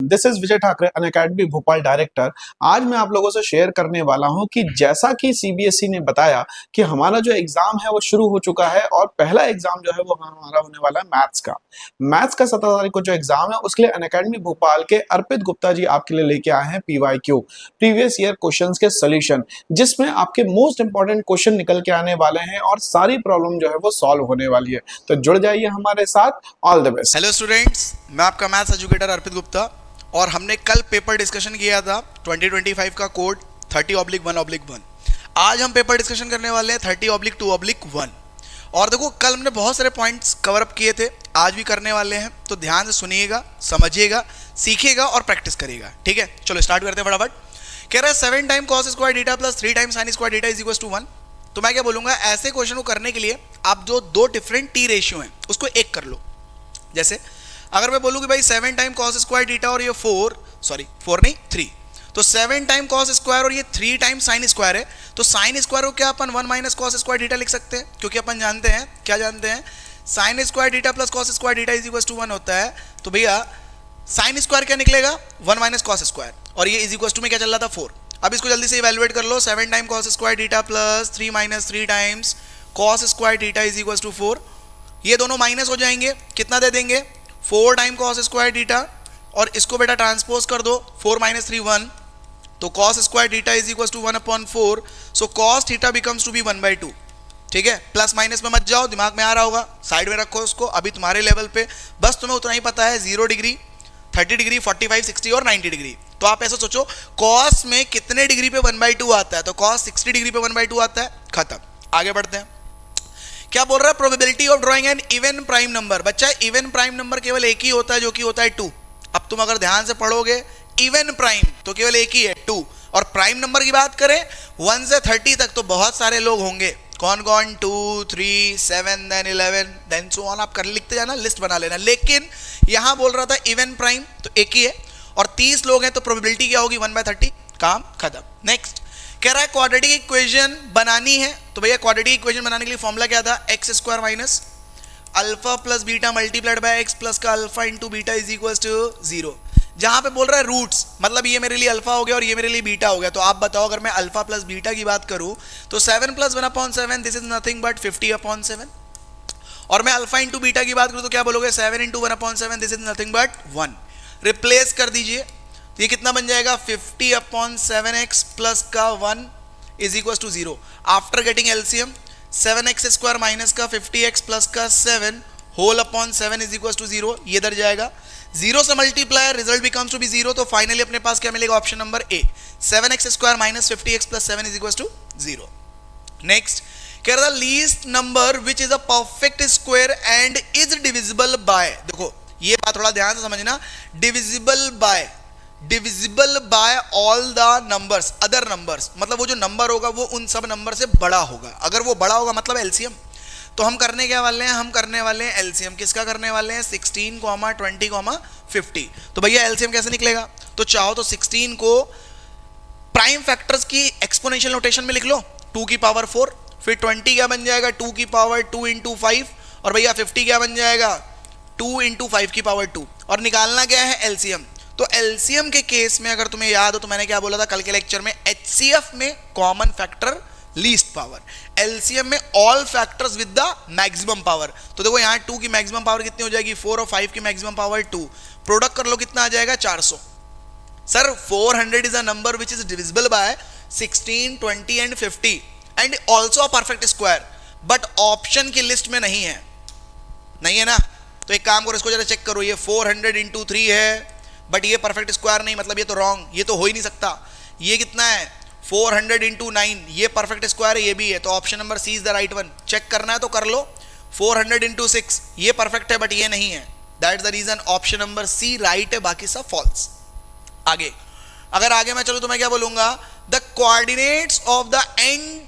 This is Vijay Thackeray, Unacademy Bhopal director. आज मैं आप लोगों से शेयर करने वाला हूं कि जैसा कि सीबीएसई ने बताया कि हमारा जो एग्जाम है वो शुरू हो चुका है और पहला एग्जाम जो है वो हमारा होने वाला है मैथ्स का 17 तारीख को जो एग्जाम है उसके लिए अनअकैडमी भोपाल के अर्पित गुप्ता जी आपके लिए लेके आए हैं पीवाईक्यू, प्रीवियस ईयर क्वेश्चंस के सोल्यूशन, जिसमें आपके मोस्ट इंपॉर्टेंट क्वेश्चन निकल के आने वाले हैं और सारी प्रॉब्लम जो है वो सॉल्व होने वाली है। तो जुड़ जाइए हमारे साथ। All the best. Hello students, मैं आपका मैथ्स एजुकेटर अर्पित गुप्ता और हमने कल पेपर डिस्कशन किया था 2025 का कोड 30/1/1। आज हम पेपर डिस्कशन करने वाले हैं 30/2/1। और देखो, कल हमने बहुत सारे पॉइंट्स कवर अप किए थे, आज भी करने वाले हैं, तो ध्यान से सुनिएगा, समझिएगा, सीखिएगा और प्रैक्टिस करिएगा। ठीक है, चलो स्टार्ट करते हैं फटाफट। कह रहा है 7 time cos square theta plus 3 time sine square theta is equal to 1। तो मैं क्या बोलूंगा, ऐसे क्वेश्चन को करने के लिए आप जो दो डिफरेंट टी रेशियो हैं उसको एक कर लो। जैसे अगर मैं बोलूं कि भाई 7 टाइम कॉस स्क्वायर डीटा और ये 4 नहीं 3, तो 7 टाइम कॉस स्क्वायर और ये 3 टाइम साइन स्क्वायर है, तो साइन स्क्वायर को क्या अपन 1 माइनस कॉस स्क्वायर डीटा लिख सकते हैं, क्योंकि अपन जानते हैं, क्या जानते हैं, sine square theta plus cos square theta is equal to 1 होता है। तो भैया साइन स्क्वायर क्या निकलेगा, 1 माइनस कॉस स्क्वायर, और ये इज इक्वल टू में क्या चल रहा था 4। अब इसको जल्दी से इवैल्यूएट कर लो, 7 time cos square theta plus 3 minus 3 times cos square theta is equal to 4। ये दोनों माइनस हो जाएंगे, कितना दे देंगे, 4 टाइम कॉस स्क्वायर डीटा, और इसको बेटा ट्रांसपोज कर दो, 4 माइनस 3 1, तो cos square theta is equal to 1/4। So cos theta becomes to be 1/2। ठीक है, प्लस माइनस में मत जाओ, दिमाग में आ रहा होगा, साइड में रखो उसको, अभी तुम्हारे लेवल पे बस तुम्हें उतना ही पता है, 0 डिग्री, 30 डिग्री, 45, 60 और 90 डिग्री। तो आप ऐसा सोचो, कॉस में कितने डिग्री पे 1/2 आता है, तो कॉस 60 डिग्री पे 1/2 आता है। खत्म, आगे बढ़ते हैं। क्या बोल रहा है, probability of drawing an even prime number. बच्चा, इवन प्राइम नंबर केवल एक ही होता है, जो कि होता है 2। अब तुम अगर ध्यान से पढ़ोगे, इवन प्राइम तो केवल एक ही है, 2। और प्राइम नंबर की बात करें 1 से 30 तक, तो बहुत सारे लोग होंगे। कौन कौन, 2, 3, 7, देन 11, देन सो ऑन, आप कर लिखते जाना, लिस्ट बना लेना। लेकिन यहां बोल रहा था इवन प्राइम तो एक ही है, और 30 लोग हैं, तो प्रोबेबिलिटी क्या होगी, 1/30। काम खत्म। नेक्स्ट कह रहा है क्वाड्रेटिक इक्वेशन बनानी है। तो भैया क्वाड्रेटिक इक्वेशन बनाने के लिए फॉर्मूला क्या था, x square minus alpha plus beta multiplied by x plus का alpha into beta is equal to 0। जहां पे बोल रहा है रूट्स, मतलब ये मेरे लिए अल्फा हो गया और ये मेरे लिए बीटा हो गया। तो आप बताओ, अगर मैं अल्फा प्लस बीटा की बात करूं तो 7 + 1/7 दिस इज नथिंग बट 50/7। और मैं अल्फा इंटू बीटा की बात करूं तो क्या बोलोगे, 7 × 1/7 this is nothing but 1। Replace कर दीजिए, तो ये कितना बन जाएगा, 50/7x प्लस का 1 is equal to 0। After getting LCM, 7x square minus का 50x प्लस का 7 whole upon 7 is equal to 0। ये इधर जाएगा, 0 से multiply, result becomes to be 0। तो फाइनली अपने पास क्या मिलेगा, option number A, 7x square minus 50x plus 7 is equal to 0। Next कह रहा था least number which is a perfect square and is divisible by. देखो ये बात थोड़ा ध्यान से समझना, divisible by all the numbers other numbers, मतलब वो जो नंबर होगा वो उन सब नंबर से बड़ा होगा। अगर वो बड़ा होगा मतलब एलसीएम। तो हम करने क्या वाले हैं, हम करने वाले हैं एलसीएम। किसका करने वाले हैं, 16, 20, 50। तो भैया एलसीएम कैसे निकलेगा, तो चाहो तो 16 को प्राइम फैक्टर्स की एक्सपोनेंशियल नोटेशन में लिख लो, 2 की पावर 4, फिर 20 क्या बन जाएगा, 2 की पावर 2 × 5, और भैया 50 क्या बन जाएगा, 2 × 5 की पावर 2। और निकालना क्या है, एलसीएम। तो एलसीएम के केस में अगर तुम्हें याद हो तो मैंने क्या बोला था कल के लेक्चर में, एचसीएफ में common factor least power, LCM में all factors with the maximum power. तो देखो यहाँ 2 की मैक्सिमम पावर कितनी हो जाएगी, 4, और 5 की मैक्सिमम पावर 2। प्रोडक्ट कर लो, कितना आ जाएगा, 400। Sir 400 is a number which is divisible by 16, 20 and 50 and also a perfect square, but option की लिस्ट में नहीं है ना। तो एक काम करो, इसको जरा चेक करो, ये 400 × 3 है, बट ये परफेक्ट स्क्वायर नहीं, मतलब ये तो रॉन्ग, ये तो हो ही नहीं सकता। ये कितना है, 400 × 9, ये परफेक्ट स्क्वायर है, ये भी है, तो option number C is the right one. Check करना है तो कर लो, 400 × 6, ये परफेक्ट है बट ये नहीं है, that is the reason option number C right है, बाकी सब फॉल्स। आगे अगर आगे मैं चलूं तो मैं क्या बोलूंगा, the coordinates of the end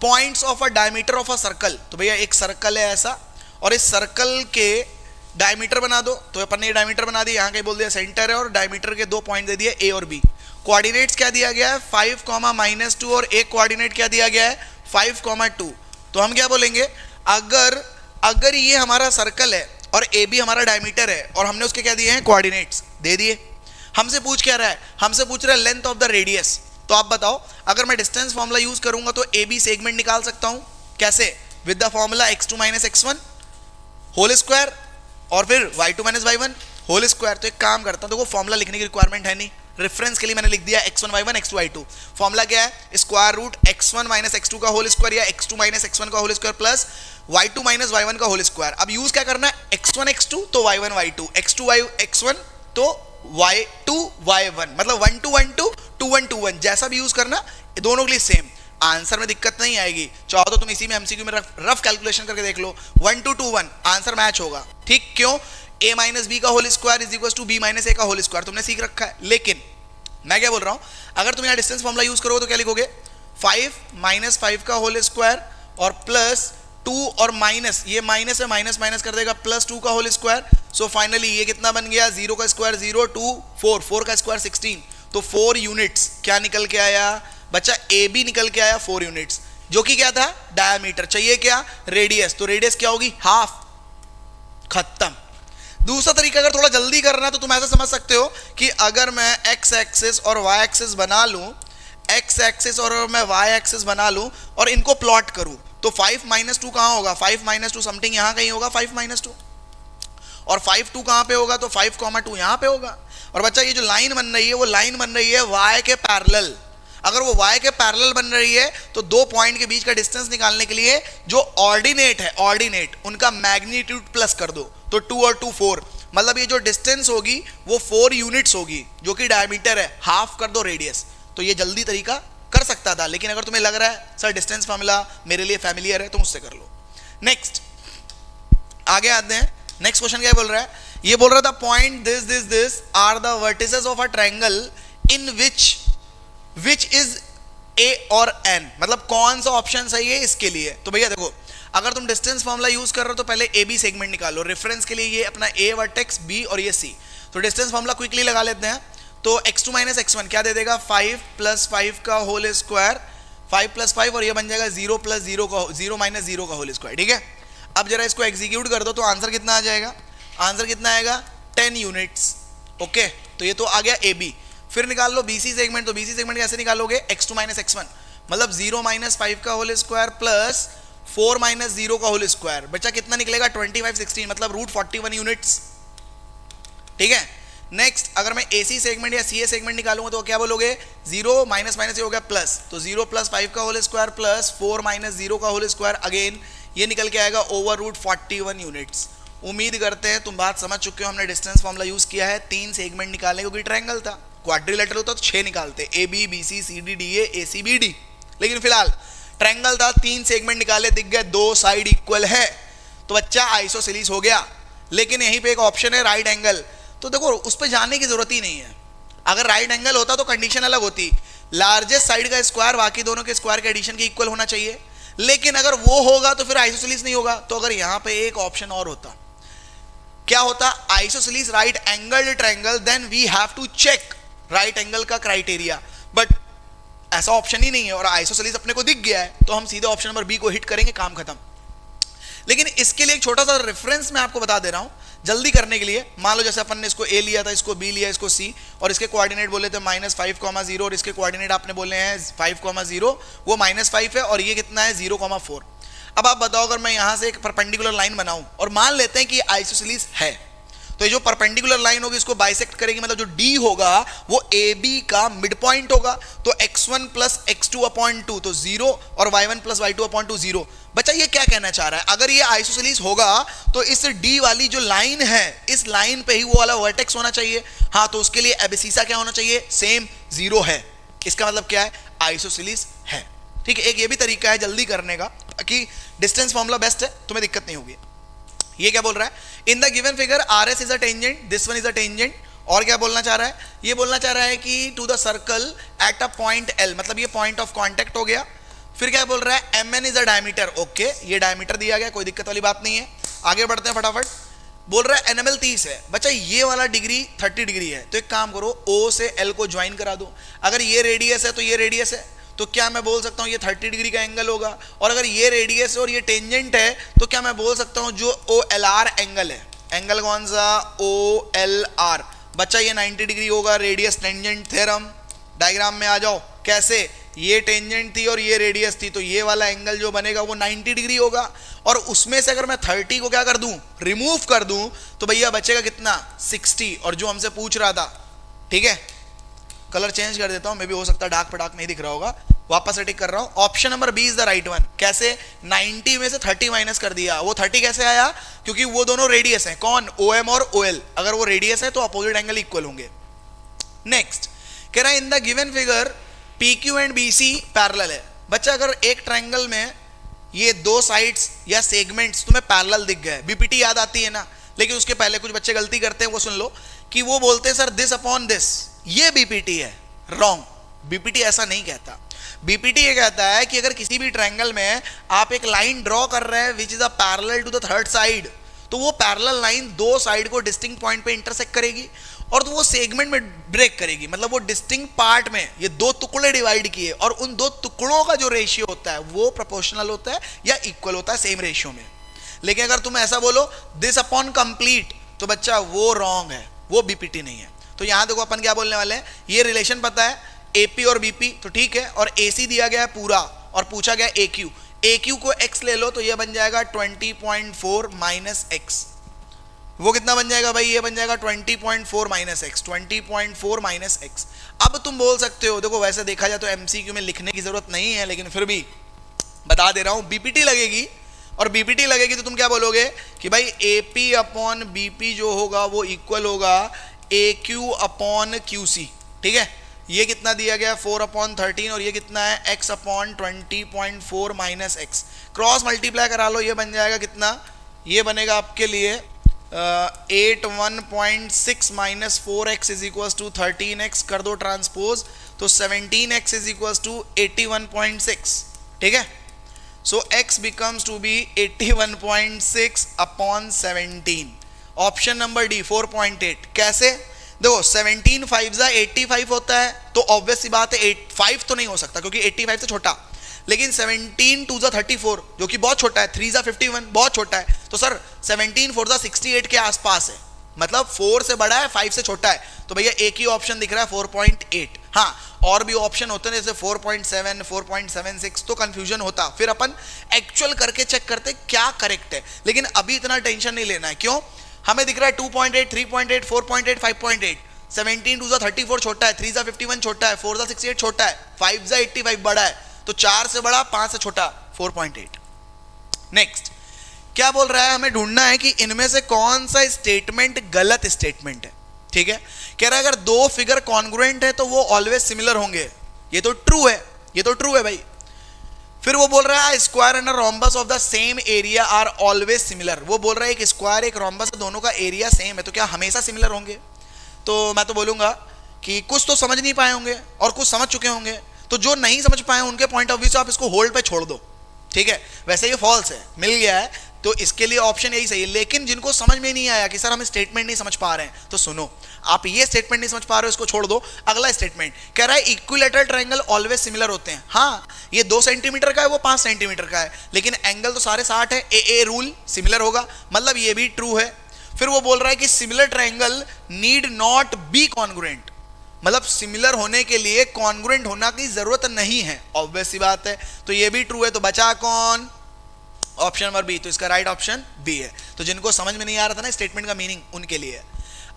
points of a diameter of a circle. तो भैया एक सर्कल है ऐसा, और इस सर्कल के डायमीटर बना दो, तो अपन ने डायमीटर बना दिया, यहाँ कहीं बोल दिया सेंटर है, और डायमीटर के 2 पॉइंट दे दिए ए और बी। कोऑर्डिनेट्स क्या दिया गया है, 5, -2, और एक कोऑर्डिनेट क्या दिया गया है, 5, 2। तो हम क्या बोलेंगे, अगर ये हमारा सर्कल है और ए बी हमारा डायमीटर है और हमने उसके क्या दिए हैं, कोऑर्डिनेट्स दे दिए, हमसे पूछ क्या रहा है, हमसे पूछ रहा है लेंथ ऑफ द रेडियस। तो आप बताओ, अगर मैं डिस्टेंस फॉर्मूला यूज करूंगा तो ए बी सेगमेंट निकाल सकता हूं कैसे, with the formula x2 minus x1 whole square और फिर y2 minus y1 whole square. तो एक काम करता हूं, देखो फॉर्मूला लिखने की रिक्वायरमेंट है नहीं, रेफरेंस के लिए मैंने लिख दिया x1 y1 x2 y2। Formula क्या है, square root x1 minus x2 का होल स्क्वायर या x2 माइनस x1 का whole square plus y2 minus y1 का होल स्क्वायर। अब यूज क्या करना है, x1 x2 तो y1 y2, x2 x1 तो y2 y1, मतलब 1 2 1 2 2 1 2 1, जैसा भी यूज करना दोनों के लिए सेम। आंसर में दिक्कत नहीं आएगी, चाहो तो तुम इसी में एमसीक्यू में रफ कैलकुलेशन करके देख लो, 1 2 2 1 आंसर मैच होगा। ठीक, क्यों, a माइनस बी का whole square is equal to b minus a का होल स्क्वायर तुमने सीख रखा है। लेकिन मैं क्या बोल रहा हूं, अगर तुम यहां डिस्टेंस फॉर्मूला यूज करोगे तो क्या लिखोगे, 5 माइनस 5 का होल स्क्वायर और प्लस 2 और माइनस, ये माइनस है माइनस माइनस कर देगा प्लस 2 का होल स्क्वायर। सो फाइनली ये कितना बन गया, 0 का स्क्वायर 0 2 4 4 का स्क्वायर 16, तो 4 यूनिट्स क्या निकल के आया बच्चा, ए बी निकल के आया 4 यूनिट्स, जो कि क्या था डायमीटर। चाहिए क्या, रेडियस, तो रेडियस क्या होगी, हाफ, खत्म। दूसरा तरीका अगर थोड़ा जल्दी करना है तो तुम ऐसा समझ सकते हो कि अगर मैं x एक्सिस और y एक्सिस बना लूं, x एक्सिस और मैं y एक्सिस बना लूं और इनको प्लॉट करूं, तो 5 माइनस 2 कहां होगा, 5 माइनस 2 समथिंग यहां कहीं होगा, 5 माइनस 2, और 5 2 कहां पे होगा, तो 5 2 यहां पे होगा। और बच्चा ये जो लाइन बन रही है वो लाइन बन रही है y के पैरेलल। अगर वो y के पैरेलल बन रही है तो दो पॉइंट के बीच का डिस्टेंस निकालने के लिए जो ऑर्डिनेट है, ऑर्डिनेट उनका मैग्नीट्यूड प्लस कर दो, तो 2 और 2 4, मतलब ये जो डिस्टेंस होगी वो 4 यूनिट्स होगी, जो कि डायमीटर है, हाफ कर दो रेडियस। तो ये जल्दी तरीका कर सकता था, लेकिन अगर तुम्हें लग रहा है सर डिस्टेंस फार्मूला मेरे लिए फैमिलियर है तो मुझसे कर लो। नेक्स्ट आगे आते हैं, नेक्स्ट क्वेश्चन क्या बोल रहा है, ये बोल रहा था point this are the vertices of a triangle in which is A और एन, मतलब कौन सा ऑप्शन सही है इसके लिए। तो भैया देखो, अगर तुम डिस्टेंस फॉर्मूला यूज कर रहे हो तो पहले ए बी सेगमेंट निकालो, रेफरेंस के लिए ये अपना ए वर्टेक्स बी और ये सी। तो डिस्टेंस फॉर्मूला क्विकली लगा लेते हैं, तो x2 माइनस x1 क्या दे देगा, 5 प्लस 5 का होल स्क्वायर, 5 प्लस 5 और ये बन जाएगा 0 प्लस 0 का 0 माइनस 0 का होल स्क्वायर। ठीक है, अब जरा इसको एग्जीक्यूट कर दो तो आंसर कितना आ जाएगा, आंसर कितना आएगा 10 यूनिट्स। ओके, तो ये तो आ गया ए बी। फिर निकाल लो बीसी सेगमेंट, तो बीसी सेगमेंट कैसे निकालोगे, x2 माइनस x1, मतलब 0 माइनस 5 का होल स्क्वायर प्लस 4 माइनस 0 का होल स्क्वायर, बच्चा कितना निकलेगा 25 16, मतलब रूट 41 यूनिट्स। ठीक है, नेक्स्ट अगर मैं एसी सेगमेंट या सीए सेगमेंट निकालूंगा तो क्या बोलोगे, 0 माइनस माइनस ये हो गया प्लस, तो 0 प्लस 5 का होल स्क्वायर प्लस 4 माइनस 0 का होल स्क्वायर, अगेन ये निकल के आएगा ओवर रूट 41 यूनिट्स। उम्मीद करते हैं तुम बात समझ चुके हो, हमने डिस्टेंस फॉर्मूला यूज किया है 3 सेगमेंट निकालने, क्योंकि ट्रायंगल था, क्वाड्रिलेटरल होता तो 6 निकालते, A B B C C D D A C B D, लेकिन फिलहाल ट्रायंगल था, 3 सेगमेंट निकाले, दिख गए 2 साइड इक्वल है, तो बच्चा आइसोसेलेस हो गया। लेकिन यहीं पे एक ऑप्शन है राइट एंगल, तो देखो उस पर जाने की जरूरत ही नहीं है। अगर राइट एंगल होता तो कंडीशन अलग होती, लार्जेस्ट साइड का स्क्वायर बाकी दोनों के स्क्वायर के एडिशन के इक्वल होना चाहिए, लेकिन अगर वो होगा तो फिर आइसोसेलेस नहीं होगा। तो अगर यहां पे एक ऑप्शन और होता, क्या होता, isosceles right angle triangle, then we have to check right angle का क्राइटेरिया, बट ऐसा ऑप्शन ही नहीं है और आइसोसेलेस अपने को दिख गया है, तो हम सीधे ऑप्शन नंबर बी को हिट करेंगे, काम खत्म। लेकिन इसके लिए एक छोटा सा रेफरेंस मैं आपको बता दे रहा हूं जल्दी करने के लिए। मान लो जैसे अपन ने इसको ए लिया था, इसको बी लिया, इसको सी, और इसके कोऑर्डिनेट बोले थे -5,0 और इसके कोऑर्डिनेट आपने बोले हैं 5,0, वो -5 है और ये कितना है 0,4। अब आप बताओ अगर मैं यहां से एक परपेंडिकुलर लाइन बनाऊं और मान लेते हैं कि आइसोसेलेस है, तो ये जो परपेंडिकुलर लाइन होगी इसको बाइसेक्ट करेगी, मतलब जो डी होगा वो ए बी का मिड पॉइंट होगा, तो x1 प्लस x2 अपॉन 2 तो 0 और y1 प्लस y2 अपॉन 2 0। बच्चा ये क्या कहना चाह रहा है, अगर ये आइसोसेलेस होगा तो इस डी वाली जो लाइन है इस लाइन पे ही वो वाला वर्टेक्स होना चाहिए। हाँ, तो उसके लिए एबसिसा क्या होना चाहिए, सेम 0 है। इसका मतलब क्या है, आइसोसेलेस है। ठीक है, एक ये भी तरीका है जल्दी करने का कि डिस्टेंस फॉर्मूला बेस्ट है, तुम्हें दिक्कत नहीं होगी। ये क्या बोल रहा है, इन the given figure R S is a tangent, this one is a tangent, और क्या बोलना चाह रहा है, ये बोलना चाह रहा है कि to the circle at a point L, मतलब ये पॉइंट ऑफ कांटेक्ट हो गया। फिर क्या बोल रहा है, M N is a diameter, okay ये डायमीटर दिया गया, कोई दिक्कत वाली बात नहीं है। आगे बढ़ते हैं फटाफट। बोल रहा है एनएमएल 30 है, बच्चा ये वाला डिग्री 30 डिग्री है, तो एक काम करो ओ से एल को ज्वाइन करा दो। अगर ये रेडियस है तो ये रेडियस है, तो क्या मैं बोल सकता हूँ ये 30 डिग्री का एंगल होगा, और अगर ये रेडियस और ये टेंजेंट है तो क्या मैं बोल सकता हूँ जो ओ एल आर एंगल है, एंगल कौन सा, ओ एल आर बच्चा ये 90 डिग्री होगा, रेडियस टेंजेंट थ्योरम। डायग्राम में आ जाओ, कैसे, ये टेंजेंट थी और ये रेडियस थी, तो ये वाला एंगल जो बनेगा वो 90 डिग्री होगा। और उसमें से अगर मैं 30 को क्या कर दूं, रिमूव कर दूं, तो भैया बचेगा कितना, 60, और जो हमसे पूछ रहा था। ठीक है, कलर चेंज कर देता हूं, मे भी हो सकता है डार्क पटाक नहीं दिख रहा होगा, वापस से टिक कर रहा हूं। Option number B is the right one. कैसे, 90 में से 30 माइनस कर दिया। वो 30 कैसे आया, क्योंकि वो दोनों रेडियस हैं, कौन, OM और OL। अगर वो रेडियस है तो अपोजिट एंगल इक्वल होंगे। नेक्स्ट कह रहा है इन the given figure PQ and BC parallel है। बच्चा अगर एक ट्रायंगल में ये दो साइड्स या सेगमेंट्स तुम्हें पैरेलल दिख गए, BPT याद आती है ना, लेकिन उसके पहले कुछ बच्चे गलती करते हैं, वो सुन लो कि वो बोलते हैं सर दिस अपॉन दिस, ये BPT है। रॉन्ग, BPT ऐसा नहीं कहता। BPT ये कहता है कि अगर किसी भी ट्रायंगल में आप एक लाइन ड्रॉ कर रहे हैं which is a parallel to the third side, तो वो पैरेलल लाइन दो साइड को डिस्टिंक्ट पॉइंट पे इंटरसेक्ट करेगी और तो वो सेगमेंट में ब्रेक करेगी। मतलब वो डिस्टिंक्ट पार्ट में ये दो टुकड़े डिवाइड किए और उन दो टुकड़ों का जो रेशियो होता है वो प्रोपोर्शनल होता है या इक्वल होता है सेम रेशियो में। लेकिन अगर तुम ऐसा बोलो दिस अपॉन कंप्लीट, तो बच्चा वो रॉन्ग है, वो BPT नहीं है। तो यहां देखो अपन क्या बोलने वाले हैं, ये रिलेशन पता है AP और BP, तो ठीक है, और AC दिया गया है पूरा और पूछा गया AQ को x ले लो, तो ये बन जाएगा 20.4 माइनस x। वो कितना बन जाएगा भाई, ये बन जाएगा 20.4 माइनस x, 20.4 माइनस x। अब तुम बोल सकते हो, देखो वैसे देखा जाए तो MCQ में लिखने की जरूरत नहीं है, लेकिन फिर भी बता दे रहा हूं, BPT लगेगी, और BPT लगेगी तो तुम क्या बोलोगे कि भाई AP अपॉन BP जो होगा वो इक्वल होगा AQ अपॉन QC। ठीक है, ये कितना दिया गया 4/13 और ये कितना है x upon 20.4 minus x। Cross multiply करा लो, ये बन जाएगा कितना, ये बनेगा आपके लिए 81.6 minus 4x is equal to 13x, कर दो ट्रांसपोज तो 17x इज इक्वल टू 81.6। ठीक है, so x becomes to be 81.6 upon 17। Option number D 4.8। कैसे, देखो 17 5 जा 85 होता है, तो ऑब्वियस सी बात है 85 तो नहीं हो सकता क्योंकि 85 से छोटा, लेकिन 17 2 जा 34 जो कि बहुत छोटा है, 3 जा 51 बहुत छोटा है, तो सर 17 4 जा 68 के आसपास है, मतलब 4 से बड़ा है 5 से छोटा है, तो भैया एक ही ऑप्शन दिख रहा है 4.8। हाँ, और भी ऑप्शन होते हैं जैसे 4.7 4.76, तो कंफ्यूजन होता, फिर अपन एक्चुअल करके चेक करते क्या करेक्ट है। लेकिन अभी इतना टेंशन नहीं लेना है, क्यों, हमें दिख रहा है 2.8 3.8 4.8 5.8, 17 2 जा 34 छोटा है, 3 जा 51 छोटा है, 4 जा 68 छोटा है, 5 जा 85 बड़ा है, तो 4 से बड़ा 5 से छोटा 4.8। नेक्स्ट क्या बोल रहा है, हमें ढूंढना है कि इनमें से कौन सा स्टेटमेंट गलत स्टेटमेंट है। ठीक है, कह रहा है अगर दो फिगर कॉन्ग्रुएंट है तो वो ऑलवेज सिमिलर होंगे, ये तो ट्रू है, ये तो ट्रू है भाई। फिर वो बोल रहा है square and rhombus of the same area are always similar. वो बोल रहा है एक स्क्वायर एक रोम्बस दोनों का एरिया सेम है, तो क्या हमेशा सिमिलर होंगे। तो मैं तो बोलूंगा कि कुछ तो समझ नहीं पाए होंगे और कुछ समझ चुके होंगे, तो जो नहीं समझ पाए उनके पॉइंट ऑफ व्यू से आप इसको होल्ड पे छोड़ दो। ठीक है, वैसे ये फॉल्स है, मिल गया है, तो इसके लिए ऑप्शन यही सही है। लेकिन जिनको समझ में नहीं आया कि सर हम स्टेटमेंट नहीं समझ पा रहे हैं, तो सुनो, आप ये स्टेटमेंट नहीं समझ पा रहे हो, इसको छोड़ दो। अगला स्टेटमेंट कह रहा है इक्विलैटरल ट्रायंगल ऑलवेज सिमिलर होते हैं। हाँ, ये 2 सेंटीमीटर का है, वो 5 सेंटीमीटर का है, लेकिन एंगल तो सारे 60 है, ए रूल सिमिलर होगा, मतलब ये भी ट्रू है। फिर वो बोल रहा है कि similar triangle need not be congruent, मतलब सिमिलर होने के लिए कॉन्ग्रुएंट होना की जरूरत नहीं है, ऑब्वियस सी बात है, तो ये भी ट्रू है। तो बचा कौन, ऑप्शन नंबर बी, तो इसका राइट ऑप्शन बी है। तो जिनको समझ में नहीं आ रहा था ना स्टेटमेंट का मीनिंग, उनके लिए।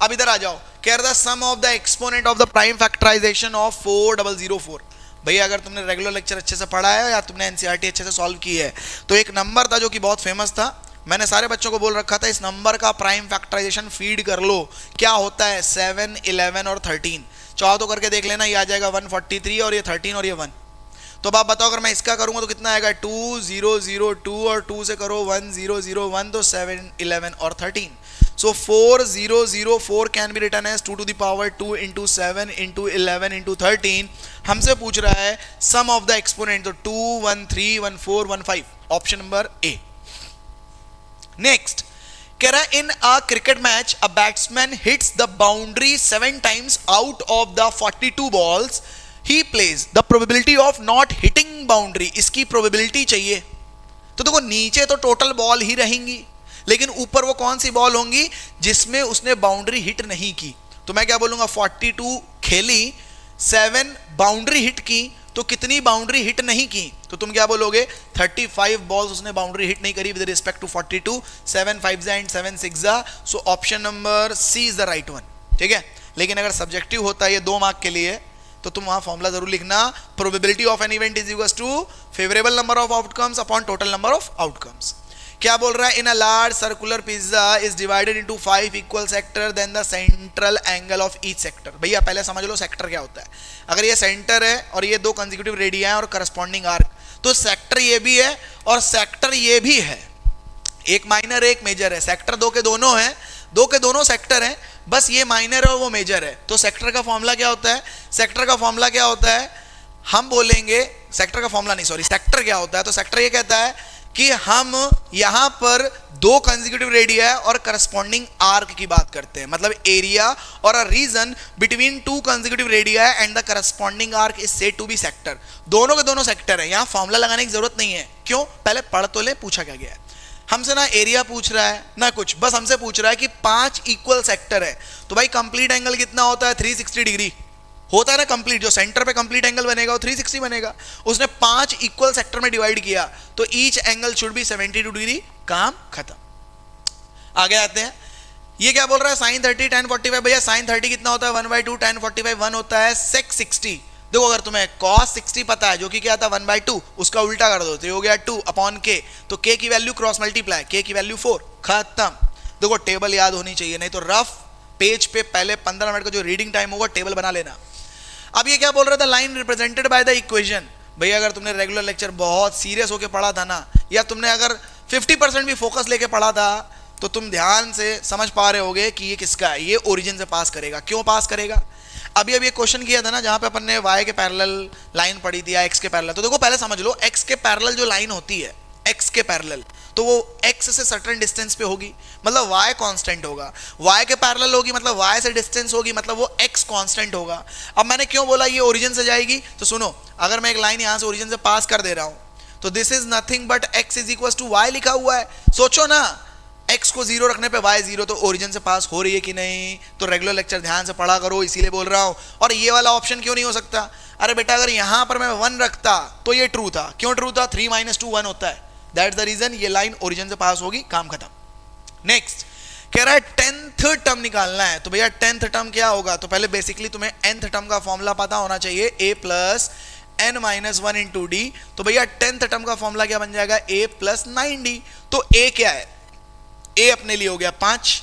अब इधर आ जाओ, कह रहा sum of the exponent of the prime factorisation of 4004। भैया अगर तुमने रेगुलर लेक्चर अच्छे से पढ़ा है या तुमने एनसीईआरटी अच्छे से सॉल्व की है, तो एक नंबर था जो कि बहुत फेमस था, मैंने सारे बच्चों को बोल रखा था इस नंबर का प्राइम फैक्टराइजेशन फीड कर लो, क्या होता है 7 11 और 13। चाहो तो करके देख लेना, ये आ जाएगा 143 और ये 13 और ये 1। तो अब आप बताओ अगर मैं इसका करूंगा तो कितना आएगा 2002 और 2 से करो 1001, तो 7 11 और 13। So 4004 can be written as 2 to the power 2 into 7 into 11 into 13। हमसे पूछ रहा है सम ऑफ द एक्सपोनेंट, तो 2 1 3 1 4 1 5, ऑप्शन नंबर ए। नेक्स्ट कह रहा है in a cricket match a batsman hits the boundary 7 times out of the 42 balls he plays the probability of not hitting boundary. इसकी probability चाहिए, तो देखो नीचे तो टोटल बॉल ही रहेंगी, लेकिन ऊपर वो कौन सी बॉल होंगी जिसमें उसने बाउंड्री हिट नहीं की, तो मैं क्या बोलूंगा 42 खेली, 7 बाउंड्री हिट की, तो कितनी बाउंड्री हिट नहीं की, तो तुम क्या बोलोगे 35 बॉल्स उसने बाउंड्री हिट नहीं करी with respect to 42, 7 5 and 7 6, so option number C is the right one, ठीक है। लेकिन अगर सब्जेक्टिव होता है ये 2 मार्क के लिए, तो तुम वहां फॉर्मूला जरूर लिखना, probability of an event is equals to favourable number of outcomes upon total number of outcomes. क्या बोल रहा है, in a large circular pizza is divided into 5 equal sector then the central angle of each sector. भैया पहले समझ लो sector क्या होता है। अगर ये सेंटर है और ये 2 कंसेक्यूटिव रेडिया हैं और करस्पॉन्डिंग आर्क, तो सेक्टर ये भी है और सेक्टर ये भी है, एक माइनर एक मेजर है। सेक्टर 2 के दोनों हैं, 2 के दोनों सेक्टर हैं, बस ये माइनर है और वो मेजर है। तो सेक्टर का फॉर्मूला क्या होता है, सेक्टर का फॉर्मूला क्या होता है, हम बोलेंगे सेक्टर का फॉर्मूला नहीं, सॉरी, सेक्टर क्या होता है, तो सेक्टर ये कहता है कि हम यहां पर 2 कंसेक्यूटिव रेडिया और करस्पॉन्डिंग आर्क की बात करते हैं, मतलब एरिया और a region between 2 consecutive radii and the corresponding arc is said to be sector. दोनों के दोनों सेक्टर है, यहां फॉर्मूला लगाने की जरूरत नहीं है। क्यों, पहले पढ़ तो ले, पूछा क्या गया है। हमसे ना एरिया पूछ रहा है ना कुछ, बस हमसे पूछ रहा है कि 5 इक्वल सेक्टर है, तो भाई कंप्लीट एंगल कितना होता है 360 डिग्री होता है ना। कंप्लीट जो सेंटर पे कंप्लीट एंगल बनेगा वो 360 बनेगा। उसने 5 इक्वल सेक्टर में डिवाइड किया, तो each angle should be 72 degree, काम खत्म। आगे आते हैं, ये क्या बोल रहा है sin 30 tan 45। भैया sin 30 कितना होता है 1/2, tan 45 1 होता है sec 60। देखो अगर तुम्हें cos 60 पता है जो कि क्या था 1/2, उसका उल्टा कर दो तो ये हो गया 2 अपॉन k, तो k की वैल्यू क्रॉस मल्टीप्लाई, k की वैल्यू 4, खत्म। देखो टेबल याद होनी चाहिए, नहीं तो रफ पेज पे पहले 15 मिनट का जो रीडिंग टाइम होगा टेबल बना लेना। अब ये क्या बोल रहा था, line represented by the equation. भैया अगर तुमने रेगुलर लेक्चर बहुत सीरियस होकर पढ़ा था ना, या तुमने अगर 50% भी फोकस लेके पढ़ा था, तो तुम ध्यान से समझ पा रहे होगे कि ये किसका है, ये ओरिजिन से पास करेगा। क्यों पास करेगा, अभी ये क्वेश्चन किया था ना जहां पे अपन ने y के पैरेलल लाइन पढ़ी थी या x के पैरेलल, तो देखो पहले समझ लो x के पैरेलल जो लाइन होती है, x के पैरेलल, तो वो x से सर्टेन डिस्टेंस पे होगी, मतलब y कांस्टेंट होगा। y के पैरेलल होगी मतलब y से डिस्टेंस होगी, मतलब वो x कांस्टेंट होगा। अब मैंने क्यों बोला ये ओरिजिन से जाएगी, तो सुनो, अगर मैं एक लाइन यहां से ओरिजिन से पास कर दे रहा हूं, तो this is nothing but x is equal to y लिखा हुआ है। सोचो ना, x को 0 रखने पे y 0, तो ओरिजिन से पास हो रही है कि नहीं। तो रेगुलर लेक्चर ध्यान से पढ़ा करो, इसीलिए बोल रहा हूं। और ये वाला ऑप्शन क्यों नहीं हो सकता, अरे बेटा अगर यहां पर मैं 1 रखता तो ये ट्रू था। क्यों ट्रू था, 3 - 2 1 होता है, दैट्स द रीजन ये लाइन ओरिजिन से पास होगी, काम खत्म। नेक्स्ट कह रहा है 10th टर्म निकालना है, तो भैया 10th टर्म क्या होगा, तो पहले बेसिकली तुम्हें nth टर्म का फॉर्मूला पता होना चाहिए, a plus n minus 1 into D. तो भैया 10th टर्म का फॉर्मूला क्या बन जाएगा, a प्लस 9d। तो a क्या है, a अपने लिए हो गया 5,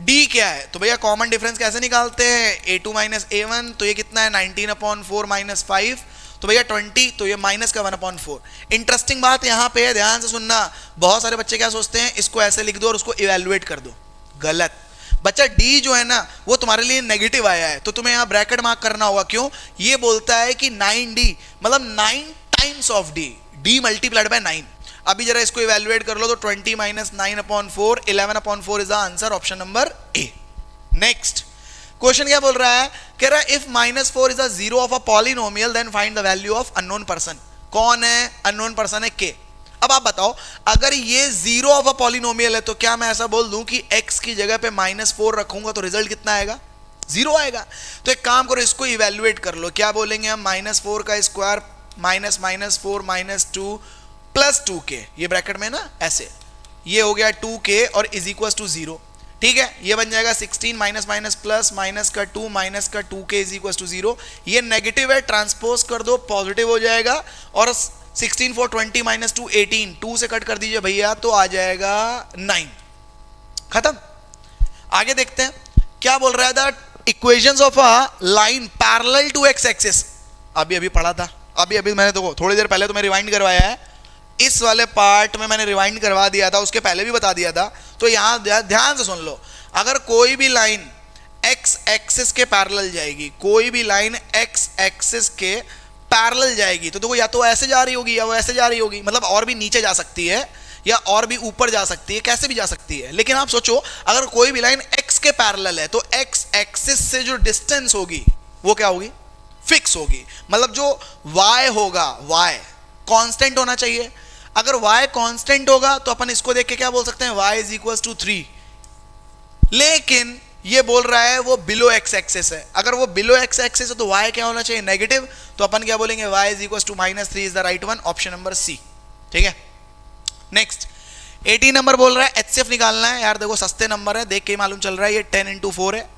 d क्या है, तो भैया कॉमन डिफरेंस कैसे निकालते हैं, a2 माइनस a1, तो ये कितना है 19/4 माइनस 5, तो भैया 20, तो ये माइनस का 1/4। इंटरेस्टिंग बात यहां पे है, ध्यान से सुनना, बहुत सारे बच्चे क्या सोचते हैं इसको ऐसे लिख दो और उसको इवैल्यूएट कर दो, गलत। बच्चा d जो है ना वो तुम्हारे लिए नेगेटिव आया है, तो तुम्हें यहाँ ब्रैकेट मार्क करना होगा। क्यों, ये बोलता है कि 9d मतलब 9 times of d multiplied by 9। अभी जरा इसको इवैल्यूएट कर लो, तो 20 minus 9/4 11/4 is the answer, option number A. Next question क्या बोल रहा है, कह रहा है if -4 is a zero of a polynomial then find the value of unknown person. कौन है अननोन पर्सन है, k। अब आप बताओ, अगर ये जीरो ऑफ अ पॉलिनोमियल है तो क्या मैं ऐसा बोल दूं कि x की जगह पे -4 रखूंगा तो रिजल्ट कितना आएगा, 0 आएगा। तो एक काम करो, इसको इवैल्यूएट कर लो, क्या बोलेंगे हम, -4 का स्क्वायर माइनस -4 - 2 प्लस 2k, ये ब्रैकेट में ना ऐसे, ये हो गया 2k और इज इक्वल टू 0, ठीक है। ये बन जाएगा 16 माइनस माइनस प्लस माइनस का 2 माइनस का 2k इज इक्वल टू 0। ये नेगेटिव है, ट्रांसपोज कर दो, पॉजिटिव हो जाएगा, और 16 4 20 माइनस 2 18, 2 से कट कर दीजिए भैया तो आ जाएगा 9, खत्म। आगे देखते हैं क्या बोल रहा है, the equations of a line parallel to x axis. अभी पढ़ा था, अभी मैंने देखो थोड़ी देर पहले तो मैं रिवाइंड करवाया है, इस वाले पार्ट में मैंने रिवाइंड करवा दिया था, उसके पहले भी बता दिया था। तो यहां ध्यान से सुन लो, अगर कोई भी लाइन x एक्सिस के पैरेलल जाएगी, कोई भी लाइन x एक्सिस के पैरेलल जाएगी, तो देखो या तो ऐसे जा रही होगी या वो ऐसे जा रही होगी, मतलब और भी नीचे जा सकती है या और भी ऊपर जा सकती है, कैसे भी जा सकती है। लेकिन आप सोचो अगर कोई भी लाइन x के पैरेलल है तो x एक्सिस से जो डिस्टेंस होगी वो क्या होगी, फिक्स होगी। मतलब जो y होगा, y कांस्टेंट होना चाहिए। अगर y कांस्टेंट होगा तो अपन इसको देख के क्या बोल सकते हैं, y इज इक्वल टू 3। लेकिन ये बोल रहा है वो बिलो एक्स एक्सिस है, अगर वो बिलो एक्स एक्सिस है तो y क्या होना चाहिए, नेगेटिव, तो अपन क्या बोलेंगे y is equal to -3 is the right one, option number C. ठीक है, नेक्स्ट 18 नंबर बोल रहा है HCF निकालना है। यार देखो सस्ते नंबर है, देख के मालूम चल रहा है ये 10 इंटू 4 है,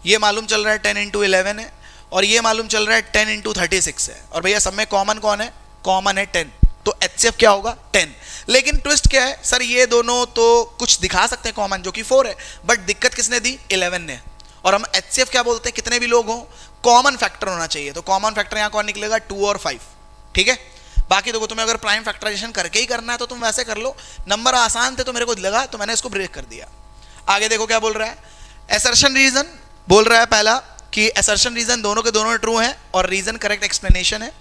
ये मालूम चल रहा है 10 इंटू 11 है, और ये मालूम चल रहा है 10 इंटू 36 है, और भैया सब में कॉमन कौन है, कॉमन है 10, तो HCF क्या होगा 10। लेकिन ट्विस्ट क्या है सर, ये दोनों तो कुछ दिखा सकते हैं कॉमन जो कि 4 है, बट दिक्कत किसने दी, 11 ने, और हम HCF क्या बोलते हैं, कितने भी लोग हों कॉमन फैक्टर होना चाहिए, तो कॉमन फैक्टर यहाँ कौन निकलेगा, 2 और 5। ठीक है, बाकी देखो तुम्हें अगर प्राइम फैक्टराइजेशन करके ही करना है तो तुम वैसे कर लो, नंबर आसान थे तो मेरे को लगा तो मैंने इसको ब्रेक कर दिया। आगे देखो क्या बोल रहा है, असर्शन रीजन बोल रहा है पहला कि असर्शन रीजन दोनों के दोनों ट्रू हैं और रीजन करेक्ट एक्सप्लेनेशन है।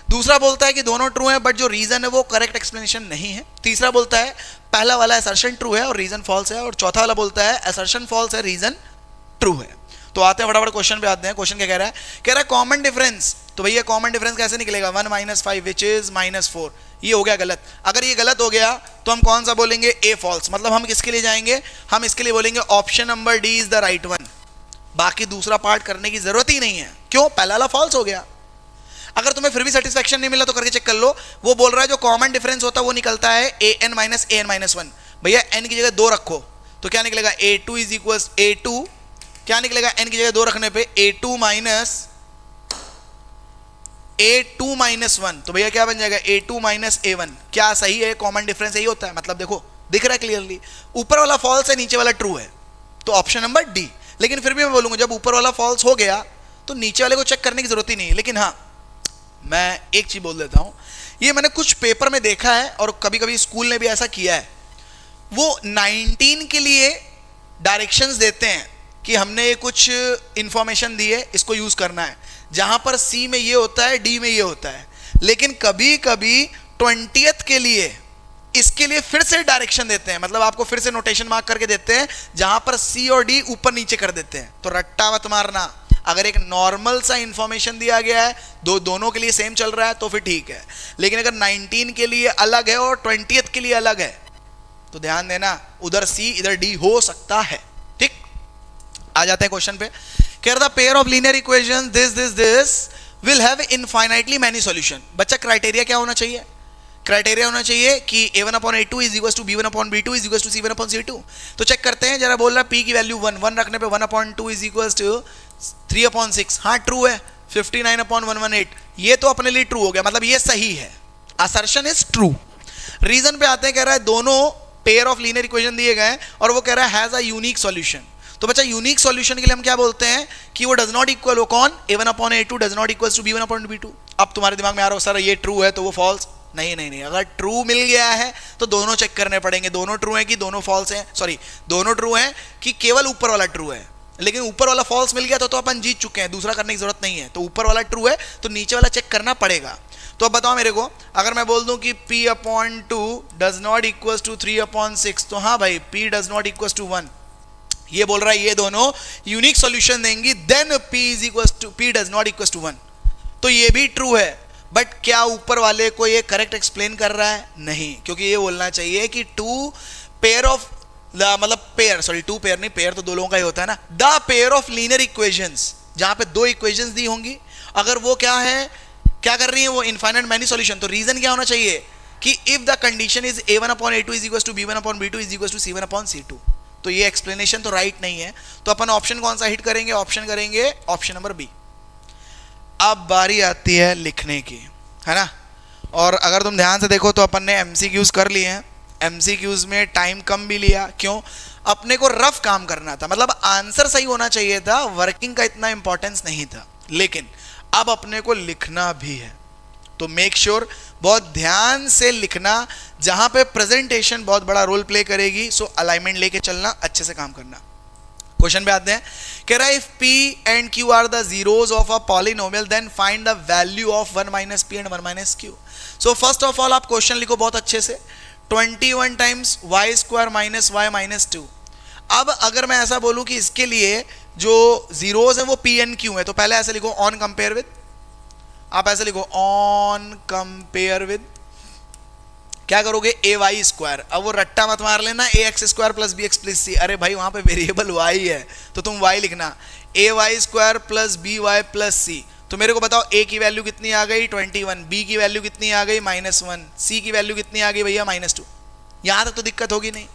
दूसरा बोलता है कि दोनों ट्रू हैं बट जो रीजन है वो करेक्ट एक्सप्लेनेशन नहीं है। तीसरा बोलता है पहला वाला असर्शन ट्रू है और रीजन फॉल्स है, और चौथा वाला बोलता है असर्शन फॉल्स है रीजन ट्रू है। तो आते हैं फटाफट क्वेश्चन पे आते हैं। क्वेश्चन क्या कह रहा है, कह रहा है कॉमन डिफरेंस, तो भैया कॉमन डिफरेंस कैसे निकलेगा, 1 - 5 विच इज -4, ये हो गया गलत। अगर ये गलत हो गया तो हम कौन सा बोलेंगे, ए फॉल्स, मतलब हम किसके लिए जाएंगे, हम इसके लिए बोलेंगे option number D is the right one, बाकी दूसरा पार्ट करने की जरूरत ही नहीं है। क्यों, पहला वाला फॉल्स हो गया। अगर तुम्हें फिर भी सेटिस्फेक्शन नहीं मिला तो करके चेक कर लो, वो बोल रहा है जो कॉमन डिफरेंस होता है वो निकलता है an - an-1, भैया n की जगह 2 रखो तो क्या निकलेगा, a2 इज इक्वल a2, क्या निकलेगा n की जगह 2 रखने पे a2 - 1, तो भैया क्या बन जाएगा a2 - a1। क्या सही है, कॉमन डिफरेंस यही होता है, मतलब देखो दिख रहा है क्लियरली, ऊपर वाला फॉल्स है नीचे वाला ट्रू है, तो ऑप्शन नंबर डी। लेकिन फिर भी मैं बोलूंगा जब ऊपर वाला फॉल्स हो गया तो नीचे वाले को चेक करने की जरूरत ही नहीं है। लेकिन हाँ मैं एक चीज बोल देता हूं, ये मैंने कुछ पेपर में देखा है और कभी कभी स्कूल ने भी ऐसा किया है, वो 19 के लिए डायरेक्शंस देते हैं कि हमने कुछ इंफॉर्मेशन दी है, इसको यूज करना है, जहां पर सी में ये होता है डी में ये होता है, लेकिन कभी कभी 20th के लिए इसके लिए फिर से डायरेक्शन देते हैं, मतलब आपको फिर से नोटेशन मार्क करके देते हैं जहां पर सी और डी ऊपर नीचे कर देते हैं। तो रट्टा मत मारना, अगर एक नॉर्मल सा इंफॉर्मेशन दिया गया है दोनों के लिए सेम चल रहा है तो फिर ठीक है, लेकिन अगर 19 के लिए अलग है और 20th के लिए अलग है तो ध्यान देना, उधर सी इधर डी हो सकता है। ठीक, आ जाते हैं क्वेश्चन पे। कह रहा था pair of linear equation this will have infinitely many solution. बच्चा क्राइटेरिया क्या होना चाहिए, क्राइटेरिया होना चाहिए कि a1/a2 is equal to b1/b2 is equal to c1/c2। तो चेक करते हैं जरा, बोल रहा p की वैल्यू 1 रखने पे 1/2 इज इक्वल टू 3/6, हाँ ट्रू है। 59/118, ये तो अपने लिए ट्रू हो गया, मतलब ये सही है, असर्शन इज ट्रू। रीजन पे आते हैं, कह रहा है दोनों पेयर ऑफ लीनियर इक्वेशन दिए गए और वो कह रहा है हैज अ यूनिक सॉल्यूशन। तो बच्चा यूनिक सॉल्यूशन के लिए हम क्या बोलते हैं कि वो डज नॉट इक्वल, वो कौन, a1/a2 does not equal to b1/b2। अब तुम्हारे दिमाग में आ रहा हो सर ये ट्रू है तो वो फॉल्स, नहीं, अगर ट्रू मिल गया है तो दोनों चेक करने पड़ेंगे, दोनों ट्रू हैं कि दोनों फॉल्स हैं, सॉरी दोनों ट्रू हैं कि केवल ऊपर वाला ट्रू है। लेकिन ऊपर वाला फॉल्स मिल गया तो अपन जीत चुके हैं, दूसरा करने की जरूरत नहीं है। तो ऊपर वाला ट्रू है तो नीचे वाला चेक करना पड़ेगा। तो अब बताओ मेरे को, अगर मैं बोल दूं कि p/2 does not equal to 3/6, तो हाँ भाई p does not equal to 1, ये बोल रहा है ये दोनों यूनिक सॉल्यूशन देंगी, then p does not equal to 1, तो ये भी ट्रू है। बट क्या ऊपर वाले को ये करेक्ट एक्सप्लेन कर रहा है, नहीं, क्योंकि ये बोलना चाहिए कि टू पेयर नहीं, पेयर तो दो लोगों का ही होता है ना, the pair of linear equations, जहां पे दो इक्वेशंस दी होंगी, अगर वो क्या है, क्या कर रही है वो, इनफाइनाइट मैनी सॉल्यूशन, तो रीजन क्या होना चाहिए कि if the condition is a1/a2 is equal to b1/b2 is equal to c1/c2, तो ये एक्सप्लेनेशन तो राइट नहीं है। तो अपन ऑप्शन कौन सा हिट करेंगे, ऑप्शन करेंगे ऑप्शन नंबर बी। अब बारी आती है लिखने की, है ना, और अगर तुम ध्यान से देखो तो अपन ने एमसीक्यूज कर लिए हैं, एमसीक्यूज में टाइम कम भी लिया, क्यों, अपने को रफ काम करना था, मतलब आंसर सही होना चाहिए था, वर्किंग का इतना इंपॉर्टेंस नहीं था, लेकिन अब अपने को लिखना भी है, तो मेक श्योर बहुत ध्यान से लिखना, जहां पे प्रेजेंटेशन बहुत बड़ा रोल प्ले करेगी, सो अलाइनमेंट लेके चलना, अच्छे से काम करना। क्वेश्चन पे आते हैं, कह रहा है if p and q are the zeros of a polynomial then find the value of 1 - p and 1 - q। So first of all आप क्वेश्चन लिखो बहुत अच्छे से, 21 टाइम्स y² - y - 2। अब अगर मैं ऐसा बोलूं कि इसके लिए जो जीरोस हैं वो p and q है, तो पहले ऐसे लिखो ऑन कंपेयर विद, आप ऐसे लिखो ऑन कंपेयर विद, क्या करोगे, ए वाई स्क्वायर। अब वो रट्टा मत मार लेना a x square plus b x plus c, अरे भाई वहां पे वेरिएबल वाई है तो तुम वाई लिखना, a y square plus b y plus c. तो मेरे को बताओ ए की वैल्यू कितनी आ गई 21, बी की वैल्यू कितनी आ गई -1, सी की वैल्यू कितनी आ गई भैया -2। यहां तक तो दिक्कत होगी नहीं।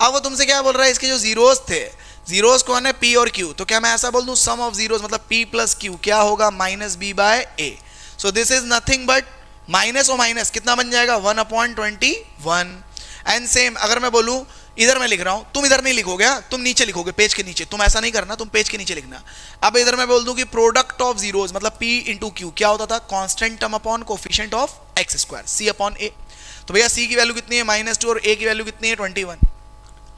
अब वो तुमसे क्या बोल रहा है, इसके जो जीरोस थे, जीरोस कौन है, पी और क्यू, तो क्या मैं ऐसा बोल दूं सम ऑफ जीरोस मतलब पी प्लस क्यू क्या होगा -b/a। So this is nothing but minus और माइनस कितना बन जाएगा 1/21। एंड सेम अगर मैं बोलूं, इधर मैं लिख रहा हूं, तुम इधर नहीं लिखोगे, तुम नीचे लिखोगे पेज के नीचे, तुम ऐसा नहीं करना, तुम पेज के नीचे लिखना। अब इधर मैं बोल दूं कि प्रोडक्ट ऑफ जीरोस मतलब p इंटू क्यू क्या होता था, constant term upon coefficient of x square c/a। तो भैया c की वैल्यू कितनी है -2 और a की वैल्यू कितनी है 21।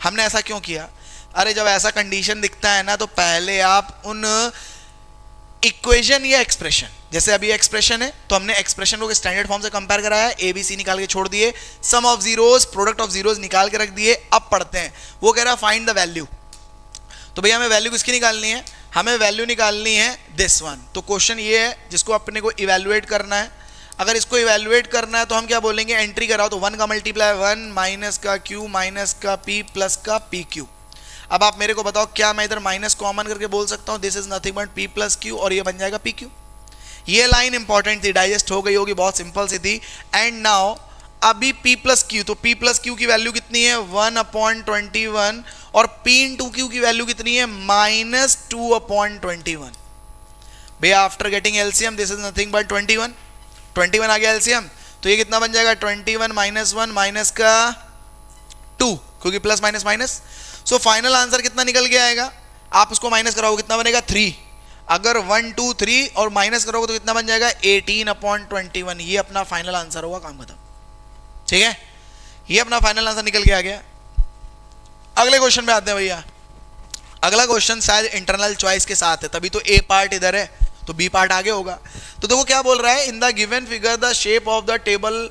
हमने ऐसा क्यों किया, अरे जब ऐसा कंडीशन दिखता है ना तो पहले आप उन इक्वेशन या एक्सप्रेशन, जैसे अभी एक्सप्रेशन है तो हमने एक्सप्रेशन को स्टैंडर्ड फॉर्म से कंपेयर कराया, ए बी सी निकाल के छोड़ दिए, sum of zeros product of zeros निकाल के रख दिए। अब पढ़ते हैं, वो कह रहा है फाइंड द वैल्यू। तो भैया हमें वैल्यू किसकी निकालनी है, हमें वैल्यू निकालनी है दिस वन। तो क्वेश्चन ये है जिसको अपने को इवेल्युएट करना है। अगर इसको इवेल्युएट करना है तो हम क्या बोलेंगे, एंट्री कराओ तो 1 का मल्टीप्लाई 1 माइनस का क्यू माइनस का पी प्लस का पी क्यू। अब आप मेरे को बताओ क्या मैं इधर माइनस कॉमन करके बोल सकता हूं this is nothing but P plus Q और ये बन जाएगा पी क्यू। ये लाइन इंपॉर्टेंट थी, डाइजेस्ट हो गई होगी, बहुत सिंपल सी थी। एंड नाउ अभी p प्लस क्यू, तो p प्लस क्यू की वैल्यू कितनी है 1/21 और p इंटू क्यू की वैल्यू कितनी है -2/21। भैया after getting LCM this is nothing but 21 आ गया एलसीएम, तो ये कितना बन जाएगा 21 - 1 माइनस का 2 क्योंकि plus minus minus. So final answer कितना निकल के आएगा, आप उसको माइनस कराओगे कितना बनेगा 3। अगर 1 2 3 और माइनस करोगे तो कितना बन जाएगा 18/21। ये अपना फाइनल आंसर होगा, काम खत्म। ठीक है, ये अपना फाइनल आंसर निकल के आ गया। अगले क्वेश्चन पे आते हैं भैया। अगला क्वेश्चन शायद इंटरनल चॉइस के साथ है, तभी तो ए पार्ट इधर है तो बी पार्ट आगे होगा। तो देखो क्या बोल रहा है, इन the given figure the shape of the table,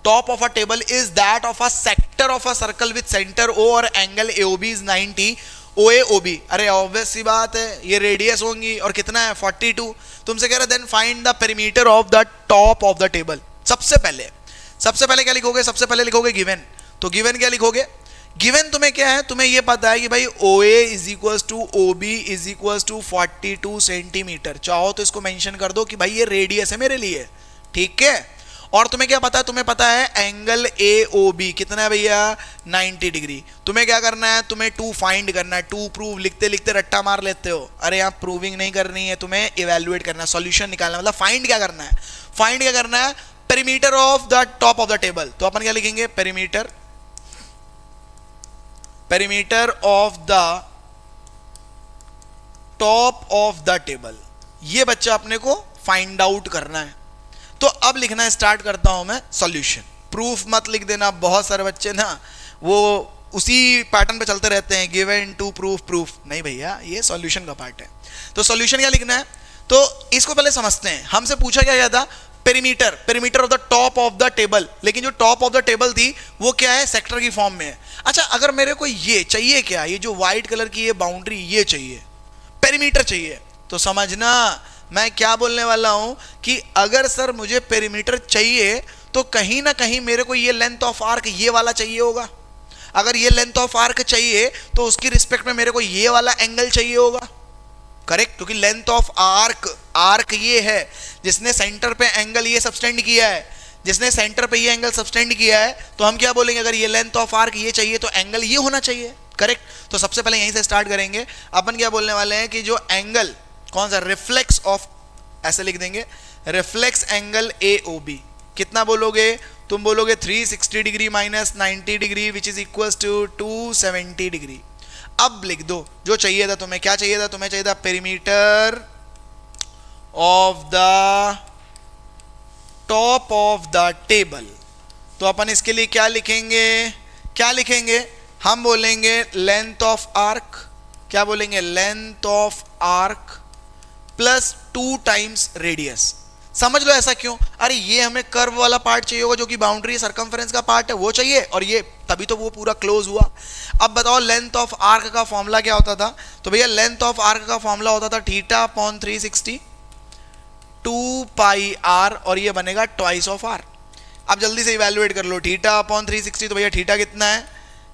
top of a table is that of a sector of a circle with center O और angle AOB is 90 OAOB। अरे ऑब्वियस सी बात है, ये रेडियस होंगी और कितना है 42। तुमसे कह रहा है then find the perimeter of the top of the table. सबसे पहले क्या लिखोगे, सबसे पहले लिखोगे गिवन। तो गिवन क्या लिखोगे, गिवन तुम्हें क्या है, तुम्हें ये पता है कि भाई OA is equal to OB is equal to 42 centimetre. चाहो तो इसको मेंशन कर दो कि भाई ये रेडियस है मेरे लिए, ठीक है। और तुम्हें क्या पता है, तुम्हें पता है एंगल AOB कितना है भैया 90 डिग्री। तुम्हें क्या करना है, तुम्हें 2 फाइंड करना है। 2 प्रूव लिखते लिखते रट्टा मार लेते हो, अरे यहाँ प्रूविंग नहीं करनी है, तुम्हें इवेल्युएट करना है, सॉल्यूशन निकालना है। मतलब फाइंड क्या करना है, फाइंड क्या करना है, perimeter of the top of the table. तो अपन क्या लिखेंगे, perimeter of the top of the table. ये बच्चा अपने को फाइंड आउट करना है। तो अब लिखना स्टार्ट करता हूं मैं सॉल्यूशन। प्रूफ मत लिख देना, बहुत सारे बच्चे ना वो उसी पैटर्न पे चलते रहते हैं, गिवन टू प्रूफ नहीं भैया, ये सॉल्यूशन का पार्ट है। तो सॉल्यूशन क्या लिखना है, तो इसको पहले समझते हैं। हमसे पूछा क्या गया था, perimeter of the top of the table, लेकिन जो टॉप ऑफ द टेबल थी वो क्या है, सेक्टर की फॉर्म में है। अच्छा, अगर मेरे को ये चाहिए क्या, ये जो व्हाइट कलर की ये बाउंड्री ये चाहिए, पेरीमीटर चाहिए, तो समझना मैं क्या बोलने वाला हूं कि अगर सर मुझे पेरीमीटर चाहिए तो कहीं ना कहीं मेरे को ये लेंथ ऑफ आर्क ये वाला चाहिए होगा। अगर ये लेंथ ऑफ आर्क चाहिए तो उसकी रिस्पेक्ट में मेरे को ये वाला एंगल चाहिए होगा, करेक्ट। क्योंकि लेंथ ऑफ आर्क ये है जिसने सेंटर पे एंगल ये सबटेंड किया है, जिसने सेंटर पे ये एंगल सबटेंड किया है, तो हम क्या बोलेंगे, अगर ये लेंथ ऑफ आर्क ये चाहिए तो एंगल ये होना चाहिए, करेक्ट। तो सबसे पहले यहीं से स्टार्ट करेंगे। अपन क्या बोलने वाले हैं कि जो एंगल कौन सा, रिफ्लेक्स ऑफ, ऐसे लिख देंगे रिफ्लेक्स एंगल AOB कितना बोलोगे, तुम बोलोगे 360 degree minus 90 degree which is equal to 270 degree. अब लिख दो जो चाहिए था तुम्हें, क्या चाहिए था, तुम्हें चाहिए था perimeter of the top of the table. तो अपन इसके लिए क्या लिखेंगे, हम बोलेंगे लेंथ ऑफ आर्क, क्या बोलेंगे, length of arc plus 2 times radius. समझ लो ऐसा क्यों, अरे ये हमें कर्व वाला पार्ट चाहिए होगा जो कि बाउंड्री सर्कमफेरेंस का पार्ट है वो चाहिए, और ये तभी तो वो पूरा क्लोज हुआ। अब बताओ लेंथ ऑफ आर्क का फॉर्मूला क्या होता था, तो भैया लेंथ ऑफ आर्क का फॉर्मूला होता था थीटा अपॉन 360 2 पाई आर और ये बनेगा ट्वाइस ऑफ आर। अब जल्दी से इवैल्यूएट कर लो, थीटा अपॉन 360, तो भैया थीटा कितना है,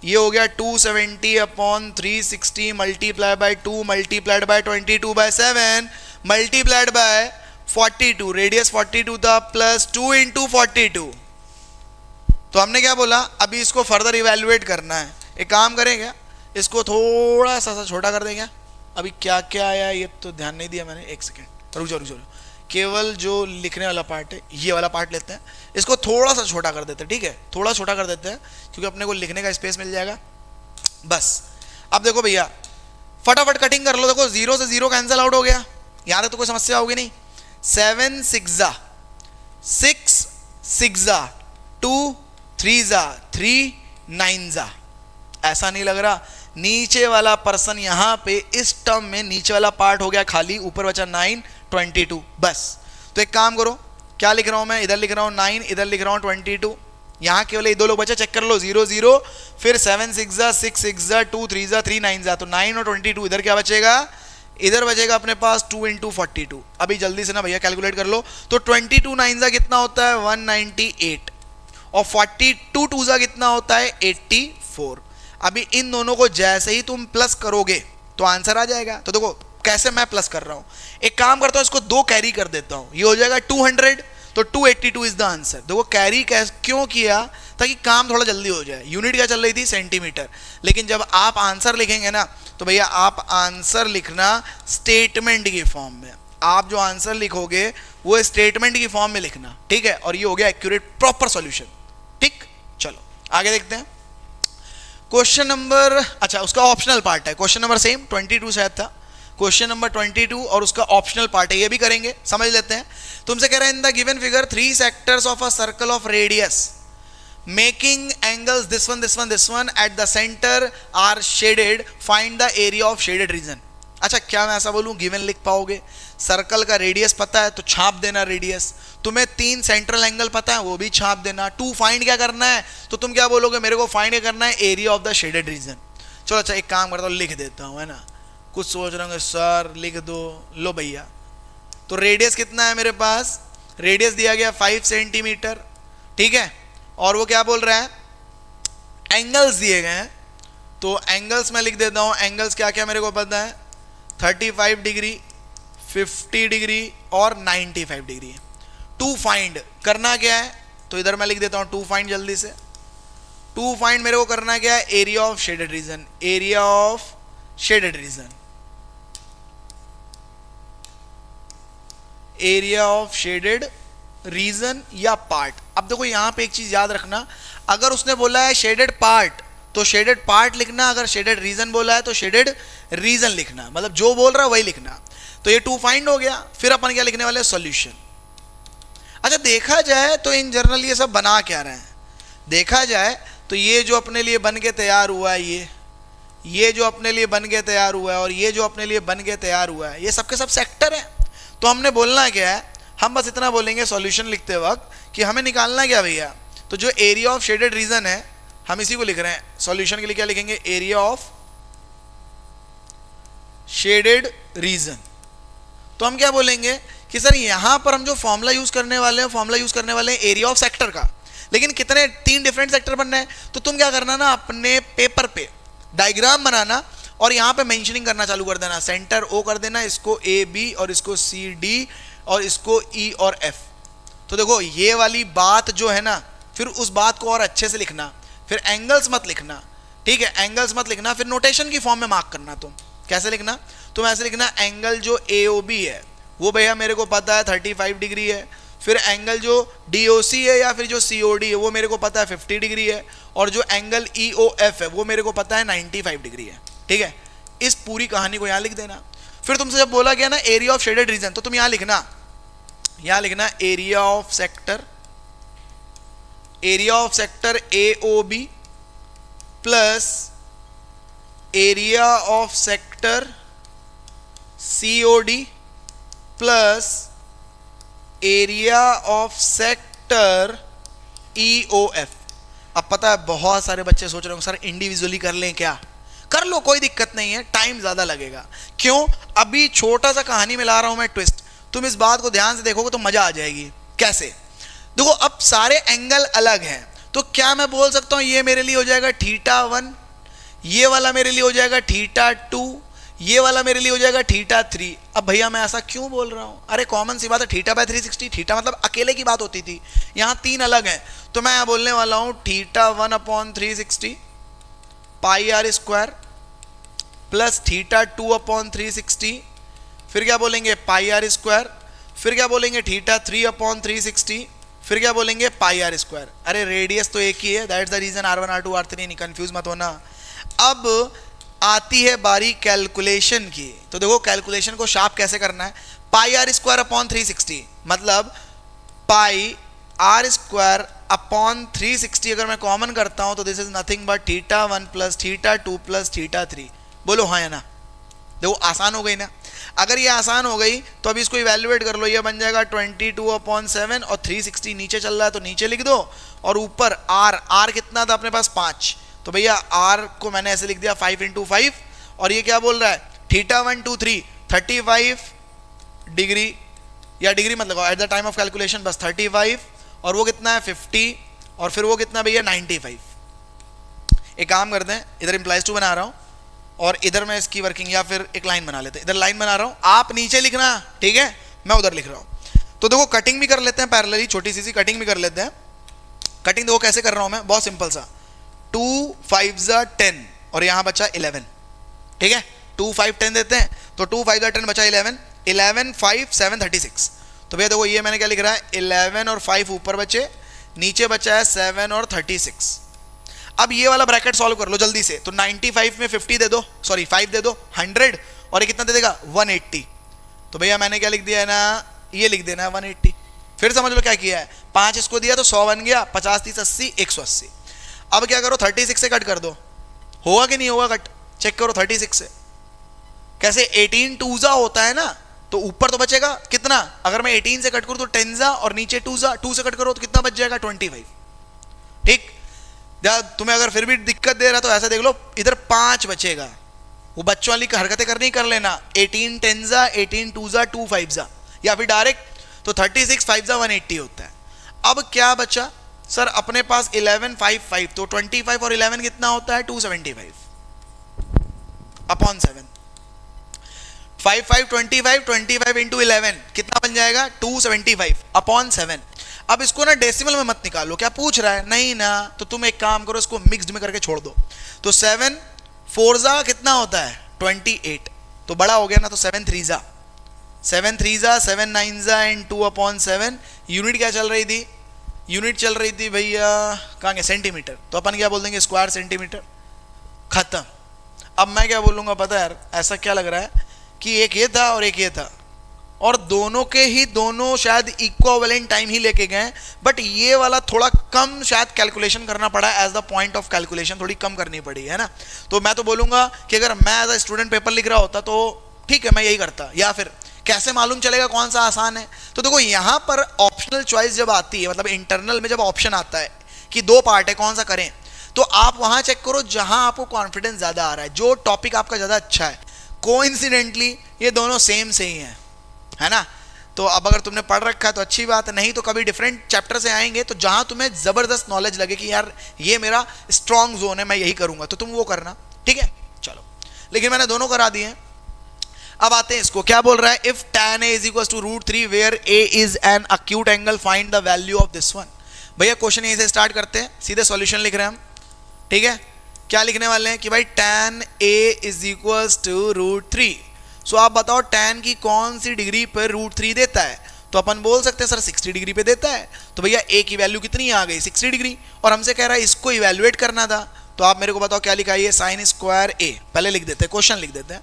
ये हो गया 270 upon 360 multiply by 2 multiplied by 22/7 multiplied by 42, radius 42 था, प्लस 2 इंटू 42। तो हमने क्या बोला, अभी इसको फर्दर इवैल्यूएट करना है। एक काम करेंगे, इसको थोड़ा सा छोटा कर देंगे। अभी क्या क्या आया ये तो ध्यान नहीं दिया मैंने, एक सेकेंड रुक जाओ, केवल जो लिखने वाला पार्ट है ये वाला पार्ट लेते हैं, इसको थोड़ा सा छोटा कर देते हैं, ठीक है, थोड़ा छोटा कर देते हैं क्योंकि अपने को लिखने का स्पेस मिल जाएगा बस। अब देखो भैया फटाफट कटिंग कर लो, देखो 0 से 0 कैंसिल आउट हो गया, यहाँ तक तो कोई समस्या होगी नहीं। 7 6 6 6 2 3 3 9, ऐसा नहीं लग रहा, नीचे वाला पर्सन यहां पे इस टर्म में नीचे वाला पार्ट हो गया खाली, ऊपर बचा 9 22 बस। तो एक काम करो, क्या लिख रहा हूं मैं, इधर लिख रहा हूं 9, इधर लिख रहा हूं 22, यहां केवल ये दो लोग बचे, चेक कर लो 0 0, फिर 7 6 6 6 2 3 3 9, तो 9 और 22, इधर क्या बचेगा, इधर बचेगा अपने पास 2 इंटू 42। अभी जल्दी से ना भैया कैलकुलेट कर लो, तो 22 9 कितना होता है 198 और 42 2 कितना होता है 84। अभी इन दोनों को जैसे ही तुम प्लस करोगे तो आंसर आ जाएगा। तो देखो कैसे मैं प्लस कर रहा हूं, एक काम करता हूं, इसको 2 कैरी कर देता हूं, ये हो जाएगा 200, तो 282 इज द आंसर। देखो कैरी क्यों किया, ताकि काम थोड़ा जल्दी हो जाए। यूनिट क्या चल रही थी, सेंटीमीटर, लेकिन जब आप आंसर लिखेंगे ना तो भैया आप आंसर लिखना स्टेटमेंट की फॉर्म में, आप जो आंसर लिखोगे वो स्टेटमेंट की फॉर्म में लिखना, ठीक है। और ये हो गया एक्यूरेट प्रॉपर सॉल्यूशन, ठीक। चलो आगे देखते हैं क्वेश्चन नंबर, अच्छा उसका ऑप्शनल पार्ट है, क्वेश्चन नंबर सेम 22 शायद था, क्वेश्चन नंबर 22 और उसका ऑप्शनल पार्ट है, ये भी करेंगे, समझ लेते हैं। तुमसे कह रहे हैं in the given figure 3 sectors of a circle of radius making angles this one at the centre are shaded, find the area of shaded region. अच्छा क्या मैं ऐसा बोलूं, गिवन लिख पाओगे, सर्कल का रेडियस पता है तो छाप देना रेडियस, तुम्हें 3 सेंट्रल एंगल पता है वो भी छाप देना, 2 फाइंड क्या करना है, तो तुम क्या बोलोगे, मेरे को फाइंड क्या करना है, area of the shaded region. चलो अच्छा एक काम करता हूँ, लिख देता हूँ, है ना, कुछ सोच रहे होंगे सर लिख दो, लो भैया। तो रेडियस कितना है मेरे पास, रेडियस दिया गया 5 सेंटीमीटर, ठीक है, और वो क्या बोल रहा है, एंगल्स दिए गए हैं, तो एंगल्स मैं लिख देता हूँ, एंगल्स क्या क्या मेरे को पता है, 35 डिग्री 50 डिग्री और 95 डिग्री। 2 फाइंड करना क्या है, तो इधर मैं लिख देता हूं 2 फाइंड, जल्दी से 2 फाइंड मेरे को करना क्या है, area of shaded reason, area of shaded reason, area of shaded reason या पार्ट। अब देखो यहां पे एक चीज याद रखना, अगर उसने बोला है शेडेड पार्ट तो शेडेड पार्ट लिखना, अगर शेडेड रीजन बोला है तो शेडेड रीजन लिखना, मतलब जो बोल रहा है वही लिखना। तो ये 2 फाइंड हो गया, फिर अपन क्या लिखने वाले, सॉल्यूशन। अच्छा देखा जाए तो इन जनरल ये सब बना क्या रहे हैं, देखा जाए तो ये जो अपने लिए बन के तैयार हुआ है, ये जो अपने लिए बन के तैयार हुआ है और ये जो अपने लिए बन के तैयार हुआ है, ये सबके सब सेक्टर है। तो हमने बोलना क्या है, हम बस इतना बोलेंगे सॉल्यूशन लिखते वक्त कि हमें निकालना क्या भैया, तो जो एरिया ऑफ शेडेड रीजन है हम इसी को लिख रहे हैं, सॉल्यूशन के लिए क्या लिखेंगे, एरिया ऑफ शेडेड रीजन। तो हम क्या बोलेंगे कि सर यहां पर हम जो फॉर्मूला यूज करने वाले हैं, फॉर्मूला यूज करने वाले हैं एरिया ऑफ सेक्टर का, लेकिन कितने 3 डिफरेंट सेक्टर बनने हैं, तो तुम क्या करना ना, अपने पेपर पे डायग्राम बनाना और यहां पे मेंशनिंग करना चालू कर देना, सेंटर ओ कर देना, इसको ए बी और इसको सी डी और इसको ई और एफ। तो देखो ये वाली बात जो है ना, फिर उस बात को और अच्छे से लिखना, फिर एंगल्स मत लिखना, ठीक है, एंगल्स मत लिखना, फिर नोटेशन की फॉर्म में मार्क करना। तुम कैसे लिखना, तुम ऐसे लिखना, एंगल जो ए ओ बी है वो भैया मेरे को पता है 35 डिग्री है, फिर एंगल जो डी ओ सी है या फिर जो सी ओ डी है वो मेरे को पता है 50 डिग्री है, और जो एंगल ई ओ एफ है वो मेरे को पता है 95 डिग्री है, ठीक है। इस पूरी कहानी को यहाँ लिख देना। फिर तुमसे जब बोला गया ना एरिया ऑफ शेडेड रीजन, तो तुम यहाँ लिखना area of sector, area of sector A O B plus area of sector C O D plus area of sector E O F. अब पता है बहुत सारे बच्चे सोच रहे होंगे सर इंडिविजुअली कर लें क्या, कर लो कोई दिक्कत नहीं है, टाइम ज्यादा लगेगा। क्यों, अभी छोटा सा कहानी में ला रहा हूं मैं ट्विस्ट, तुम इस बात को ध्यान से देखोगे तो मजा आ जाएगी। कैसे? देखो अब सारे एंगल अलग हैं, तो क्या मैं बोल सकता हूं ये मेरे लिए हो जाएगा θ1, ये वाला मेरे लिए हो जाएगा θ2, ये वाला मेरे लिए हो जाएगा θ3। अब भैया मैं ऐसा क्यों बोल रहा हूं? अरे कॉमन सी बात है, θ/360, थीटा मतलब अकेले की बात होती थी, यहां तीन अलग हैं, तो मैं यहां बोलने वाला हूं θ1/360 πr² प्लस θ2/360, फिर क्या बोलेंगे πr², फिर क्या बोलेंगे θ3/360, फिर क्या बोलेंगे πr²। अरे रेडियस तो एक ही है, that's the reason r1 r2 r3, नहीं कंफ्यूज मत होना। अब आती है बारी कैलकुलेशन की, तो देखो कैलकुलेशन को शार्प कैसे करना है। πr²/360 मतलब πr²/360 अगर मैं कॉमन करता हूं तो this is nothing but θ1 plus θ2 plus θ3। बोलो हाँ या ना? देखो आसान हो गई ना। अगर ये आसान हो गई तो अभी इसको इवैल्यूएट कर लो, ये बन जाएगा 22/7 और 360 नीचे चल रहा है तो नीचे लिख दो, और ऊपर r कितना था अपने पास 5, तो भैया r को मैंने ऐसे लिख दिया 5 × 5, और ये क्या बोल रहा है θ1 2 3 35 डिग्री, या डिग्री मत लगाओ, at the time of calculation बस 35, और वो कितना है 50, और फिर वो कितना भैया 95। एक काम करते हैं, इधर इम्प्लाइज टू बना रहा हूं और इधर मैं इसकी वर्किंग, या फिर एक लाइन बना लेते हैं, इधर लाइन बना रहा हूं, आप नीचे लिखना, ठीक है, मैं उधर लिख रहा हूं। तो देखो कटिंग भी कर लेते हैं पैरेलली, छोटी सी कटिंग भी कर लेते हैं। कटिंग देखो कैसे कर रहा हूं मैं, बहुत सिंपल सा, 2 5 10 और यहां बचा 11, ठीक है, 2 5 10 देते हैं, तो 2 5 10 बचा 11, 11 5 7 36। तो भैया देखो ये मैंने क्या लिख रहा है, 11 और 5 ऊपर बचे, नीचे बचा है 7 और 36। अब ये वाला ब्रैकेट सॉल्व कर लो जल्दी से, तो 95 में 50 दे दो, सॉरी 5 दे दो, 100, और ये कितना दे देगा 180। तो भैया मैंने क्या लिख दिया है ना, ये लिख देना है 180। फिर समझ लो क्या किया है, 5 इसको दिया तो 100 बन गया, 50 30 80 180। अब क्या करो 36 से कट कर दो, होगा कि नहीं होगा कट, चेक करो 36 से कैसे, 18 2 होता है ना, तो ऊपर तो बचेगा कितना, अगर मैं 18 से कट करूं तो 10 और नीचे 2 से कट करो तो कितना बच जाएगा 25। ठीक, तुम्हें अगर फिर भी दिक्कत दे रहा तो ऐसा देख लो, इधर 5 बचेगा, वो बच्चों वाली हरकतें करनी कर लेना, 18 10 18 2 2 5 या फिर डायरेक्ट, तो 36 5 180 होता है। अब क्या बचा सर, अपने पास 11 5 5, तो 25 और 11 कितना होता है 275 अपॉन 7, 5 5 25 25 इंटू 11 कितना बन जाएगा 275 अपॉन 7। अब इसको ना डेसिमल में मत निकालो, क्या पूछ रहा है, नहीं ना, तो तुम एक काम करो इसको मिक्स्ड में करके छोड़ दो, तो 7 4 कितना होता है 28, तो बड़ा हो गया ना, तो 7 3 7 3 7 9 एंड 2/7। यूनिट क्या चल रही थी, यूनिट चल रही थी भैया कहाँ गए सेंटीमीटर, तो अपन क्या बोल देंगे स्क्वायर सेंटीमीटर, खत्म। अब मैं क्या बोलूँगा पता है यार, ऐसा क्या लग रहा है कि एक ये था और एक ये था, और दोनों के ही दोनों शायद इक्विवेलेंट टाइम ही लेके गए, बट ये वाला थोड़ा कम शायद कैलकुलेशन करना पड़ा as the point of calculation, थोड़ी कम करनी पड़ी है ना। तो मैं तो बोलूँगा कि अगर मैं एज अ स्टूडेंट पेपर लिख रहा होता तो ठीक है मैं यही करता, या फिर कैसे मालूम चलेगा कौन सा आसान है। तो देखो यहाँ पर ऑप्शनल चॉइस जब आती है, मतलब इंटरनल में जब ऑप्शन आता है कि 2 पार्ट है कौन सा करें, तो आप वहाँ चेक करो जहाँ आपको कॉन्फिडेंस ज़्यादा आ रहा है, जो टॉपिक आपका ज़्यादा अच्छा है। कोइंसिडेंटली ये दोनों सेम से ही हैं, है ना। तो अब अगर तुमने पढ़ रखा है तो अच्छी बात है, नहीं तो कभी डिफरेंट चैप्टर से आएंगे तो जहां तुम्हें जबरदस्त नॉलेज लगे कि यार ये मेरा स्ट्रॉन्ग जोन है, मैं यही करूंगा, तो तुम वो करना, ठीक है। चलो, लेकिन मैंने दोनों करा दिए। अब आते हैं इसको, क्या बोल रहा है, if tan a is equals to √3 where a is an acute angle find the value of this one। भैया क्वेश्चन यहीं से स्टार्ट करते हैं, सीधे सॉल्यूशन लिख रहे हैं हम, ठीक है। क्या लिखने वाले हैं कि भाई tan a is equals to √3। सो आप बताओ tan की कौन सी डिग्री पर √3 देता है, तो अपन बोल सकते हैं सर 60 डिग्री पे देता है। तो भैया a की वैल्यू कितनी आ गई 60 डिग्री, और हमसे कह रहा है इसको इवैल्यूएट करना था, तो आप मेरे को बताओ क्या लिखा है, ये साइन स्क्वायर a, पहले लिख देते हैं, क्वेश्चन लिख देते हैं,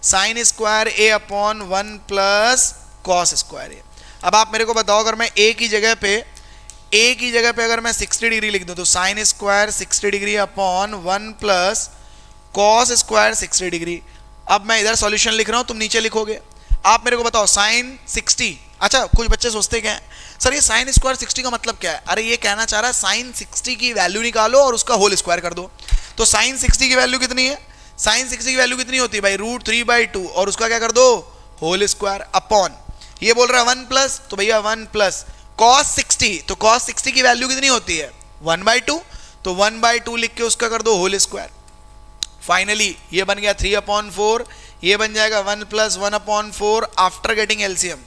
sine square a upon 1 plus cos square a। अब आप मेरे को बताओ अगर मैं a की जगह पे अगर मैं 60 डिग्री लिख दूं, तो sine square 60 degree upon 1 plus cos square 60 degree. अब मैं इधर सॉल्यूशन लिख रहा हूं, तुम नीचे लिखोगे। आप मेरे को बताओ साइन 60, अच्छा कुछ बच्चे सोचते क्या है सर ये साइन स्क्वायर 60 का मतलब क्या है, अरे ये कहना चाह रहा है साइन 60 की वैल्यू निकालो और उसका होल स्क्वायर कर दो। तो साइन 60 की वैल्यू कितनी है, साइन 60 की वैल्यू कितनी होती है भाई √3/2, और उसका क्या कर दो होल स्क्वायर अपॉन, ये बोल रहा है 1 प्लस, तो भैया 1 प्लस cos 60, तो cos 60 की वैल्यू कितनी होती है 1/2, तो 1/2 लिख के उसका कर दो होल स्क्वायर। फाइनली ये बन गया 3/4, ये बन जाएगा 1 plus 1/4 after getting LCM.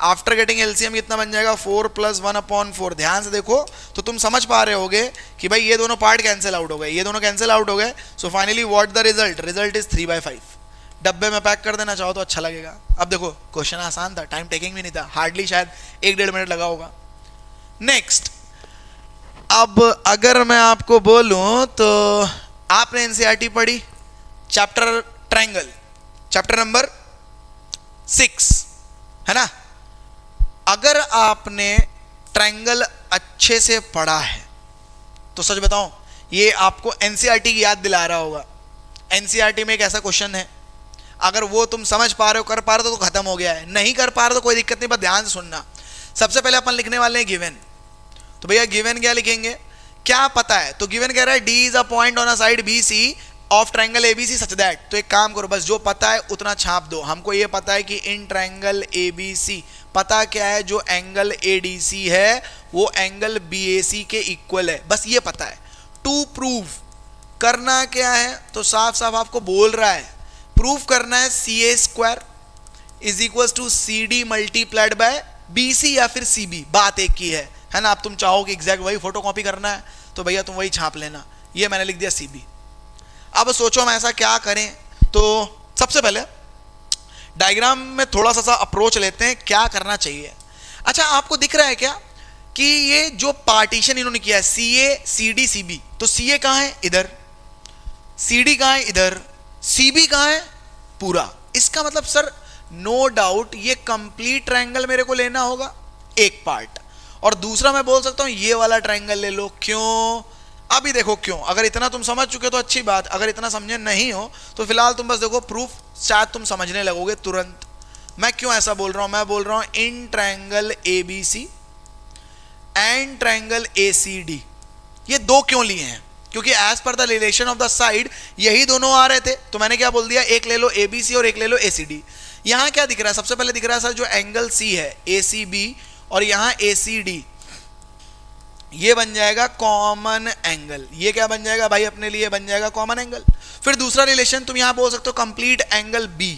After getting LCM कितना बन जाएगा 4 प्लस 1/4। ध्यान से देखो तो तुम समझ पा रहे होगे कि भाई ये दोनों पार्ट कैंसिल आउट हो गए, ये दोनों कैंसिल आउट हो गए। So finally what the result, result is 3/5। डब्बे में पैक कर देना चाहो तो अच्छा लगेगा। अब देखो क्वेश्चन आसान था, टाइम टेकिंग भी नहीं था, हार्डली शायद 1-1.5 मिनट लगा होगा। नेक्स्ट, अब अगर मैं आपको बोलूं तो आपने एनसीईआरटी पढ़ी, चैप्टर ट्रायंगल, चैप्टर नंबर 6 है ना। अगर आपने ट्रायंगल अच्छे से पढ़ा है तो सच बताऊं ये आपको एनसीईआरटी की याद दिला रहा होगा। एनसीईआरटी में एक ऐसा क्वेश्चन है, अगर वो तुम समझ पा रहे हो, कर पा रहे हो तो खत्म हो गया है, नहीं कर पा रहे हो तो कोई दिक्कत नहीं, बस ध्यान से सुनना। सबसे पहले अपन लिखने वाले हैं गिवन। तो भैया गिवन क्या लिखेंगे, क्या पता है, तो गिवन कह रहा है D is a point on a side B C of triangle ABC such that. तो एक काम करो, बस जो पता है उतना छाप दो। हमको ये पता है कि इन ट्रायंगल एबीसी, पता क्या है, जो एंगल एडीसी है वो एंगल बीएसी के इक्वल है, बस ये पता है। टू प्रूव करना क्या है, तो साफ साफ आपको बोल रहा है प्रूफ करना है C A square is equal to C D multiplied by B C या फिर सी बी, बात एक की है ना। आप तुम चाहो कि एग्जैक्ट वही फोटो कॉपी करना है तो भैया तुम वही छाप लेना, ये मैंने लिख दिया सी बी। अब सोचो हम ऐसा क्या करें, तो सबसे पहले डायग्राम में थोड़ा सा अप्रोच लेते हैं, क्या करना चाहिए। अच्छा आपको दिख रहा है क्या कि ये जो पार्टीशन इन्होंने किया है सी ए सी डी सी बी, तो सी ए कहाँ है इधर, सी डी कहाँ है इधर, सी बी कहाँ है पूरा। इसका मतलब सर नो डाउट ये कंप्लीट ट्रायंगल मेरे को लेना होगा एक पार्ट, और दूसरा मैं बोल सकता हूं ये वाला ट्रायंगल ले लो। क्यों, अभी देखो क्यों। अगर इतना तुम समझ चुके हो तो अच्छी बात, अगर इतना समझे नहीं हो तो फिलहाल तुम बस देखो प्रूफ, शायद तुम समझने लगोगे तुरंत। मैं क्यों ऐसा बोल रहा हूं, मैं बोल रहा हूं in triangle ABC and triangle ACD, ये दो क्यों लिए हैं, क्योंकि as per the relation of the side यही दोनों आ रहे थे। तो मैंने क्या बोल दिया, एक ले लो एबीसी और एक ले लो एसीडी। यहां क्या दिख रहा है, सबसे पहले दिख रहा है सर जो एंगल सी है एसीबी और यहां एसीडी, ये बन जाएगा कॉमन एंगल। ये क्या बन जाएगा भाई अपने लिए, बन जाएगा कॉमन एंगल। फिर दूसरा रिलेशन तुम यहां बोल सकते हो कंप्लीट एंगल बी,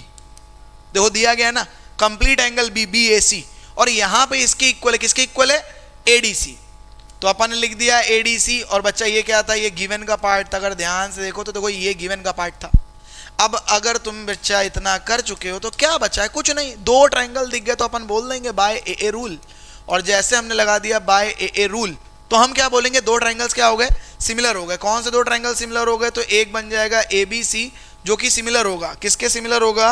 देखो दिया गया ना कंप्लीट एंगल बी, बी ए सी, और यहां पे इसके इक्वल है, किसके इक्वल है एडीसी। तो अपन ने लिख दिया एडीसी, और बच्चा ये क्या था, ये गिवन का पार्ट था। अगर ध्यान से देखो तो देखो ये गिवन का पार्ट था। अब अगर तुम बच्चा इतना कर चुके हो तो क्या बचा है, कुछ नहीं, दो ट्रायंगल दिख गए तो अपन बोल देंगे बाय ए रूल, और जैसे हमने लगा दिया बाय ए रूल तो हम क्या बोलेंगे, दो ट्रायंगल्स क्या हो गए, सिमिलर हो गए। कौन से दो ट्रायंगल सिमिलर हो गए, तो एक बन जाएगा ए बी सी जो कि सिमिलर होगा, किसके सिमिलर होगा,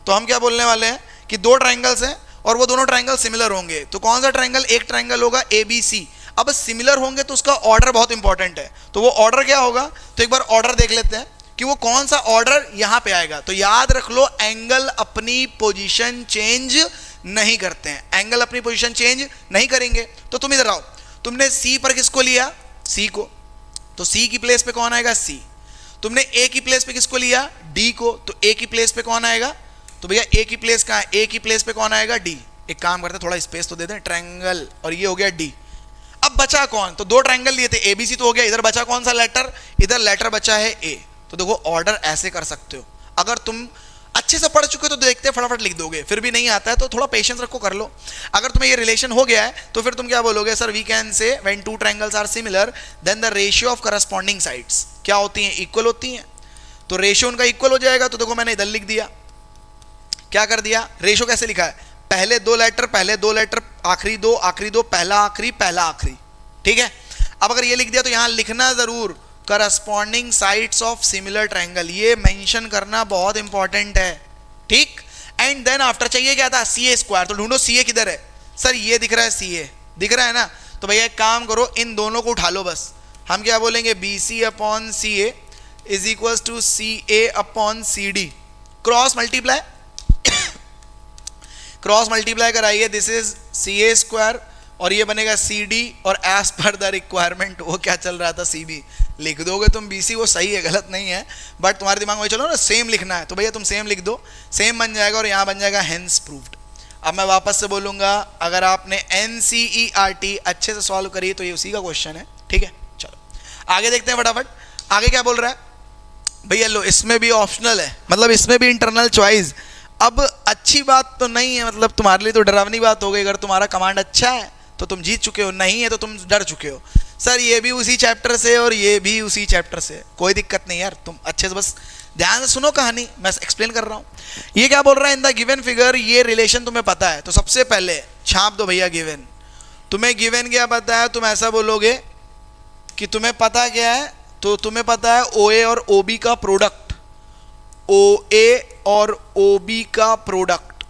तो हम क्या बोलने वाले हैं कि दो ट्रायंगल्स हैं और वो दोनों ट्रायंगल सिमिलर होंगे। तो कौन सा ट्रायंगल, एक ट्रायंगल होगा ए बी सी। अब सिमिलर होंगे तो उसका ऑर्डर बहुत इंपॉर्टेंट है, तो वो ऑर्डर क्या होगा, तो एक बार ऑर्डर देख लेते हैं कि वो कौन सा ऑर्डर यहां पे आएगा। तो याद रख लो एंगल अपनी पोजीशन चेंज नहीं करते हैं, एंगल अपनी पोजीशन चेंज नहीं करेंगे। तो तुम इधर आओ, तुमने सी पर किसको लिया, सी को, तो सी की प्लेस पे कौन आएगा, सी। तुमने ए की प्लेस पे किसको लिया, डी को, तो ए की प्लेस पे कौन आएगा, तो भैया ए की प्लेस कहां है, ए की प्लेस पे कौन आएगा, डी। एक काम करते थोड़ा स्पेस तो दे दें, ट्रायंगल, और ये हो गया डी। अब बचा कौन, तो दो ट्रायंगल लिए थे एबीसी तो हो गया, इधर बचा कौन सा लेटर, इधर लेटर बचा है ए। तो देखो ऑर्डर ऐसे कर सकते हो, अगर तुम अच्छे से पढ़ चुके हो तो देखते फटाफट लिख दोगे, फिर भी नहीं आता है तो थोड़ा पेशेंस रखो, कर लो। अगर तुम्हें ये रिलेशन हो गया है तो फिर तुम क्या बोलोगे, sir we can say when two triangles are similar then the ratio of corresponding sides क्या होती हैं, इक्वल होती हैं। तो रेशियो उनका इक्वल हो जाएगा। तो देखो मैंने इधर लिख दिया, क्या कर दिया, रेशियो कैसे लिखा है, पहले दो लेटर, आखिरी दो, पहला आखिरी, ठीक है। अब अगर ये लिख दिया तो यहां लिखना जरूर corresponding sides of similar triangle, ये मेंशन करना बहुत इंपॉर्टेंट है, ठीक। एंड देन आफ्टर चाहिए क्या था, सी ए स्क्वायर। तो ढूंढो सी ए किधर है, सर ये दिख रहा है, सी ए दिख रहा है ना। तो भैया एक काम करो, इन दोनों को उठा लो बस। हम क्या बोलेंगे, B C upon C A is equal to C A upon C D, cross multiply कराइए, this is C A square और ये बनेगा सी डी, और एज पर द रिक्वायरमेंट वो क्या चल रहा था, सी बी। लिख दोगे तुम बी सी, वो सही है, गलत नहीं है, बट तुम्हारे दिमाग में चलो ना सेम लिखना है, तो भैया तुम सेम लिख दो, सेम बन जाएगा और यहाँ बन जाएगा हेंस प्रूव्ड। अब मैं वापस से बोलूंगा, अगर आपने NCERT अच्छे से सॉल्व करी तो ये उसी का क्वेश्चन है, ठीक है। चलो आगे देखते हैं फटाफट, आगे क्या बोल रहा है भैया। लो, इसमें भी ऑप्शनल है, मतलब इसमें भी इंटरनल चॉइस। अब अच्छी बात तो नहीं है, मतलब तुम्हारे लिए तो डरावनी बात हो गई। अगर तुम्हारा कमांड अच्छा है तो तुम जीत चुके हो, नहीं है तो तुम डर चुके हो। सर ये भी उसी चैप्टर से और ये भी उसी चैप्टर से, कोई दिक्कत नहीं यार, तुम अच्छे से बस ध्यान से सुनो कहानी, मैं एक्सप्लेन कर रहा हूँ। ये क्या बोल रहा है, इन द गिवन फिगर, ये रिलेशन तुम्हें पता है तो सबसे पहले छाप दो भैया गिवन। तुम्हें गिवन क्या पता है, तुम ऐसा बोलोगे कि तुम्हें पता क्या है, तो तुम्हें पता है OA और OB का प्रोडक्ट, OA और OB का प्रोडक्ट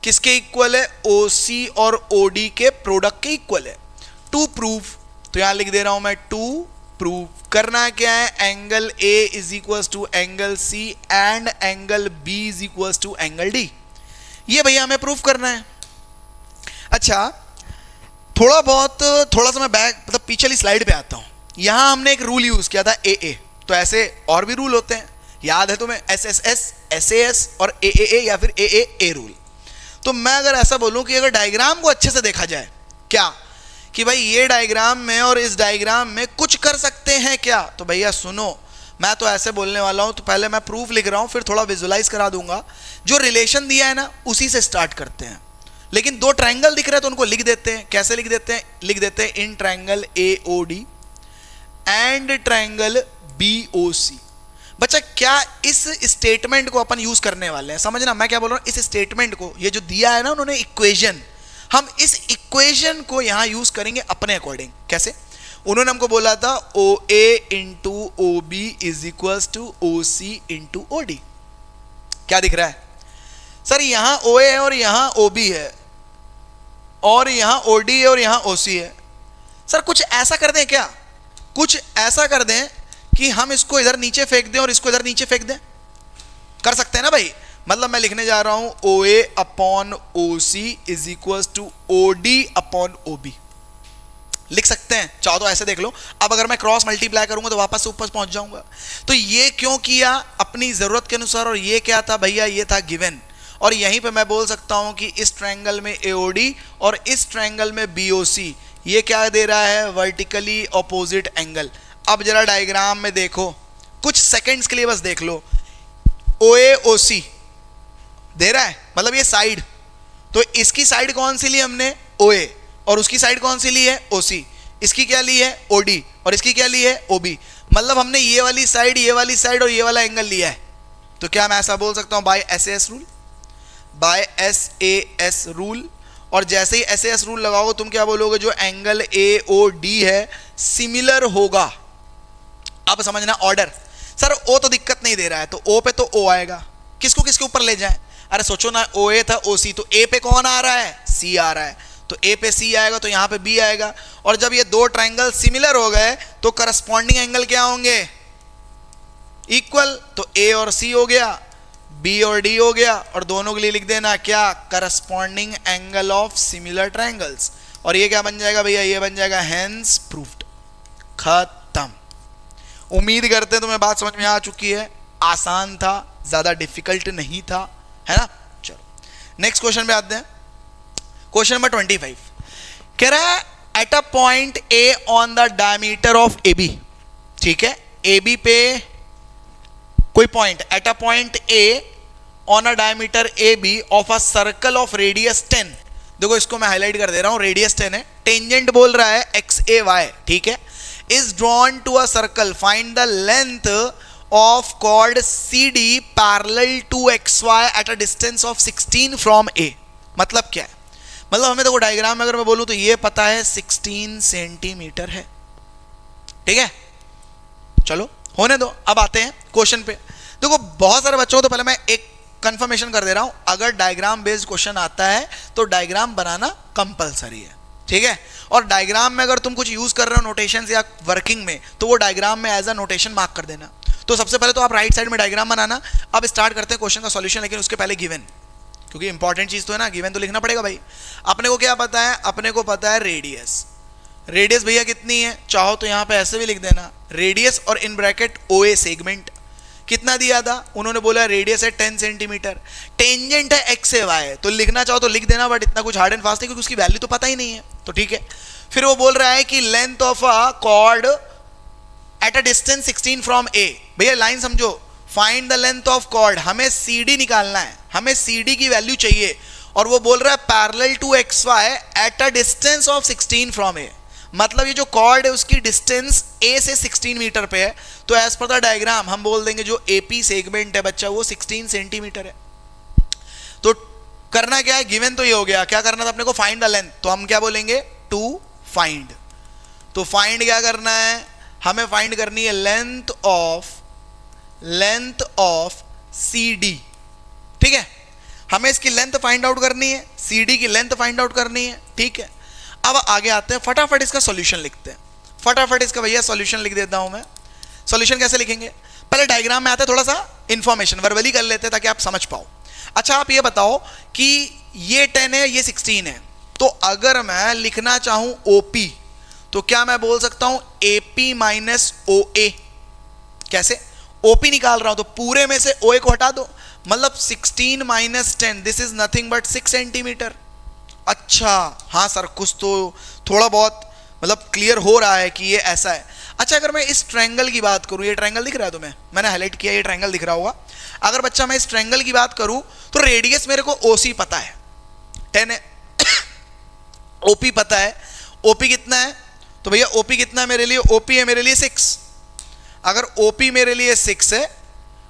किसके इक्वल है, OC और OD के प्रोडक्ट के इक्वल है। टू प्रूव, तो यहां लिख दे रहा हूं मैं, टू प्रूव करना क्या है, angle A is equal to angle C and angle B is equal to angle D। ये भैया हमें प्रूफ करना है। अच्छा थोड़ा सा मैं बैक, मतलब पीछे स्लाइड पे आता हूं। यहां हमने एक रूल यूज किया था AA, तो ऐसे और भी रूल होते हैं, याद है तुम्हें, SSS, SAS और AAA या फिर AAA रूल। तो मैं अगर ऐसा बोलूं कि अगर डायग्राम को अच्छे से देखा जाए, क्या कि भाई ये डायग्राम में और इस डायग्राम में कुछ कर सकते हैं क्या, तो भैया सुनो, मैं तो ऐसे बोलने वाला हूं। तो पहले मैं प्रूफ लिख रहा हूं, फिर थोड़ा विजुलाइज करा दूंगा। जो रिलेशन दिया है ना उसी से स्टार्ट करते हैं। लेकिन दो ट्रायंगल दिख रहे हैं तो उनको लिख देते हैं। कैसे लिख देते हैं, लिख देते हैं in triangle AOD and triangle BOC। बच्चा क्या इस स्टेटमेंट को अपन यूज करने वाले हैं, समझना मैं क्या बोल रहा हूं। इस स्टेटमेंट को, ये जो दिया है ना उन्होंने इक्वेशन, हम इस इक्वेशन को यहां यूज करेंगे अपने अकॉर्डिंग। कैसे, उन्होंने हमको बोला था OA into OB is equal to OC into OD। क्या दिख रहा है सर, यहां OA है और यहां OB है और यहां OD है और यहां OC है। सर कुछ ऐसा कर दें क्या, कुछ ऐसा कर दें कि हम इसको इधर नीचे फेंक दें और इसको इधर नीचे फेंक दें, कर सकते हैं ना भाई। मतलब मैं लिखने जा रहा हूं OA upon OC is equal to OD upon OB, लिख सकते हैं, चाहो तो ऐसे देख लो। अब अगर मैं क्रॉस मल्टीप्लाई करूंगा तो वापस से ऊपर पहुंच जाऊंगा। तो ये क्यों किया, अपनी जरूरत के अनुसार। और ये क्या था भैया, ये था गिवन। और यहीं पे मैं बोल सकता हूं कि इस ट्रायंगल में AOD और इस ट्रायंगल में BOC, ये क्या दे रहा है, वर्टिकली ऑपोजिट एंगल। अब जरा डायग्राम में देखो, कुछ सेकंड्स के लिए बस देख लो, OA OC दे रहा है, मतलब ये साइड, तो इसकी साइड कौन सी ली हमने, OA, और उसकी साइड कौन सी ली है, OC। इसकी क्या ली है, OD, और इसकी क्या ली है, OB। मतलब हमने ये वाली साइड, ये वाली साइड और ये वाला एंगल लिया है। तो क्या मैं ऐसा बोल सकता हूं, by SAS rule, by SAS rule. और जैसे ही SAS रूल लगाओगे तुम क्या बोलोगे, जो एंगल AOD है सिमिलर होगा। अब समझना ऑर्डर, सर O तो दिक्कत नहीं दे रहा है, तो O पे तो O आएगा, किसको किसके ऊपर ले जाएं, अरे सोचो ना, OA था OC, तो A पे कौन आ रहा है, C आ रहा है, तो A पे C आएगा तो यहां पे B आएगा। और जब ये दो ट्रायंगल सिमिलर हो गए तो करस्पॉन्डिंग एंगल क्या होंगे, इक्वल। तो A और C हो गया, B और D हो गया, और दोनों के लिए लिख देना क्या, corresponding angle of similar triangles. और ये क्या बन जाएगा भैया, ये बन जाएगा हेंस प्रूव्ड, खत्म। उम्मीद करते हैं तुम्हें बात समझ में आ चुकी है, आसान था, ज्यादा डिफिकल्ट नहीं था, है ना। चलो नेक्स्ट क्वेश्चन पे आते हैं। क्वेश्चन नंबर 25 कह रहा है, eight a point A on the diameter of AB, ठीक है, AB पे कोई point, eight a point A on a diameter AB of a circle of radius 10। देखो इसको मैं हाईलाइट कर दे रहा हूं, रेडियस 10 है, टेंजेंट बोल रहा है XAY, ठीक है, is drawn to a circle, find the length of chord CD parallel to XY at a distance of 16 from A। मतलब क्या है, मतलब हमें देखो डायग्राम में अगर मैं बोलूं तो ये पता है 16 सेंटीमीटर है, ठीक है। चलो होने दो, अब आते हैं क्वेश्चन पे। देखो बहुत सारे बच्चों को तो पहले मैं एक कंफर्मेशन कर दे रहा हूं, अगर डायग्राम बेस्ड क्वेश्चन आता है तो डायग्राम बनाना कंपलसरी है, ठीक है। और डायग्राम में अगर तुम कुछ यूज कर रहे हो नोटेशन या वर्किंग में, तो वो डायग्राम में एज अ नोटेशन मार्क कर देना। तो सबसे पहले तो आप राइट साइड में डायग्राम बनाना। अब स्टार्ट करते हैं क्वेश्चन का सॉल्यूशन, लेकिन उसके पहले गिवन, क्योंकि इंपॉर्टेंट चीज तो है ना, गिवन तो लिखना पड़ेगा भाई। अपने को क्या पता है, अपने को पता है रेडियस। रेडियस भैया कितनी है, चाहो तो यहां पे ऐसे भी लिख देना, रेडियस और इन ब्रैकेट OA सेगमेंट। कितना दिया था, उन्होंने बोला रेडियस है 10 सेंटीमीटर, टेंजेंट है एक्स से वाई, तो लिखना चाहो तो लिख देना, बट इतना कुछ हार्ड एंड फास्ट नहीं क्योंकि उसकी वैल्यू तो पता ही नहीं है, तो ठीक है। फिर वो बोल रहा है कि length of a chord at a distance 16 from A. भैया लाइन समझो, find the length of chord, हमें CD निकालना है, हमें CD की वैल्यू चाहिए, और वो बोल रहा है parallel to X Y at a distance of 16 from A. मतलब ये जो कॉर्ड है उसकी डिस्टेंस A से 16 मीटर पे है, तो एज पर द डायग्राम हम बोल देंगे जो AP सेगमेंट है बच्चा वो 16 सेंटीमीटर है। तो करना क्या है, गिवन तो ये हो गया, क्या करना था अपने को, फाइंड द लेंथ, तो हम क्या बोलेंगे, टू फाइंड। तो फाइंड क्या करना है, हमें फाइंड करनी है लेंथ ऑफ CD, ठीक है, हमें इसकी लेंथ फाइंड आउट करनी है, CD की लेंथ फाइंड आउट करनी है, ठीक है। अब आगे आते हैं, फटाफट इसका सॉल्यूशन लिखते हैं, फटाफट इसका भैया सॉल्यूशन लिख देता हूं मैं। सॉल्यूशन कैसे लिखेंगे, पहले डायग्राम में आते हैं, थोड़ा सा इंफॉर्मेशन वर्बली कर लेते हैं ताकि आप समझ पाओ। अच्छा आप ये बताओ कि ये 10 है ये 16 है, तो अगर मैं लिखना चाहूं OP तो क्या मैं बोल सकता हूं AP माइनस OA, कैसे, OP निकाल रहा हूं तो पूरे में से OA को हटा दो, मतलब 16 minus 10 this is nothing but 6 centimetre. अच्छा हाँ सर, कुछ तो थोड़ा बहुत मतलब क्लियर हो रहा है कि ये ऐसा है। अच्छा अगर मैं इस ट्रायंगल की बात करूं, ये ट्रायंगल दिख रहा है तुम्हें, मैंने हाईलाइट किया, ये ट्रायंगल दिख रहा होगा। अगर बच्चा मैं इस ट्रायंगल की बात करूं तो रेडियस मेरे को OC पता है 10 है OP पता है, OP कितना है, तो भैया OP कितना है मेरे लिए, OP है मेरे लिए 6। अगर OP मेरे लिए 6 है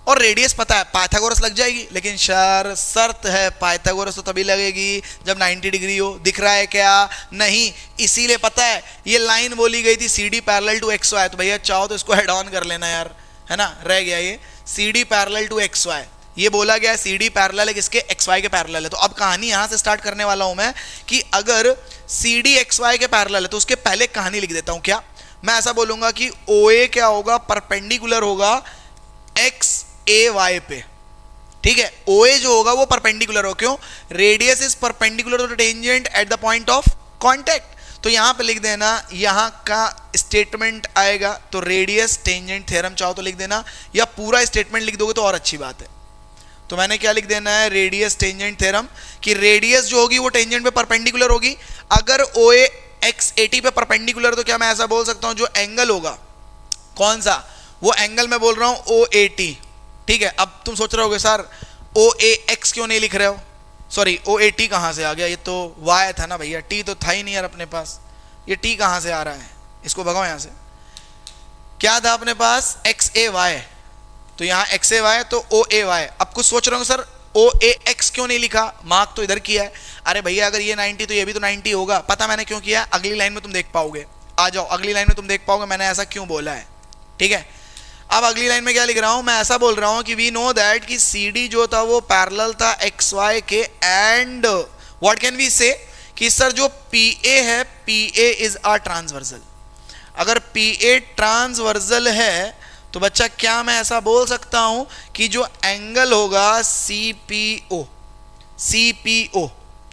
और रेडियस पता है, पाइथागोरस लग जाएगी, लेकिन शर्त है पाइथागोरस तो तभी लगेगी जब 90 डिग्री हो। दिख रहा है क्या, नहीं, इसीलिए पता है ये लाइन बोली गई थी CD parallel to X Y, तो भैया चाहो तो इसको हेड ऑन कर लेना यार, है ना, रह गया ये CD parallel to X Y, ये बोला गया है CD पैरेलल है किसके, XY के पैरेलल है। तो अब कहानी यहां से स्टार्ट करने वाला हूं मैं कि अगर CD XY के पैरेलल है तो उसके पहले कहानी लिख देता हूं। क्या मैं ऐसा बोलूंगा कि OA क्या होगा, परपेंडिकुलर होगा XAY पे, ठीक है, OA जो होगा वो परपेंडिकुलर हो, क्यों, radius is perpendicular to tangent at the point of contact. तो यहां पे लिख देना, यहां का स्टेटमेंट आएगा, तो रेडियस टेंजेंट थ्योरम चाहो तो लिख देना, या पूरा स्टेटमेंट लिख दोगे तो और अच्छी बात है। तो मैंने क्या लिख देना है, रेडियस टेंजेंट थ्योरम, कि रेडियस जो होगी वो टेंजेंट पे परपेंडिकुलर होगी। अगर OA XAT पे परपेंडिकुलर, तो क्या मैं ऐसा बोल सकता हूं जो एंगल होगा, कौन सा, वो एंगल मैं बोल रहा हूं OAT, ठीक है। अब तुम सोच रहे होगे सर OAX क्यों नहीं लिख रहे हो, सॉरी OAT कहां से आ गया, ये तो Y था ना भैया, T तो था ही नहीं यार अपने पास, ये T कहां से आ रहा है, इसको भगाओ यहां से, क्या था अपने पास XAY, तो यहाँ XAY तो OAY। अब कुछ सोच रहे हो सर OAX क्यों नहीं लिखा, मार्क तो इधर किया है, अरे भैया अगर ये 90 तो ये भी तो 90 होगा, पता मैंने क्यों किया, अगली लाइन में तुम देख पाओगे, आ जाओ अगली लाइन में तुम देख पाओगे मैंने ऐसा क्यों बोला है, ठीक है। अब अगली लाइन में क्या लिख रहा हूं, मैं ऐसा बोल रहा हूं कि वी नो दैट कि CD जो था वो पैरेलल था XY के, एंड व्हाट कैन वी से कि सर जो PA है, PA इज अ ट्रांसवर्सल। अगर PA ट्रांसवर्सल है तो बच्चा क्या मैं ऐसा बोल सकता हूं कि जो एंगल होगा CPO,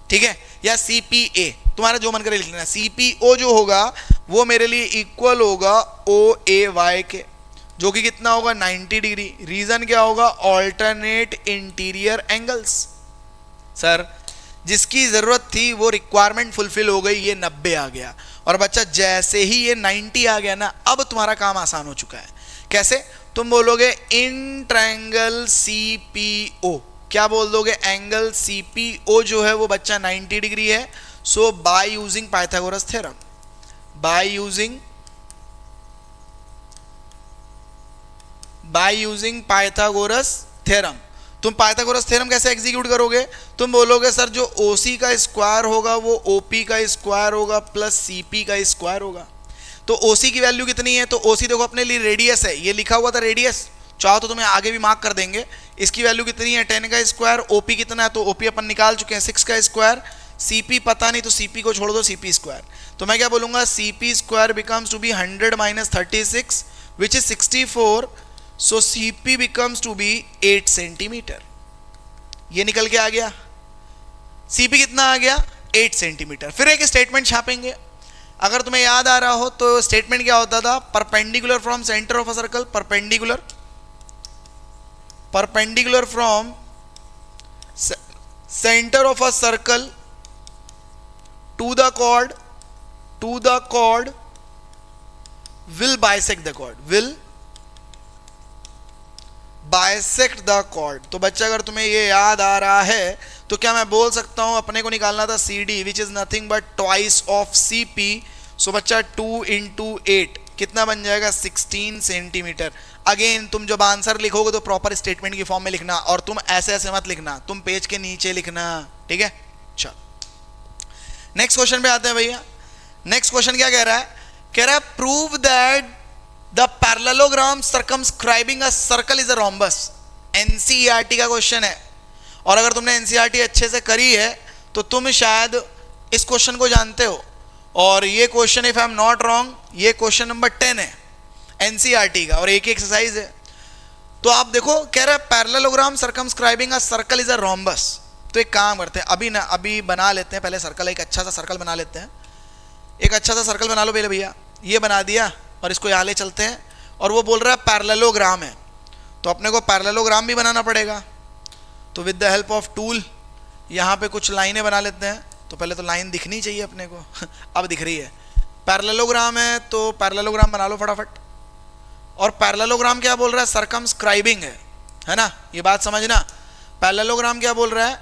ठीक है, या CPA, तुम्हारा जो मन करे लिख लेना, CPO जो होगा वो मेरे लिए इक्वल होगा OAY के, जो कि कितना होगा 90 डिग्री। रीजन क्या होगा, ऑल्टरनेट इंटीरियर एंगल्स। सर जिसकी जरूरत थी वो रिक्वायरमेंट फुलफिल हो गई, ये 90 आ गया, और बच्चा जैसे ही ये 90 आ गया ना, अब तुम्हारा काम आसान हो चुका है। कैसे, तुम बोलोगे इन ट्रायंगल CPO, क्या बोल दोगे, एंगल CPO जो है वो बच्चा 90 डिग्री है, so by using Pythagoras theorem, by using Pythagoras theorem. तुम पाइथागोरस थ्योरम कैसे एग्जीक्यूट करोगे, तुम बोलोगे सर जो OC का स्क्वायर होगा वो OP का स्क्वायर होगा प्लस CP का स्क्वायर होगा। तो OC की वैल्यू कितनी है, तो OC देखो अपने लिए रेडियस है, ये लिखा हुआ था रेडियस, चाहो तो तुम्हें आगे भी मार्क कर देंगे। इसकी वैल्यू कितनी है 10 का स्क्वायर, OP कितना है, तो OP अपन निकाल चुके हैं 6 का स्क्वायर, CP पता नहीं तो CP को छोड़ दो, CP स्क्वायर। तो मैं क्या बोलूंगा, CP square becomes to be 100 minus 36 which is 64, so CP becomes to be 8 centimetre. ये निकल के आ गया, CP कितना आ गया 8 सेंटीमीटर। फिर एक स्टेटमेंट छापेंगे, अगर तुम्हें याद आ रहा हो तो स्टेटमेंट क्या होता था, perpendicular from centre of a circle, perpendicular perpendicular from centre of a circle to the chord will bisect the chord, will bisect the chord। तो बच्चा अगर तुम्हें ये याद आ रहा है तो क्या मैं बोल सकता हूं अपने को निकालना था CD which is nothing but twice of CP। सो बच्चा 2 into 8 कितना बन जाएगा 16 सेंटीमीटर। अगेन तुम जब आंसर लिखोगे तो प्रॉपर स्टेटमेंट की फॉर्म में लिखना, और तुम ऐसे ऐसे मत लिखना, तुम पेज के नीचे लिखना, ठीक है। चलो नेक्स्ट क्वेश्चन पे आते हैं भैया। नेक्स्ट क्वेश्चन क्या कह रहा है? कह रहा है prove that the parallelogram circumscribing a circle is a rhombus. NCERT का क्वेश्चन है, और अगर तुमने एनसीईआरटी अच्छे से करी है तो तुम शायद इस क्वेश्चन को जानते हो। और ये question if I am not wrong ये क्वेश्चन नंबर 10 है एनसीईआरटी का, और एक ही एक्सरसाइज है। तो आप देखो कह रहा है parallelogram circumscribing a circle is a rhombus. तो एक काम करते हैं अभी बना लेते हैं पहले सर्कल, एक अच्छा सा सर्कल बना लेते हैं। एक अच्छा सा सर्कल बना लो पहले भैया, ये बना दिया और इसको यहाँ ले चलते हैं। और वो बोल रहा है पैरेललोग्राम है, तो अपने को पैरेललोग्राम भी बनाना पड़ेगा। तो with the help of tool यहाँ पे कुछ लाइनें बना लेते हैं। तो पहले तो लाइन दिखनी चाहिए अपने को अब दिख रही है। पैरेललोग्राम है तो पैरेललोग्राम बना लो फटाफट। और पैरेललोग्राम क्या बोल रहा है? सर्कमस्क्राइबिंग है ना, ये बात समझना। पैरेललोग्राम क्या बोल रहा है?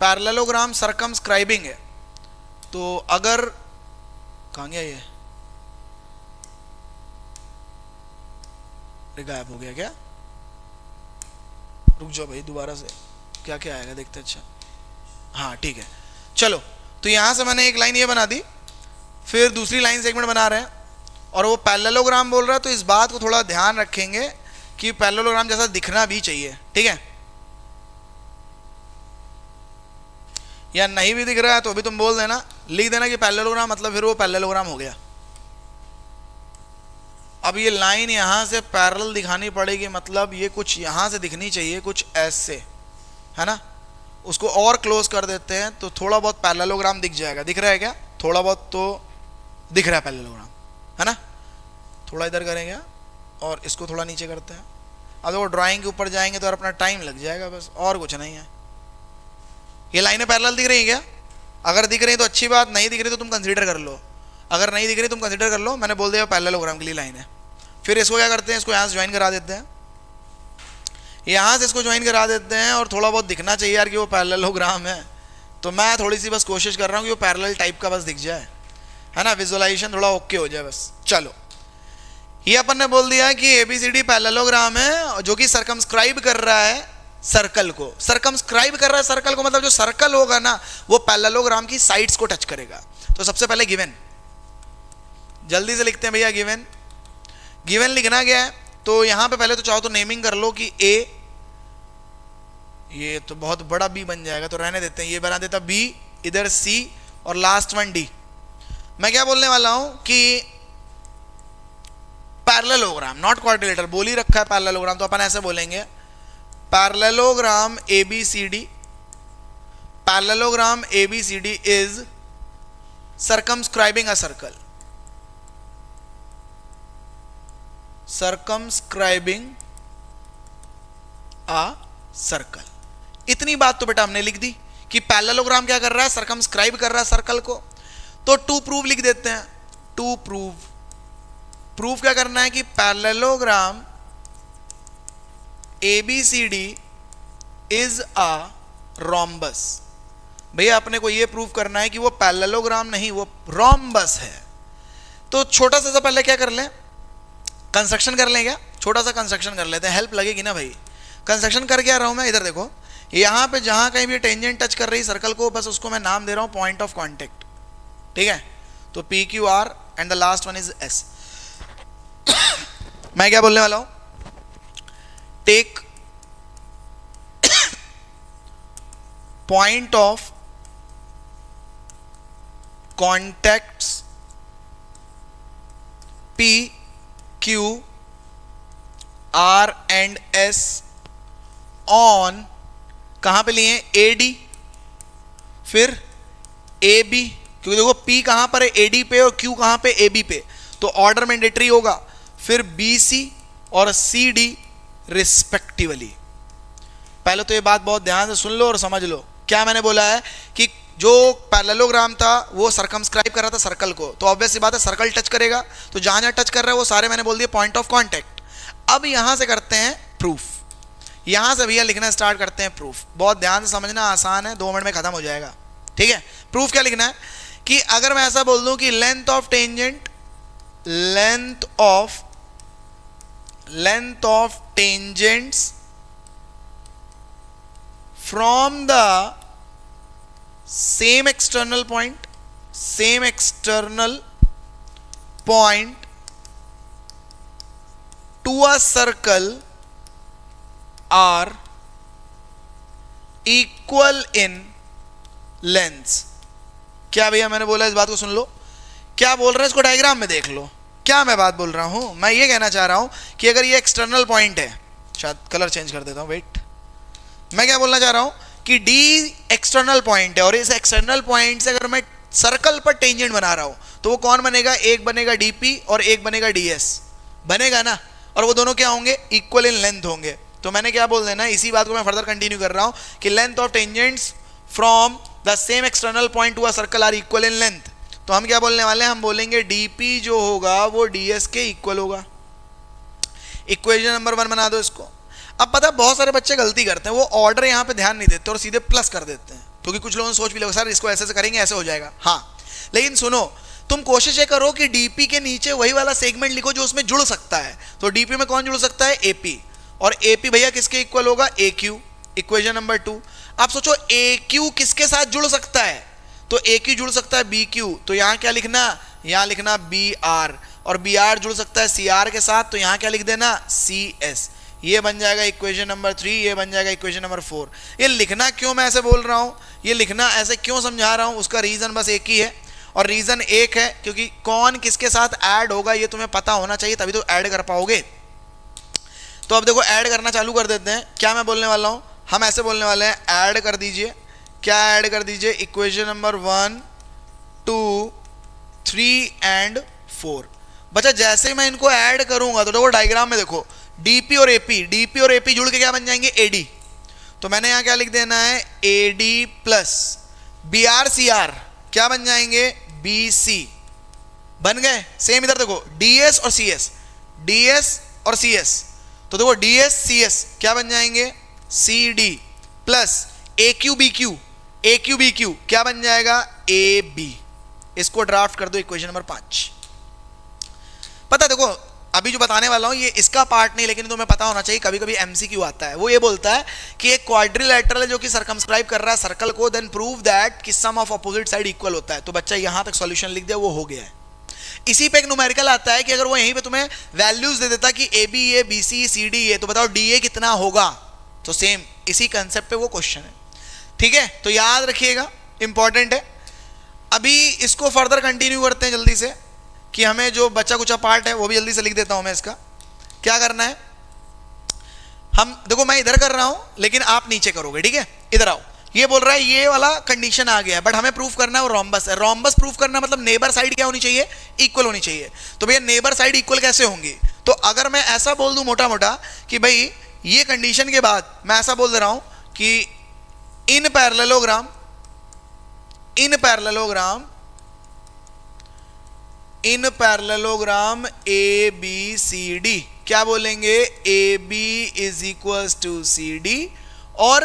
पैरेललोग्राम सर्कमस्क्राइबिंग है। तो अगर कहाँ गया ये? गायब हो गया क्या? रुक जाओ भाई, दोबारा से क्या क्या आएगा देखते। अच्छा हाँ ठीक है, चलो। तो यहां से मैंने एक लाइन ये बना दी, फिर दूसरी लाइन सेगमेंट बना रहे हैं, और वो पैरेललोग्राम बोल रहा है। तो इस बात को थोड़ा ध्यान रखेंगे कि पैरेललोग्राम जैसा दिखना भी चाहिए, ठीक है। या नहीं भी दिख रहा है तो अभी तुम बोल देना, लिख देना कि पैरेललोग्राम, मतलब फिर वो पैरेललोग्राम हो गया। अब ये लाइन यहां से पैरेलल दिखानी पड़ेगी, मतलब ये कुछ यहां से दिखनी चाहिए, कुछ ऐसे, है ना। उसको और क्लोज कर देते हैं तो थोड़ा बहुत पैरेललोग्राम दिख जाएगा। दिख रहा है क्या? थोड़ा बहुत तो दिख रहा है पैरेललोग्राम, है ना। थोड़ा इधर करेंगे और इसको थोड़ा नीचे करते हैं। अब वो ड्राइंग के ऊपर जाएंगे तो अपना टाइम लग जाएगा, बस और कुछ नहीं है। ये लाइनें पैरेलल दिख रही हैं क्या? अगर दिख रही तो अच्छी बात, नहीं दिख रही तो तुम कंसीडर कर लो। अगर नहीं दिख रही तुम कंसीडर कर लो, मैंने बोल दिया पैरेललोग्राम के लिए लाइन है। फिर इसको क्या करते हैं? इसको यहाँ से ज्वाइन करा देते हैं, यहाँ से इसको ज्वाइन करा देते हैं, और थोड़ा बहुत दिखना चाहिए यार कि वो पैरेललोग्राम है। तो मैं थोड़ी सी बस कोशिश कर रहा हूँ कि वो पैरेलल टाइप का बस दिख जाए, है ना, विजुअलाइजेशन थोड़ा ओके हो जाए बस। चलो ये अपन ने बोल दिया कि ABCD पैरेललोग्राम है जो कि सर्कमस्क्राइब कर रहा है सर्कल को। सर्कमस्क्राइब कर रहा है सर्कल को मतलब जो सर्कल होगा ना वो पैरेललोग्राम की साइड्स को टच करेगा। तो सबसे पहले गिवन, जल्दी से लिखते हैं भैया। गिवन लिखना गया है तो यहां पे पहले तो चाहो तो नेमिंग कर लो कि A, ये तो बहुत बड़ा B बन जाएगा तो रहने देते हैं, ये बना देता B, इधर C और लास्ट वन D। मैं क्या बोलने वाला हूं कि पैरेललोग्राम, नॉट क्वाड्रिलेटरल, बोल ही रखा है पैरेललोग्राम, तो अपन ऐसे बोलेंगे parallelogram ABCD, parallelogram ABCD is circumscribing a circle, circumscribing a circle। इतनी बात तो बेटा हमने लिख दी कि पैरेललोग्राम क्या कर रहा है? सर्कमस्क्राइब कर रहा है सर्कल को। तो टू प्रूव लिख देते हैं। टू प्रूव क्या करना है कि parallelogram ABCD is a rhombus. भैया अपने को यह प्रूव करना है कि वो पैरेललोग्राम नहीं, वो रोम्बस है। तो छोटा सा पहले क्या कर लें? कंस्ट्रक्शन कर लें क्या? छोटा सा कंस्ट्रक्शन कर लेते हैं, हेल्प लगेगी ना भाई। कंस्ट्रक्शन कर क्या रहा हूं मैं? इधर देखो, यहां पे जहां कहीं भी टेंजेंट टच कर रही सर्कल को, बस उसको मैं नाम दे रहा हूं पॉइंट ऑफ कांटेक्ट, ठीक है। तो PQR and the last one is S। मैं क्या बोलने वाला हूं? Take point of contacts P, Q, R and S on, कहां पे लिए? AD, फिर AB, क्योंकि देखो P कहां पर है? AD पे, और Q कहां पे? AB पे, तो ऑर्डर मैंडेटरी होगा। फिर BC और CD रिस्पेक्टिवली, पहले तो ये बात बहुत ध्यान से सुन लो और समझ लो। क्या मैंने बोला है कि जो पैरेललोग्राम था वो सर्कमस्क्राइब कर रहा था सर्कल को, तो ऑब्वियस सी बात है सर्कल टच करेगा, तो जहां जहां टच कर रहा है वो सारे मैंने बोल दिए पॉइंट ऑफ कांटेक्ट। अब यहां से करते हैं प्रूफ, यहां से भैया लिखना स्टार्ट करते हैं प्रूफ। बहुत ध्यान से समझना, आसान है, 2 मिनट में खत्म हो जाएगा। ठीक है, प्रूफ क्या लिखना है कि अगर मैं ऐसा बोल दूं कि length of tangents from the same external point to a circle are equal in lengths। क्या भैया मैंने बोला, इस बात को सुन लो, क्या बोल रहे हैं इसको डायग्राम में देख लो। क्या मैं बात बोल रहा हूं, मैं ये कहना चाह रहा हूं कि अगर ये एक्सटर्नल पॉइंट है, शायद कलर चेंज कर देता हूं, वेट, मैं क्या बोलना चाह रहा हूं कि D एक्सटर्नल पॉइंट है और इस एक्सटर्नल पॉइंट से अगर मैं सर्कल पर टेंजेंट बना रहा हूं तो वो कौन बनेगा, एक बनेगा DP और एक बनेगा DS, बनेगा ना, और वो दोनों क्या होंगे, इक्वल इन लेंथ होंगे। तो मैंने क्या बोल देना, इसी बात को मैं फर्दर कंटिन्यू कर रहा हूं कि length of tangents from the same external point to a circle are equal in length. तो हम क्या बोलने वाले हैं, हम बोलेंगे DP जो होगा वो DS के इक्वल होगा। इक्वेशन नंबर 1 बना दो इसको। अब पता है बहुत सारे बच्चे गलती करते हैं, वो ऑर्डर यहाँ पे ध्यान नहीं देते और सीधे प्लस कर देते हैं, क्योंकि कुछ लोगों ने सोच भी लगा सर इसको ऐसे करेंगे ऐसे हो जाएगा। हाँ, लेकिन सुनो, तुम कोशिश ये करो कि DP के नीचे वही वाला सेगमेंट लिखो जो उसमें जुड़ सकता है। तो DP में कौन जुड़ सकता है, AP, और AP भैया किसके इक्वल होगा, AQ। Equation number 2। आप सोचो AQ किसके साथ जुड़ सकता है, तो AQ जुड़ सकता है BQ, तो यहाँ क्या लिखना, यहाँ लिखना BR, और BR जुड़ सकता है CR के साथ, तो यहाँ क्या लिख देना, CS। ये बन जाएगा इक्वेशन नंबर 3, ये बन जाएगा इक्वेशन नंबर 4। ये लिखना क्यों मैं ऐसे बोल रहा हूँ, ये लिखना ऐसे क्यों समझा रहा हूँ, उसका रीजन बस एक ही है, और रीजन एक है क्योंकि कौन किसके साथ ऐड होगा ये तुम्हें पता होना चाहिए, तभी तो ऐड कर पाओगे। तो अब देखो ऐड करना चालू कर देते हैं। क्या मैं बोलने वाला हूँ, हम ऐसे बोलने वाले हैं, ऐड कर दीजिए। क्या ऐड कर दीजिए, इक्वेशन नंबर 1, 2, 3 एंड 4। बच्चा जैसे मैं इनको ऐड करूंगा तो देखो डायग्राम में देखो, DP और AP जुड़ के क्या बन जाएंगे, AD। तो मैंने यहां क्या लिख देना है, AD प्लस BR CR क्या बन जाएंगे, BC बन गए। सेम इधर देखो DS और CS, तो देखो DS CS क्या बन जाएंगे, CD प्लस AQ BQ क्या बन जाएगा, AB। इसको ड्राफ्ट कर दो इक्वेशन नंबर 5। पता देखो अभी जो बताने वाला हूं ये इसका पार्ट नहीं, लेकिन तुम्हें पता होना चाहिए, कभी कभी MCQ आता है, वो ये बोलता है कि एक क्वाड्रिलेटरल है जो कि सर्कमस्क्राइब कर रहा है सर्कल को, देन प्रूव दैट कि सम ऑफ अपोजिट साइड इक्वल होता है। तो बच्चा यहां तक सॉल्यूशन लिख दिया, वो हो गया है। इसी पे एक न्यूमेरिकल आता है कि अगर वो यहीं पे तुम्हें वैल्यूज दे देता कि AB ये BC CD ये, तो बताओ DA कितना होगा। तो सेम इसी कंसेप्ट पे वो क्वेश्चन है, ठीक है, तो याद रखिएगा, इंपॉर्टेंट है। अभी इसको फर्दर कंटिन्यू करते हैं जल्दी से, कि हमें जो बच्चा कुचा पार्ट है वो भी जल्दी से लिख देता हूं मैं। इसका क्या करना है, हम देखो मैं इधर कर रहा हूं लेकिन आप नीचे करोगे, ठीक है। इधर आओ, ये बोल रहा है ये वाला कंडीशन आ गया है, बट हमें प्रूफ करना है वो रोम्बस है। रोम्बस प्रूफ करना मतलब नेबर साइड क्या होनी चाहिए, इक्वल होनी चाहिए। तो भैया नेबर साइड इक्वल कैसे होंगी, तो अगर मैं ऐसा बोल दूं मोटा मोटा कि भाई ये कंडीशन के बाद मैं ऐसा बोल दे रहा हूं कि इन पैरेललोग्राम ABCD क्या बोलेंगे, AB is equals to CD और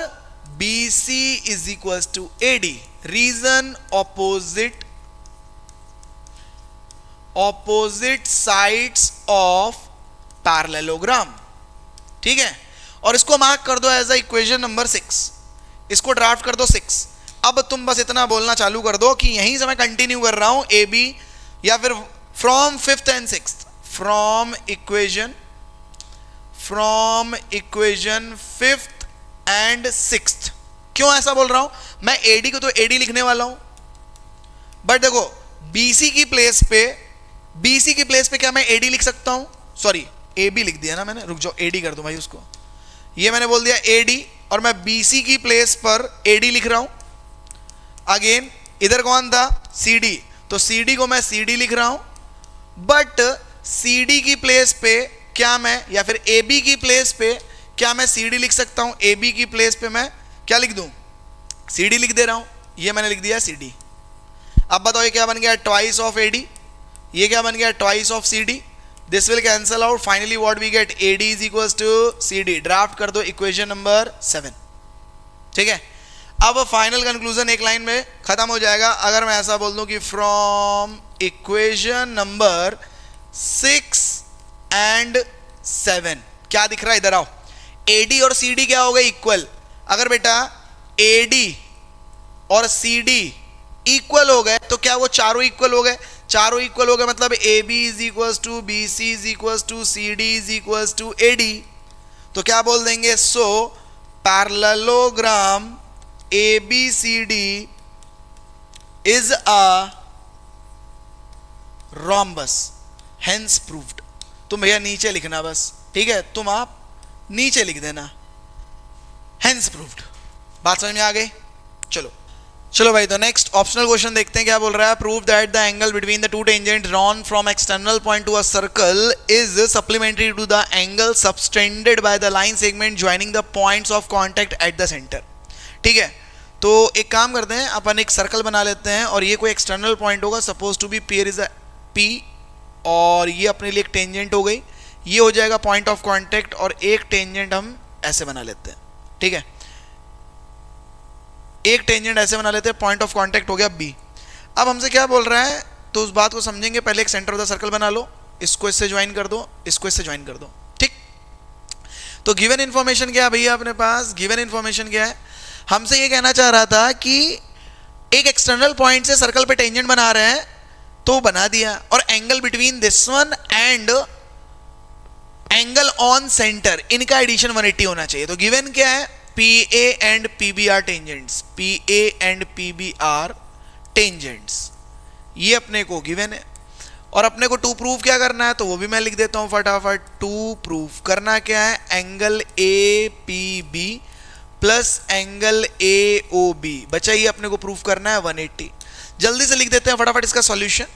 BC is equals to AD। Reason opposite sides of parallelogram, ठीक है। और इसको मार्क कर दो एज अ इक्वेशन नंबर 6, इसको ड्राफ्ट कर दो 6। अब तुम बस इतना बोलना चालू कर दो कि यहीं से मैं कंटिन्यू कर रहा हूं AB, या फिर from 5th and 6th, from equation 5th and 6th। क्यों ऐसा बोल रहा हूं, मैं AD को तो AD लिखने वाला हूं, बट देखो BC की प्लेस पे क्या मैं AD लिख सकता हूं, सॉरी AB लिख दिया ना मैंने, रुक जाओ AD कर दो भाई उसको, ये मैंने बोल दिया AD, और मैं BC की प्लेस पर AD लिख रहा हूं। अगेन इधर कौन था, CD, तो CD को मैं CD लिख रहा हूं, बट CD की प्लेस पे क्या मैं, या फिर AB की प्लेस पे क्या मैं सी डी लिख सकता हूं? ए बी की प्लेस पे मैं क्या लिख दूं? सी डी लिख दे रहा हूं, ये मैंने लिख दिया सी डी। अब बताओ ये क्या बन गया? Twice of A D. ये क्या बन गया? Twice of C D. This will cancel out, finally what we get? A D is equal to C D. Draft कर दो इक्वेशन नंबर 7। ठीक है, अब फाइनल कंक्लूजन एक लाइन में खत्म हो जाएगा अगर मैं ऐसा बोल दूं कि फ्रॉम इक्वेशन नंबर 6 एंड 7 क्या दिख रहा है? इधर आओ। AD और CD क्या हो गए? इक्वल। अगर बेटा AD और CD इक्वल हो गए तो क्या वो चारों इक्वल हो गए? चारों इक्वल हो गए मतलब AB is equal to BC is equal to CD is equal to AD। तो क्या बोल देंगे? So parallelogram ABCD is a rhombus, hence proved। तुम भैया नीचे लिखना बस, ठीक है, तुम आप नीचे लिख देना hence proved। बात समझ में आ गई? चलो चलो भाई, तो नेक्स्ट ऑप्शनल क्वेश्चन देखते हैं क्या बोल रहा है। Prove that the angle between the two tangent drawn from external point to a circle is supplementary to the angle subtended by the line segment joining the points of contact at the centre. ठीक है, तो एक काम करते हैं, अपन एक circle बना लेते हैं और ये कोई एक्सटर्नल पॉइंट होगा, suppose to be P is P, और ये अपने लिए एक टेंजेंट हो गई, ये हो जाएगा पॉइंट ऑफ कांटेक्ट, और एक टेंजेंट हम ऐसे बना लेते हैं। ठीक है, एक टेंजेंट ऐसे बना लेते हैं, पॉइंट ऑफ कांटेक्ट हो गया बी। अब हमसे क्या बोल रहा है, तो उस बात को समझेंगे। पहले एक सेंटर ऑफ द सर्कल बना लो, इसको इससे ज्वाइन कर दो, इसको इससे ज्वाइन कर दो। ठीक, तो गिवन इंफॉर्मेशन क्या है भैया अपने पास? गिवन इंफॉर्मेशन क्या है? हमसे ये कहना चाह रहा था कि एक एक्सटर्नल पॉइंट से सर्कल पे टेंजेंट बना रहे हैं, तो बना दिया, और angle between this one and angle on centre, इनका एडिशन 180 होना चाहिए। तो गिवन क्या है? PA and PB are tangents, PA and PB are tangents, ये अपने को गिवन है। और अपने को टू प्रूव क्या करना है, तो वो भी मैं लिख देता हूं फटाफट। टू प्रूफ करना क्या है? Angle APB plus angle AOB, बचा ये अपने को प्रूफ करना है 180। जल्दी से लिख देते हैं फटाफट इसका सॉल्यूशन।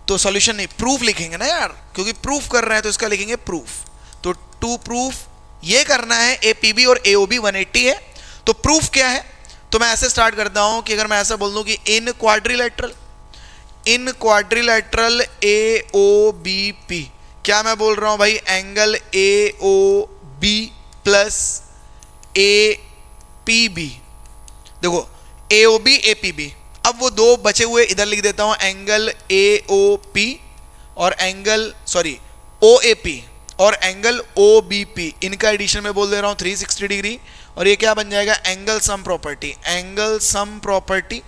तो सॉल्यूशन नहीं, प्रूफ लिखेंगे ना यार, क्योंकि प्रूफ कर रहे हैं तो इसका लिखेंगे प्रूफ। तो टू प्रूफ ये करना है, APB और AOB 180 है। तो प्रूफ क्या है? तो मैं ऐसे स्टार्ट करता हूं कि अगर मैं ऐसा बोल दूं कि इन क्वाड्रिलेटरल AOBP, क्या मैं बोल रहा हूं भाई? Angle AOB plus APB। देखो AOB APB, अब वो दो बचे हुए इधर लिख देता हूं, एंगल AOP और एंगल OAP और एंगल OBP, इनका एडिशन में बोल दे रहा हूं 360 डिग्री, और ये क्या बन जाएगा? Angle sum property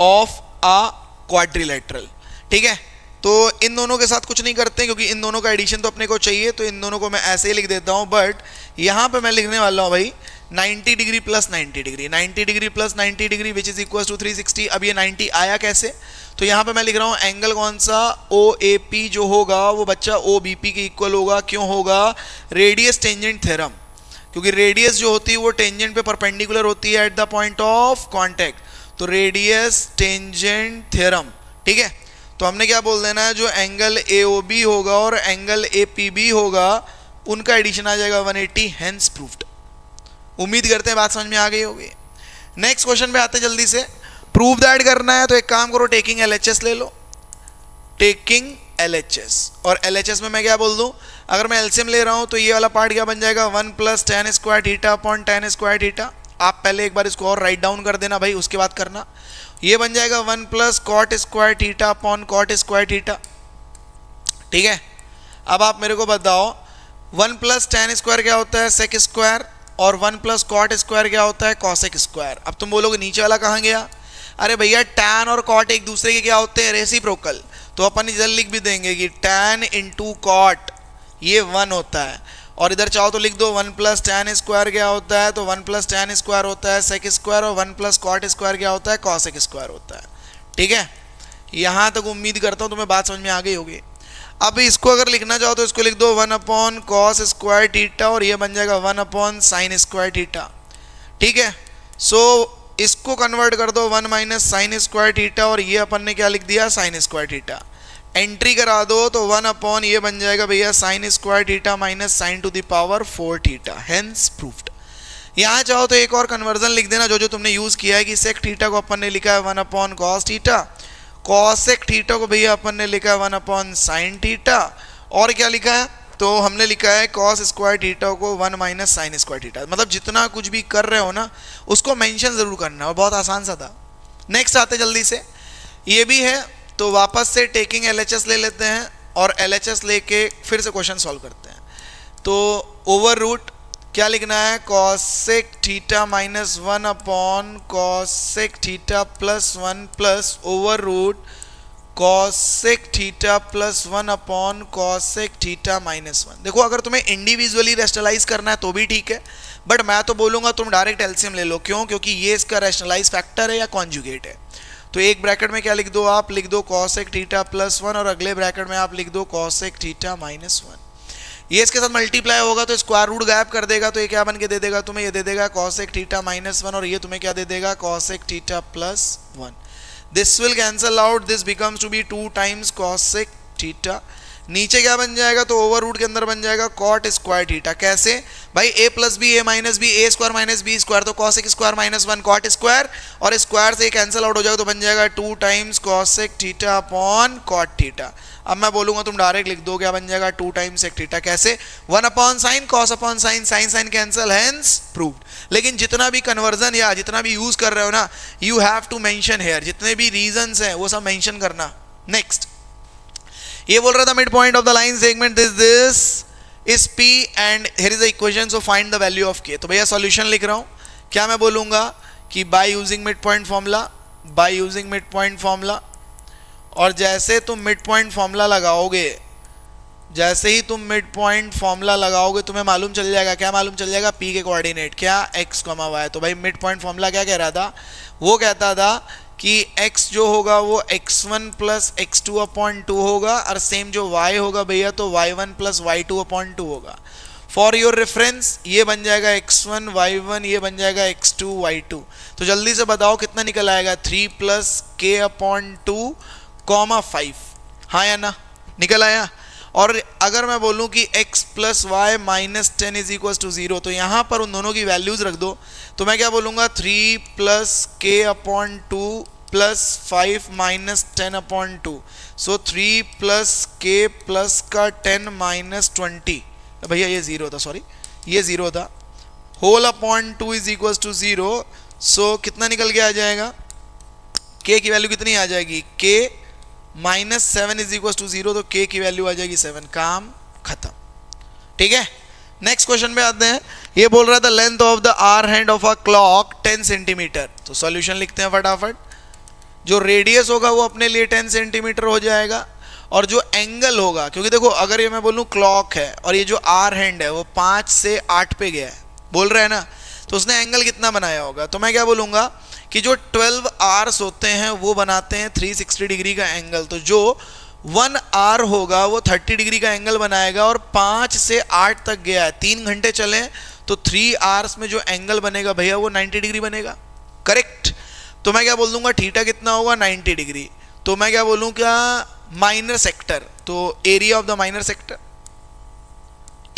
of a quadrilateral. ठीक है, तो इन दोनों के साथ कुछ नहीं करते क्योंकि इन दोनों का एडिशन तो अपने को चाहिए, तो इन दोनों को मैं ऐसे ही लिख देता हूं। बट यहां पे मैं लिखने वाला हूं भाई 90 degree plus 90 degree, 90 degree plus 90 degree which is equal to 360। अब ये 90 आया कैसे? तो यहाँ पे मैं लिख रहा हूँ एंगल कौन सा? OAP जो होगा वो बच्चा OBP के इक्वल होगा। क्यों होगा? रेडियस टेंजेंट थ्योरम, क्योंकि रेडियस जो होती है वो टेंजेंट पे परपेंडिकुलर होती है at the point of contact. तो रेडियस टेंजेंट थ्योरम। ठीक है, तो हमने क्या बोल देना है? जो एंगल AOB होगा और एंगल APB होगा, उनका एडिशन आ जाएगा 180, हेंस प्रूव्ड। उम्मीद करते हैं बात समझ में आ गई होगी। नेक्स्ट क्वेश्चन पे आते हैं जल्दी से। प्रूव दैट करना है तो एक काम करो, टेकिंग LHS ले लो, टेकिंग LHS। और LHS में मैं क्या बोल दूं? अगर मैं LCM ले रहा हूं तो ये वाला पार्ट क्या बन जाएगा? 1 plus tan square theta upon tan square theta. आप पहले एक बार इसको और राइट डाउन कर देना भाई, उसके बाद करना। ये बन जाएगा 1 plus cot square theta upon cot square theta. ठीक है, अब आप मेरे को बताओ 1 प्लस tan स्क्वायर क्या होता है? सेक स्क्वायर, और 1 प्लस कॉट स्क्वायर क्या होता है? Cosec square. अब तुम बोलोगे नीचे वाला कहाँ गया? अरे भैया tan और कॉट एक दूसरे के क्या होते हैं? रेसिप्रोकल। तो अपन इधर लिख भी देंगे कि tan इंटू कॉट ये 1 होता है, और इधर चाहो तो लिख दो 1 प्लस tan स्क्वायर क्या होता है? तो 1 प्लस tan स्क्वायर होता है सेक स्क्वायर, और 1 प्लस कॉट स्क्वायर क्या होता है? कॉसेक स्क्वायर होता है। ठीक है, यहाँ तक उम्मीद करता हूँ तुम्हें बात समझ में आ गई होगी। अब इसको अगर लिखना चाहो तो इसको लिख दो 1 अपॉन कॉस स्क्वायर थीटा, और ये बन जाएगा 1 अपॉन साइन स्क्वायर थीटा। ठीक है, सो इसको कन्वर्ट कर दो 1 माइनस साइन स्क्वायर थीटा, और ये अपन ने क्या लिख दिया? Sine square theta. एंट्री करा दो तो 1 अपॉन ये बन जाएगा भैया sine square theta minus sign to the power 4 theta, hence proofed. यहाँ चाहो तो एक और कन्वर्जन लिख देना जो जो तुमने यूज किया है कि सेक थीटा को अपन ने लिखा है 1 upon cos theta, cosec theta को भैया अपन ने लिखा है 1 अपॉन साइन थीटा, और क्या लिखा है तो हमने लिखा है कॉस स्क्वायर थीटा को 1 माइनस साइन स्क्वायर थीटा। मतलब जितना कुछ भी कर रहे हो ना उसको मेंशन जरूर करना, और बहुत आसान सा था। नेक्स्ट आते जल्दी से, ये भी है तो वापस से टेकिंग LHS ले लेते हैं और LHS लेके फिर से क्वेश्चन सॉल्व करते हैं। तो ओवर रूट क्या लिखना है, cosec theta minus 1 upon cosec theta plus 1 plus over root cosec theta plus 1 upon cosec theta minus 1। देखो अगर तुम्हें इंडिविजुअली रेशनलाइज करना है तो भी ठीक है, बट मैं तो बोलूंगा तुम डायरेक्ट एलसीएम ले लो। क्यों? क्योंकि ये इसका रेशनलाइज फैक्टर है या कॉन्जुगेट है। तो एक ब्रैकेट में क्या लिख दो, आप लिख दो कॉसेक थीटा प्लस 1 और अगले ब्रैकेट में आप लिख दो कॉसेक थीटा माइनस 1। ये इसके साथ मल्टीप्लाई होगा तो स्क्वायर रूट गायब कर देगा, तो ये क्या बन के दे देगा तुम्हें, ये दे देगा कॉसेक थीटा माइनस 1 और ये तुम्हें क्या दे देगा cosec theta plus 1। This will cancel out, this becomes to be 2 times cosec theta. नीचे क्या बन जाएगा तो ओवर रूट के अंदर बन जाएगा कॉट स्क्वायर थीटा। कैसे भाई, a plus B A minus B, A square minus B square, तो cosec square minus 1 cot square, और स्क्वायर से कैंसिल आउट हो जाएगा तो बन जाएगा 2 times cosec theta upon cot theta. अब मैं बोलूंगा तुम डायरेक्ट लिख दो, क्या बन जाएगा 2 टाइम्स सेक थीटा। कैसे, 1 upon sine cos upon sine, sine sine cancel, hence proved. लेकिन जितना भी कन्वर्जन या जितना भी यूज कर रहे हो ना, you have to mention here, जितने भी रीजंस हैं वो सब मेंशन करना। नेक्स्ट ये बोल रहा था mid point of the line segment this is P and here is the equation, so find the value of K। तो भैया सॉल्यूशन लिख रहा हूं, क्या मैं बोलूंगा कि by using mid point formula, by using mid point formula, और जैसे तुम मिड पॉइंट फॉर्मूला लगाओगे, जैसे ही तुम मिड पॉइंट फॉर्मूला लगाओगे तुम्हें मालूम चल जाएगा, क्या मालूम चल जाएगा, P के कोऑर्डिनेट क्या, x, y। तो भाई मिड पॉइंट फॉर्मूला क्या कह रहा था, वो कहता था कि x जो होगा वो x1 प्लस x2 अपॉन 2 होगा, और सेम जो y होगा भैया तो y1 प्लस y2 अपॉन 2 होगा। फॉर योर रेफरेंस ये बन जाएगा x1 y1, ये बन जाएगा x2 y2। तो जल्दी से बताओ कितना निकल आएगा, 3 प्लस k अपॉन 2 कॉमा 5, हाँ या ना, निकल आया। और अगर मैं बोलूं कि x plus y minus 10 is equal to 0, तो यहाँ पर उन दोनों की वैल्यूज रख दो, तो मैं क्या बोलूँगा 3 प्लस के अपॉन 2 प्लस 5 माइनस 10 अपॉन 2, सो 3 प्लस के प्लस का 10 माइनस 20, भैया ये 0 था, सॉरी ये 0 था, whole upon 2 is equal to 0, so कितना निकल के आ जाएगा, k की वैल्यू कितनी आ जाएगी, k minus 7 is equal to 0, तो k की वैल्यू आ जाएगी 7, काम खत्म। ठीक है, नेक्स्ट क्वेश्चन पे आते हैं। ये बोल रहा था length of the hour hand of a clock 10 centimetre, तो सॉल्यूशन लिखते हैं फटाफट। जो रेडियस होगा वो अपने लिए 10 सेंटीमीटर हो जाएगा, और जो एंगल होगा, क्योंकि देखो अगर ये मैं बोलूँ क्लॉक है और ये जो आर हैंड है वो 5 से 8 पे गया है, बोल रहे हैं ना, तो उसने एंगल कितना बनाया होगा, तो मैं क्या बोलूँगा कि जो 12 आवर्स होते हैं वो बनाते हैं 360 डिग्री का एंगल, तो जो 1 आवर होगा वो 30 डिग्री का एंगल बनाएगा, और 5 से 8 तक गया है, 3 घंटे चले तो 3 आवर्स में जो एंगल बनेगा भैया वो 90 डिग्री बनेगा, करेक्ट। तो मैं क्या बोल दूंगा, थीटा कितना होगा 90 डिग्री, तो मैं क्या बोलूँ, क्या माइनर सेक्टर, तो area of the minor sector,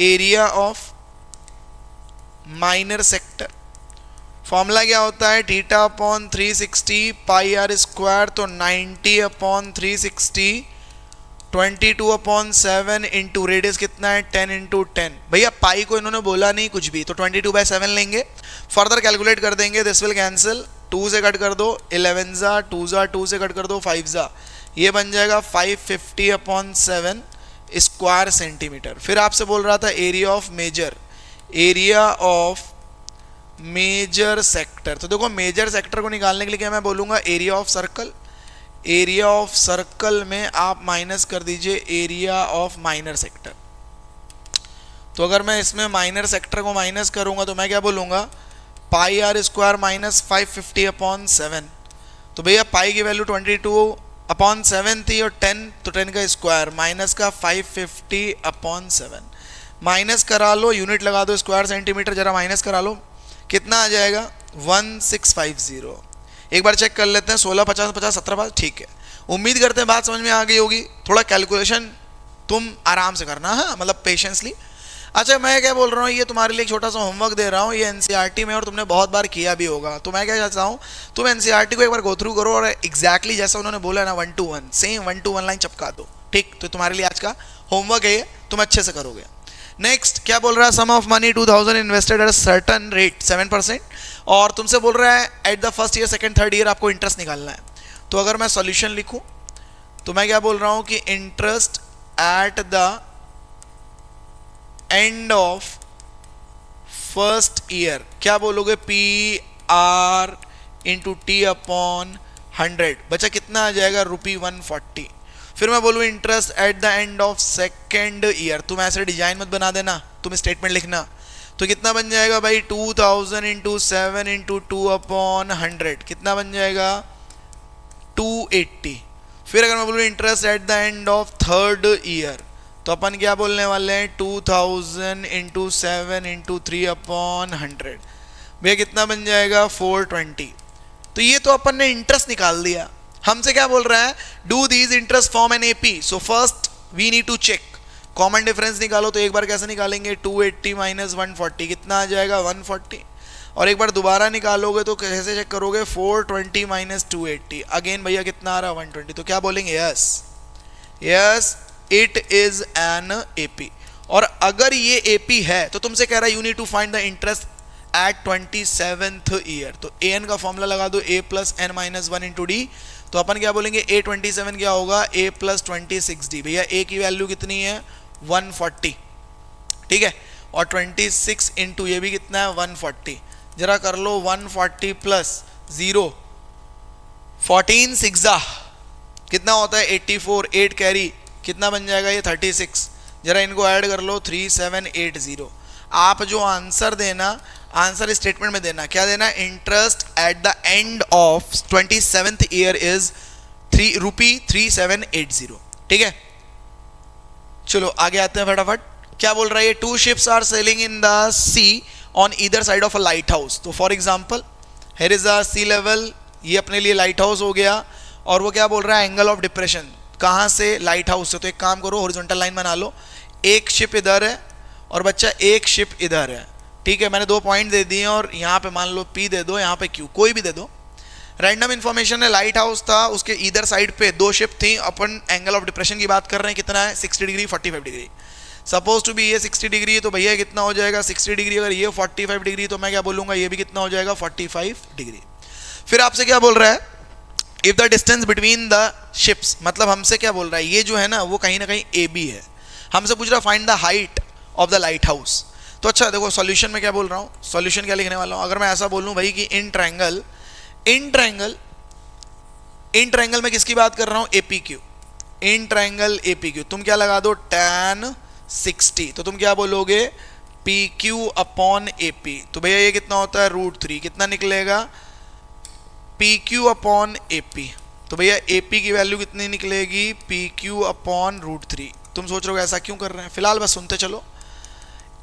area of minor sector formula क्या होता है, theta upon 360 pi are square, तो 90 अपॉन 360 22 अपॉन 7 इंटू रेडियस कितना है 10 इंटू 10, भैया पाई को इन्होंने बोला नहीं कुछ भी, तो 22/7 लेंगे, फर्दर कैलकुलेट कर देंगे, दिस विल कैंसिल, 2 से कट कर दो 11 जा, 2 जा, 2 से कट कर दो 5 जा, ये बन जाएगा 550 अपॉन 7 स्क्वायर सेंटीमीटर। फिर आपसे बोल रहा था area of major, area of major sector, तो देखो मेजर सेक्टर को निकालने के लिए क्या मैं बोलूँगा, area of circle, area of circle में आप माइनस कर दीजिए एरिया ऑफ माइनर सेक्टर। तो अगर मैं इसमें माइनर सेक्टर को माइनस करूँगा तो मैं क्या बोलूँगा, पाई आर स्क्वायर माइनस 550 अपॉन 7, तो भैया पाई की वैल्यू 22 अपॉन 7 थी और 10, तो 10 का स्क्वायर माइनस का 550 अपॉन 7, माइनस करा लो, यूनिट लगा दो स्क्वायर सेंटीमीटर, जरा माइनस करा लो, कितना आ जाएगा 1650। एक बार चेक कर लेते हैं, 16 50 50 17 5, ठीक है, उम्मीद करते हैं बात समझ में आ गई होगी। थोड़ा कैलकुलेशन तुम आराम से करना, हाँ, मतलब पेशेंसली। अच्छा, मैं क्या बोल रहा हूँ, ये तुम्हारे लिए एक छोटा सा होमवर्क दे रहा हूँ, ये एनसीईआरटी में और तुमने बहुत बार किया भी होगा। तो मैं क्या चाहता हूँ, तुम एनसीईआरटी को एक बार गो थ्रू करो और एग्जैक्टली जैसा उन्होंने बोला ना 1 to 1 सेम 1 to 1 लाइन चिपका दो, ठीक। तो तुम्हारे लिए आज का होमवर्क है ये, तुम अच्छे से करोगे। नेक्स्ट क्या बोल रहा है, sum of money 2000 invested at certain rate 7%, और तुमसे बोल रहा है at the first year second third year आपको इंटरेस्ट निकालना है। तो अगर मैं सॉल्यूशन लिखूं तो मैं क्या बोल रहा हूं कि interest at the end of first year क्या बोलोगे, P R into T upon 100, बचा कितना आ जाएगा, ₹140। फिर मैं बोलूँ interest at the end of second year, तुम ऐसे डिजाइन मत बना देना, तुम स्टेटमेंट लिखना। तो कितना बन जाएगा भाई, 2000 इंटू 7 इंटू 2 अपॉन 100, कितना बन जाएगा, 280। फिर अगर मैं बोलूँ interest at the end of third year, तो अपन क्या बोलने वाले हैं, 2000 इंटू 7 इंटू 3 अपॉन 100, भैया कितना बन जाएगा, 420। तो ये तो अपन ने इंटरेस्ट निकाल दिया। हमसे क्या बोल रहा है, do these interest form an AP. So first we need to check, common difference निकालो। तो एक बार कैसे निकालेंगे, 280 माइनस 140 कितना आ जाएगा, 140। और एक बार दोबारा निकालोगे तो कैसे चेक करोगे, 420 माइनस 280, अगेन भैया कितना आ रहा है, 120। तो क्या बोलेंगे, yes yes it is an AP. और अगर ये एपी है तो तुमसे कह रहा है you need to find the interest at 27th year. तो ए एन का फॉर्मूला लगा दो, A plus N minus 1 into D. तो अपन क्या बोलेंगे, ए 27 क्या होगा, ए प्लस 26 डी। भैया ए की वैल्यू कितनी है, 140, ठीक है। और 26 इंटू ये भी कितना है, 140। जरा कर लो, 140 प्लस 0, 14 सिक्सा कितना होता है, 84, 8 कैरी कितना बन जाएगा, ये 36। जरा इनको ऐड कर लो, 3780। आप जो आंसर देना, आंसर स्टेटमेंट में देना, क्या देना, interest at the end of 27th year is ₹3780, ठीक है। चलो आगे आते हैं फटाफट। क्या बोल रहा है, 2 ships are sailing in the sea on either side of a lighthouse. तो for example here is a sea level, ये अपने लिए लाइट हाउस हो गया। और वो क्या बोल रहा है, एंगल ऑफ डिप्रेशन कहाँ से, लाइट हाउस से। तो एक काम करो, हॉरिजॉन्टल लाइन बना लो, एक शिप इधर है और बच्चा एक शिप इधर है, ठीक है। मैंने 2 पॉइंट दे दिए और यहाँ पे मान लो P दे दो, यहाँ पे Q, कोई भी दे दो। रैंडम इन्फॉर्मेशन है, लाइट हाउस था, उसके इधर साइड पे 2 शिप थी। अपन एंगल ऑफ डिप्रेशन की बात कर रहे हैं, कितना है, 60 degree 45 degree. Suppose to be ये 60 डिग्री, तो भैया कितना हो जाएगा, 60 डिग्री। अगर ये 45 डिग्री, तो मैं क्या बोलूँगा, ये भी कितना हो जाएगा, 45 डिग्री। फिर आपसे क्या बोल रहा है, if the distance between the ships, मतलब हमसे क्या बोल रहा है, ये जो है ना वो कहीं ना कहीं ए बी है। हमसे पूछ रहा है find the height of the lighthouse. तो अच्छा देखो, सॉल्यूशन में क्या बोल रहा हूँ, सॉल्यूशन क्या लिखने वाला हूँ। अगर मैं ऐसा बोलूँ भाई कि इन ट्रायंगल में किसकी बात कर रहा हूँ, APQ, इन ट्रायंगल APQ। तुम क्या लगा दो, tan 60। तो तुम क्या बोलोगे, PQ अपॉन AP। तो भैया ये कितना होता है, √3, कितना निकलेगा, PQ अपॉन AP। तो भैया AP की वैल्यू कितनी निकलेगी, PQ अपॉन √3। तुम सोच रहे हो ऐसा क्यों कर रहे हैं, फिलहाल बस सुनते चलो।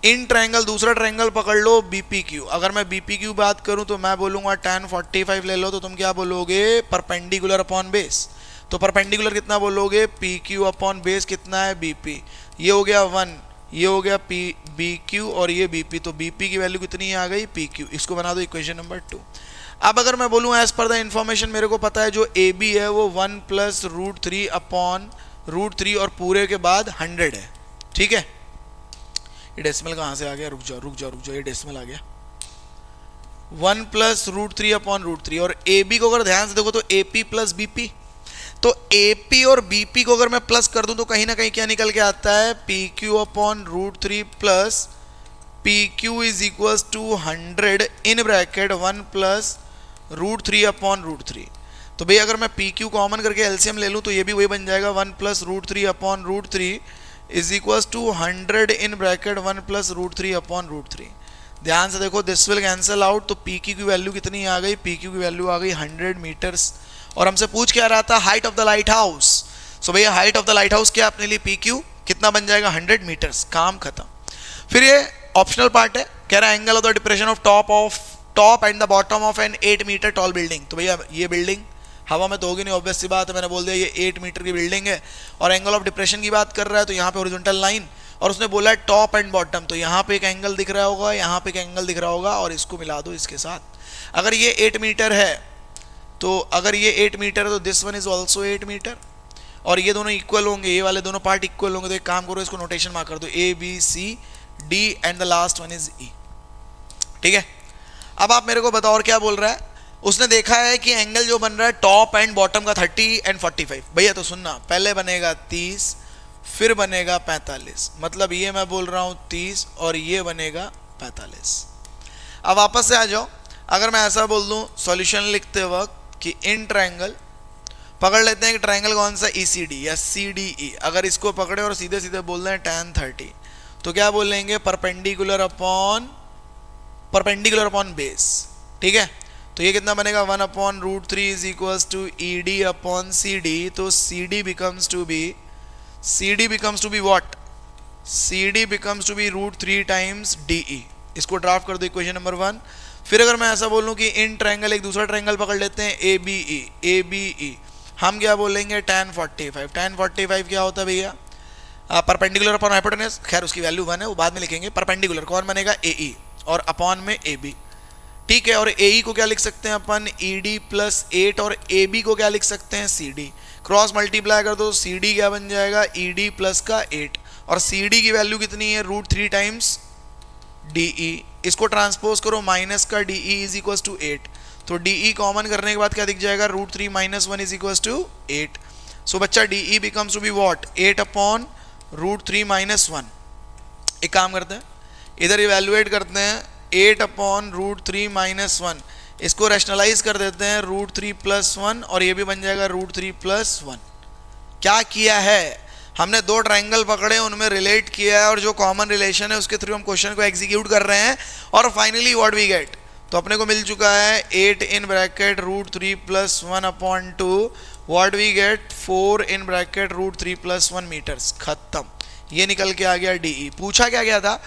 इन ट्रायंगल, दूसरा ट्रायंगल पकड़ लो, BPQ। अगर मैं BPQ बात करूं तो मैं बोलूंगा tan 45 ले लो। तो तुम क्या बोलोगे, परपेंडिकुलर अपॉन बेस। तो परपेंडिकुलर कितना बोलोगे, PQ अपॉन बेस कितना है, BP। ये हो गया 1, ये हो गया BQ और ये BP। तो BP की वैल्यू कितनी आ गई, PQ। इसको बना दो इक्वेशन नंबर 2। अब अगर मैं बोलूँ एज पर द इंफॉर्मेशन, मेरे को पता है जो AB है वो 1 प्लस √3 अपॉन √3 और पूरे के बाद 100 है, ठीक है। ये डेसिमल कहाँ से आ गया, रुक जाओ, ये डेसिमल आ गया। 1 प्लस √3 अपॉन √3। और AB को अगर ध्यान से देखो तो AP प्लस BP। तो AP और BP को अगर मैं प्लस कर दूं तो कहीं ना कहीं क्या निकल के आता है, PQ upon √3 plus PQ is equals to 100 in bracket 1 plus √3 upon √3। तो भाई अगर मैं PQ कॉमन करके एलसीएम ले लूँ तो ये भी वही बन जाएगा, 1 plus √3 upon √3 is equals to 100 in bracket 1 plus √3 upon √3। ध्यान से देखो, दिस विल कैंसिल आउट। तो PQ की वैल्यू कितनी आ गई, PQ की वैल्यू आ गई 100 मीटर्स। और हमसे पूछ क्या रहा था, height of the lighthouse. So भैया height of the lighthouse क्या अपने लिए, PQ कितना बन जाएगा, 100 मीटर्स, काम खत्म। फिर ये ऑप्शनल पार्ट है, कह रहा है angle of the depression of top and the bottom of an 8 metre tall building. तो भैया ये बिल्डिंग हवा में तो होगी नहीं, ऑब्वियस सी बात है, मैंने बोल दिया ये 8 मीटर की बिल्डिंग है। और एंगल ऑफ डिप्रेशन की बात कर रहा है तो यहाँ पे हॉरिजॉन्टल लाइन, और उसने बोला है टॉप एंड बॉटम, तो यहाँ पे एक एंगल दिख रहा होगा, यहाँ पे एक एंगल दिख रहा होगा, और इसको मिला दो इसके साथ। अगर ये 8 मीटर है तो अगर ये 8 मीटर है तो this one is also 8 metre, और ये दोनों इक्वल होंगे, ये वाले दोनों पार्ट इक्वल होंगे। तो एक काम करो, इसको नोटेशन मार्क कर दो, A B C D and the last one is E. ठीक है, अब आप मेरे को बताओ और क्या बोल रहा है। उसने देखा है कि एंगल जो बन रहा है टॉप एंड बॉटम का 30 एंड 45। भैया तो सुनना, पहले बनेगा 30 फिर बनेगा 45, मतलब ये मैं बोल रहा हूँ 30 और ये बनेगा 45। अब वापस से आ जाओ, अगर मैं ऐसा बोल दूँ सॉल्यूशन लिखते वक्त कि इन ट्रायंगल, पकड़ लेते हैं कि ट्रायंगल कौन सा, ECD या CDE। अगर इसको पकड़े और सीधे सीधे बोल रहे हैं tan 30, तो क्या बोलेंगे, परपेंडिकुलर अपॉन बेस। ठीक है, तो ये कितना बनेगा, 1/√3 is equals to ED upon CD। तो CD becomes to be what, CD becomes to be √3 times DE। इसको ड्राफ्ट कर दो इक्वेशन नंबर 1। फिर अगर मैं ऐसा बोलूं कि इन ट्रायंगल एक दूसरा ट्रायंगल पकड़ लेते हैं ABE, हम क्या बोलेंगे, tan 45। tan 45 क्या होता है भैया, परपेंडिकुलर अपॉन हाइपोटेनस, खैर उसकी वैल्यू 1 है, वो बाद में लिखेंगे। परपेंडिकुलर कौन बनेगा, AE, और अपॉन में AB। ठीक है, और AE को क्या लिख सकते हैं अपन, ED प्लस 8, और AB को क्या लिख सकते हैं, CD। क्रॉस मल्टीप्लाई कर दो, CD क्या बन जाएगा, ED प्लस का 8, और CD की वैल्यू कितनी है, √3 टाइम्स DE। इसको ट्रांसपोज करो, माइनस का DE इज इक्वल टू 8, तो DE कॉमन करने के बाद क्या दिख जाएगा, √3 - 1 इज इक्वल टू 8। सो बच्चा DE becomes to be what, 8 upon √3 - 1। एक काम करते हैं, इधर इवेल्युएट करते हैं, 8 अपॉन √3 - 1, इसको रैशनलाइज कर देते हैं, √3 + 1, और ये भी बन जाएगा √3 + 1। क्या किया है, हमने दो ट्रायंगल पकड़े, उनमें रिलेट किया है, और जो कॉमन रिलेशन है उसके थ्रू हम क्वेश्चन को एग्जीक्यूट कर रहे हैं, और फाइनली व्हाट वी गेट, तो अपने को मिल चुका है 8 in bracket √3 + 1/2, what we get 4 in bracket √3 + 1 metres. खत्म, ये निकल के आ गया DE। पूछा क्या गया था,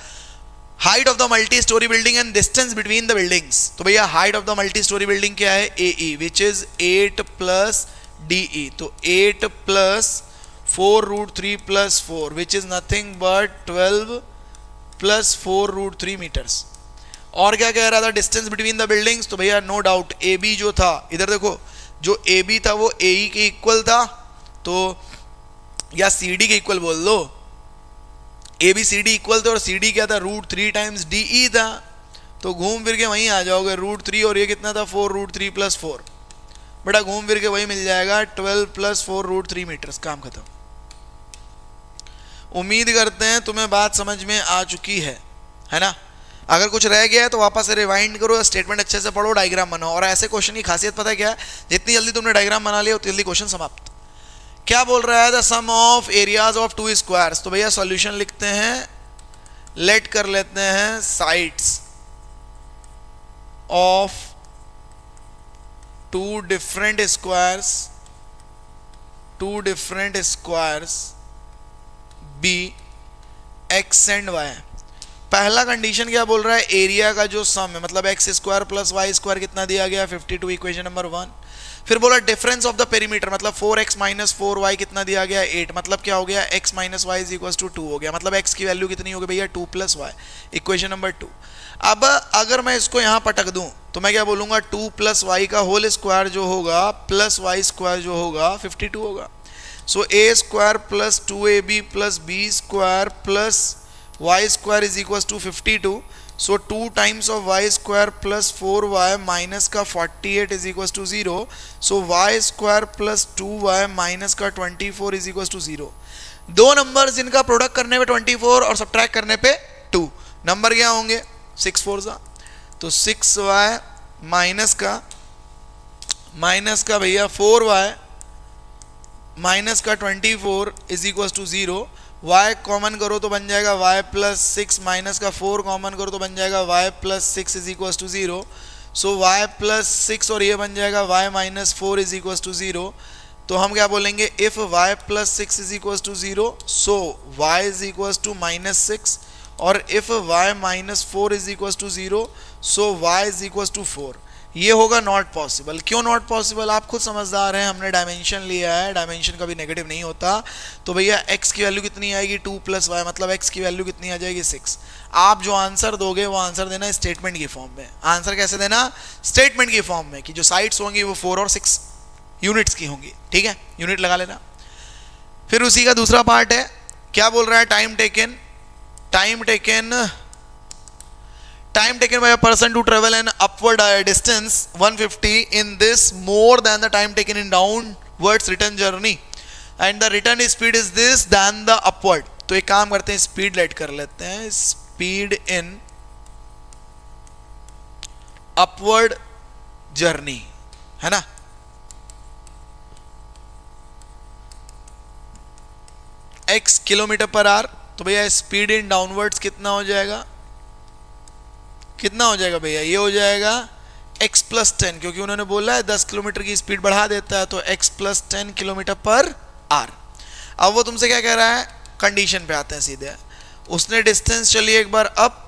height of the multi storey building and distance between the buildings. तो भैया height of the multi storey building क्या है, AE, विच इज 8 + DE। तो 8 + 4 √3 + 4 which is nothing but 12 + 4 √3 metres. और क्या कह रहा था, डिस्टेंस बिटवीन द बिल्डिंग्स, तो भैया नो डाउट AB जो था, इधर देखो, जो AB था वो AE के इक्वल था, तो या CD के इक्वल बोल दो, ABCD इक्वल थे, और CD क्या था, √3 टाइम्स DE था, तो घूम फिर के वहीं आ जाओगे, √3, और ये कितना था, 4 √3 + 4, बेटा घूम फिर के वही मिल जाएगा, 12 + 4 √3 मीटर्स। काम खत्म। उम्मीद करते हैं तुम्हें बात समझ में आ चुकी है ना। अगर कुछ रह गया है तो वापस से रिवाइंड करो, स्टेटमेंट अच्छे से पढ़ो, डायग्राम बनाओ। और ऐसे क्वेश्चन की खासियत पता है क्या है, जितनी जल्दी तुमने डायग्राम बना लिया उतनी जल्दी क्वेश्चन समाप्त। क्या बोल रहा है, the sum of areas of 2 squares. तो भैया सॉल्यूशन लिखते हैं, लेट कर लेते हैं sides of 2 different squares be x and y. पहला कंडीशन क्या बोल रहा है, एरिया का जो सम है, मतलब x² + y² कितना दिया गया, 52, इक्वेशन नंबर 1। फिर बोला डिफरेंस ऑफ द पेरीमीटर, मतलब 4x - 4y कितना दिया गया, 8, मतलब क्या हो गया, x - y = 2 हो गया, मतलब x की वैल्यू कितनी हो गई भैया, 2 + y, इक्वेशन नंबर 2। अब अगर मैं इसको यहाँ पटक दूं तो मैं क्या बोलूंगा, 2 + y का होल स्क्वायर जो होगा प्लस y² जो होगा 52 होगा। So a² + 2ab + b² + y² is equal to 52। So 2 times of y² + 4y minus का 48 is equal to 0। So y² + 2y minus का 24 इज इक्वल टू 0। दो नंबर जिनका प्रोडक्ट करने पे 24 और सब्ट्रैक्ट करने पे 2, नंबर क्या होंगे, 6 4 सा, तो 6y माइनस का भैया 4y माइनस का 24 is equal to 0। y common करो तो बन जाएगा y + 6 माइनस का 4 कॉमन करो तो बन जाएगा y + 6 is equal to 0। So y + 6 और ये बन जाएगा y - 4 इज इक्वल टू 0। तो हम क्या बोलेंगे, if y + 6 is equal to 0 so y is equal to -6, और if y - 4 is equal to 0 so y is equal to 4। ये होगा नॉट पॉसिबल। क्यों नॉट पॉसिबल? आप खुद समझदार हैं, हमने डायमेंशन लिया है, डायमेंशन कभी नेगेटिव नहीं होता। तो भैया x की वैल्यू कितनी आएगी 2 + y, मतलब x की वैल्यू कितनी आ जाएगी 6। आप जो आंसर दोगे वो आंसर देना स्टेटमेंट की फॉर्म में। आंसर कैसे देना? स्टेटमेंट की फॉर्म में, कि जो साइड्स होंगी वो 4 और 6 यूनिट्स की होंगी। ठीक है, यूनिट लगा लेना। फिर उसी का दूसरा पार्ट है, क्या बोल रहा है? Time taken by a person to travel an upward distance 150 in this more than the time taken in downwards return journey and the return speed is this than the upward। तो एक काम करते हैं, स्पीड लेट कर लेते हैं, speed in upward journey, है ना। x km/h, तो भैया स्पीड इन डाउनवर्ड्स कितना हो जाएगा? कितना हो जाएगा भैया? ये हो जाएगा x + 10, क्योंकि उन्होंने बोला है 10 किलोमीटर की स्पीड बढ़ा देता है, तो x + 10 km/h। अब वो तुमसे क्या कह रहा है? कंडीशन पे आते हैं सीधे। उसने डिस्टेंस चली एक बार अप,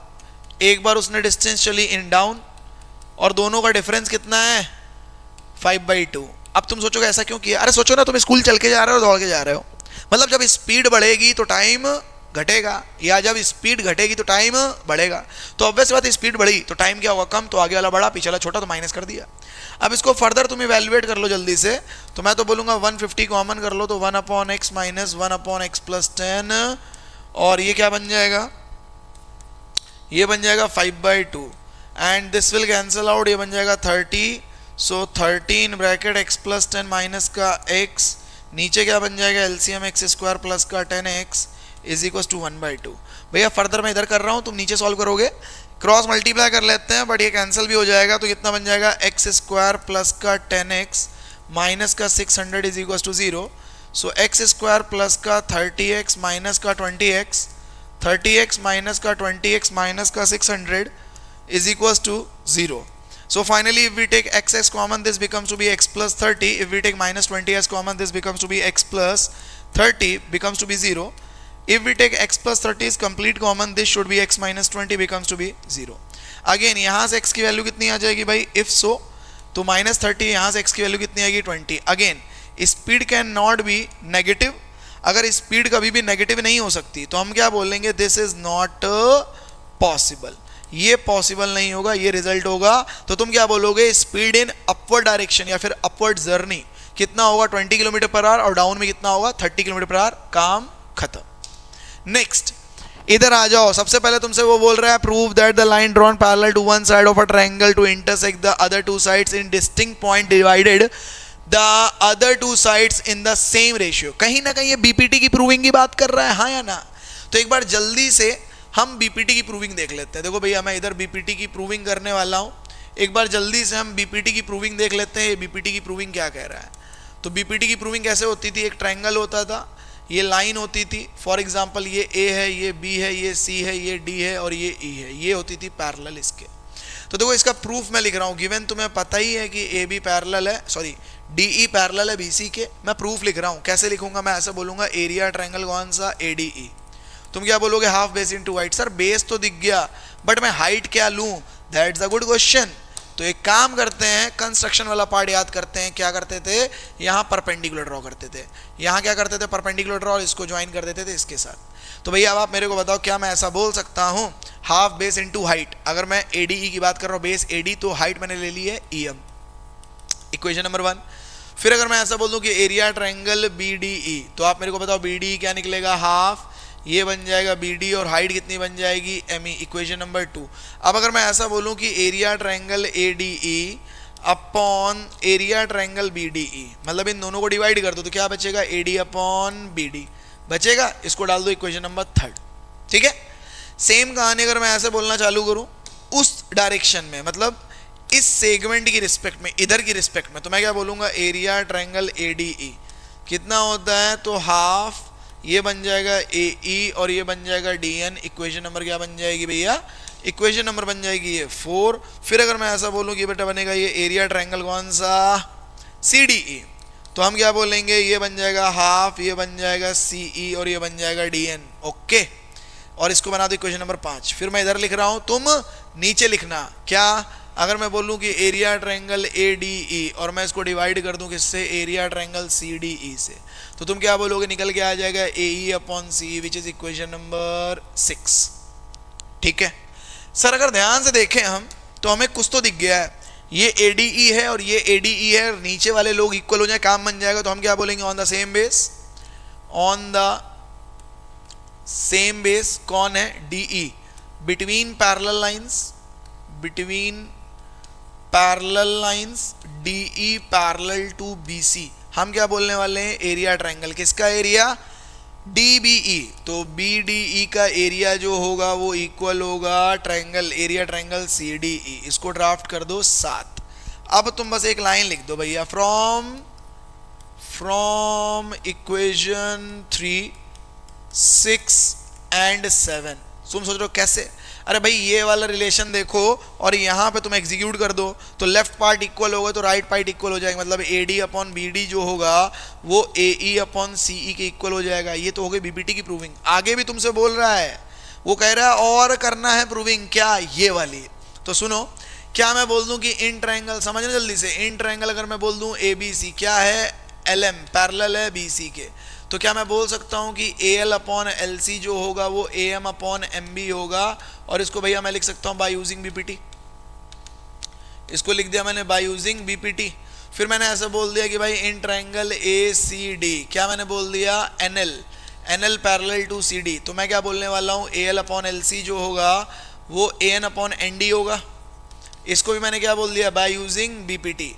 एक बार उसने डिस्टेंस चली इन डाउन, और दोनों का डिफरेंस कितना है? 5/2। अब तुम सोचोगे ऐसा क्यों किया? अरे सोचो ना, तुम स्कूल चल के जा रहे हो, दौड़ के जा रहे हो, मतलब जब स्पीड बढ़ेगी तो टाइम घटेगा, या जब स्पीड घटेगी तो टाइम बढ़ेगा। तो ऑब्वियस बात है, स्पीड बढ़ी तो टाइम क्या होगा? कम। तो आगे वाला बड़ा, पीछे वाला छोटा, तो माइनस कर दिया। अब इसको फर्दर तुम इवैल्यूएट कर लो जल्दी से, तो मैं तो बोलूंगा 150 कॉमन कर लो, तो 1/x - 1/x + 10, और ये क्या बन जाएगा? ये बन जाएगा 5/2, and this will cancel out, ये बन जाएगा 30। सो 13 ब्रैकेट x + 10 माइनस का x, नीचे क्या बन जाएगा? एलसीएम x² प्लस का 10x इज इक्वल टू 1/2। भैया फर्दर मैं इधर कर रहा हूँ, तुम नीचे सॉल्व करोगे, क्रॉस मल्टीप्लाई कर लेते हैं, बट ये कैंसिल भी हो जाएगा, तो कितना बन जाएगा? x² प्लस का 10x माइनस का 600 is equal to 0। So x² plus का 30x माइनस का 20x, 30x माइनस का 20x माइनस का 600 is equal to 0। So finally, if we take x common, this becomes to be x plus 30. If we take minus 20s common, this becomes to be x plus 30 becomes to be 0. If we take x plus 30 is complete common, this should be x minus 20 becomes to be 0. Again, यहाँ से x की value कितनी आ जाएगी भाई? If so, तो minus 30, यहाँ से x की वैल्यू कितनी आएगी? 20. Again, speed can not be negative. अगर स्पीड कभी भी नेगेटिव नहीं हो सकती, तो हम क्या बोलेंगे? This is not possible. ये पॉसिबल नहीं होगा, ये रिजल्ट होगा। तो तुम क्या बोलोगे? स्पीड इन अपवर्ड डायरेक्शन या फिर अपवर्ड जर्नी कितना होगा? 20 km/h, और डाउन में कितना होगा? 30 km/h। काम खत्म। नेक्स्ट, इधर आ जाओ। सबसे पहले तुमसे वो बोल रहा है, prove that the line drawn parallel to one side of a triangle to intersect the other two sides in distinct point divided the other two sides in the same ratio. कहीं ना कहीं ये बीपीटी की proving की बात कर रहा है, हाँ या ना? तो एक बार जल्दी से हम बीपीटी की प्रूविंग देख लेते हैं। देखो भैया, मैं इधर बीपीटी की प्रूविंग करने वाला हूँ। एक बार जल्दी से हम बीपीटी की प्रूविंग देख लेते हैं, ये बीपीटी की प्रूविंग क्या कह रहा है। तो बीपीटी की प्रूविंग कैसे होती थी? एक ट्रायंगल होता था, ये लाइन होती थी, फॉर एग्जांपल ये ए है, ये बी है, ये सी है, ये डी है और ये ई है, ये होती थी पैरेलल इसके। तो देखो इसका प्रूफ मैं लिख रहा हूँ, गिवन तुम्हें पता ही है कि ए बी पैरेलल है, सॉरी डी ई पैरेलल है बी सी के। मैं प्रूफ लिख रहा हूँ, कैसे लिखूंगा? मैं ऐसे बोलूंगा, एरिया ट्रायंगल कौन सा? ए डी ई। तुम क्या बोलोगे? Half base into height. Sir base तो दिख गया, बट मैं हाइट क्या लूं? That's a good question. तो एक काम करते हैं, कंस्ट्रक्शन वाला पार्ट याद करते हैं। क्या करते थे? यहाँ परपेंडिकुलर ड्रॉ करते थे, यहाँ क्या करते थे? परपेंडिकुलर ड्रॉ, इसको ज्वाइन कर देते थे इसके साथ। तो भैया अब आप मेरे को बताओ, क्या मैं ऐसा बोल सकता हूँ हाफ बेस इनटू हाइट? अगर मैं एडीई की बात कर रहा हूँ, बेस एडी, तो हाइट मैंने ले ली है ईएम, इक्वेशन नंबर 1। फिर अगर मैं ऐसा बोल दूं कि एरिया ट्रायंगल बीडीई, तो आप मेरे को बताओ बीडीई क्या निकलेगा? हाफ, ये बन जाएगा बीडी, और हाइट कितनी बन जाएगी? ME, equation number 2। अब अगर मैं ऐसा बोलूं कि area triangle ADE upon area triangle BDE, मतलब इन दोनों को डिवाइड कर दो, तो क्या बचेगा? एडी अपॉन बीडी बचेगा। इसको डाल दो इक्वेशन नंबर 3। ठीक है। सेम कहानी अगर मैं ऐसे बोलना चालू करूं उस डायरेक्शन में, मतलब इस सेगमेंट की रिस्पेक्ट में, इधर की रिस्पेक्ट में, तो मैं क्या बोलूंगा? एरिया ट्रायंगल एडीई कितना होता है? तो हाफ, ये बन जाएगा ए ई और ये बन जाएगा डी एन। इक्वेशन नंबर क्या बन जाएगी भैया? इक्वेशन नंबर बन जाएगी ये 4। फिर अगर मैं ऐसा बोलूं कि बेटा बनेगा ये एरिया ट्रायंगल कौन सा? सी डी ई, तो हम क्या बोलेंगे? ये बन जाएगा हाफ, ये बन जाएगा सी ई और ये बन जाएगा डी एन। ओके, और इसको बना दो इक्वेशन नंबर 5। फिर मैं इधर लिख रहा हूं, तुम नीचे लिखना क्या? अगर मैं बोलूं कि area triangle A D E और मैं इसको डिवाइड कर दूं किससे, area triangle C D E से, तो तुम क्या बोलोगे, निकल के आ जाएगा A E upon C, which is equation number 6। ठीक है सर, अगर ध्यान से देखें हम तो हमें कुछ तो दिख गया है, ये ए डी ई है और ये ए डी ई है, नीचे वाले लोग इक्वल हो जाए, काम बन जाएगा। तो हम क्या बोलेंगे, on the same base, on the same base कौन है, D E, between parallel lines, between parallel lines D E parallel to B C, हम क्या बोलने वाले हैं, एरिया ट्रायंगल, किसका एरिया, डी बी ई। तो बी डी ई का एरिया जो होगा वो इक्वल होगा triangle, area triangle C D E. इसको ड्राफ्ट कर दो 7। अब तुम बस एक लाइन लिख दो भैया, फ्रॉम इक्वेशन 3, 6 एंड 7। तुम सोच रहे हो कैसे, अरे भाई ये वाला रिलेशन देखो और यहाँ पे तुम एग्जीक्यूट कर दो तो लेफ्ट पार्ट इक्वल होगा तो राइट पार्ट इक्वल हो जाएगा, मतलब A D upon B D जो होगा वो ए ई अपॉन सी ई के इक्वल हो जाएगा। ये तो हो गई बीपीटी की प्रूविंग। आगे भी तुमसे बोल रहा है, वो कह रहा है और करना है प्रूविंग, क्या, ये वाली। तो सुनो, क्या मैं बोल दूं कि इन ट्रायंगल, समझना जल्दी से, इन ट्रायंगल अगर मैं बोल दूं ए बी सी, क्या है, एल एम पैरेलल है बी सी के, तो क्या मैं बोल सकता हूं कि A L upon L C जो होगा वो A M upon M B होगा। और इसको भैया मैं लिख सकता हूं बाय यूजिंग बीपीटी, इसको लिख दिया मैंने बाय यूजिंग बीपीटी। फिर मैंने ऐसा बोल दिया कि भाई in triangle A C D, क्या मैंने बोल दिया, N L, N L parallel to C D, तो मैं क्या बोलने वाला हूं, A L upon L C जो होगा वो A N upon N D होगा। इसको भी मैंने क्या बोल दिया, बाय यूजिंग बीपीटी।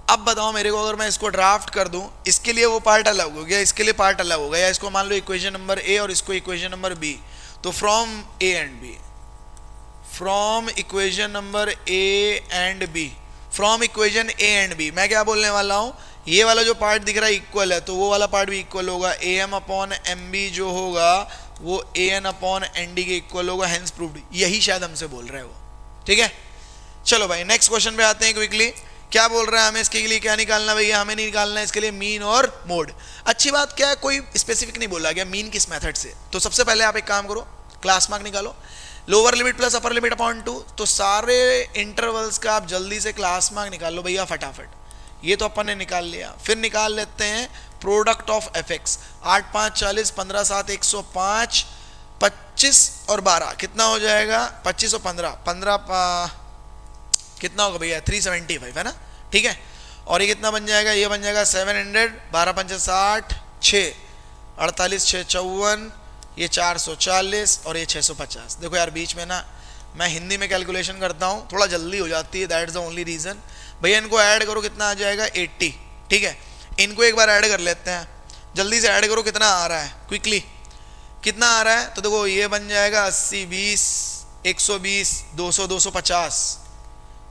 अब बताओ मेरे को, अगर मैं इसको ड्राफ्ट कर दूं, इसके लिए वो पार्ट अलग हो गया, इसके लिए पार्ट अलग हो गया, या इसको मान लो इक्वेशन नंबर ए और इसको इक्वेशन नंबर बी, तो from A and B, from equation number A and B, from equation A and B, मैं क्या बोलने वाला हूं, ये वाला जो पार्ट दिख रहा है इक्वल है तो वो वाला पार्ट भी इक्वल होगा, A M upon M B जो होगा वो A N upon N D के इक्वल होगा, हेंस प्रूव्ड। यही शायद हमसे बोल रहे हो, ठीक है। चलो भाई नेक्स्ट क्वेश्चन पे आते हैं क्विकली। क्या बोल रहा है, हमें इसके लिए क्या निकालना भैया, हमें नहीं निकालना है इसके लिए मीन और मोड। अच्छी बात क्या है, कोई स्पेसिफिक नहीं बोला गया मीन किस मेथड से। तो सबसे पहले आप एक काम करो, क्लास मार्क निकालो, lower limit plus upper limit upon 2, तो सारे इंटरवल्स का आप जल्दी से क्लास मार्क निकाल लो भैया फटाफट। ये तो अपन ने निकाल लिया। फिर निकाल लेते हैं प्रोडक्ट ऑफ एफ एक्स, 8 5 40, 15 7 105, 25 और 12 कितना हो जाएगा, 25 और 15 कितना होगा भैया, 375 है ना, ठीक है। और ये कितना बन जाएगा, ये बन जाएगा 700, 12 5 60, 6 48 6 54, ये 440 और ये 650। देखो यार बीच में ना मैं हिंदी में कैलकुलेशन करता हूँ, थोड़ा जल्दी हो जाती है, that is the only reason. भैया इनको ऐड करो, कितना आ जाएगा 80, ठीक है। इनको एक बार ऐड कर लेते हैं, जल्दी से ऐड करो, कितना आ रहा है क्विकली, कितना आ रहा है। तो देखो ये बन जाएगा 80 20 120 200 250,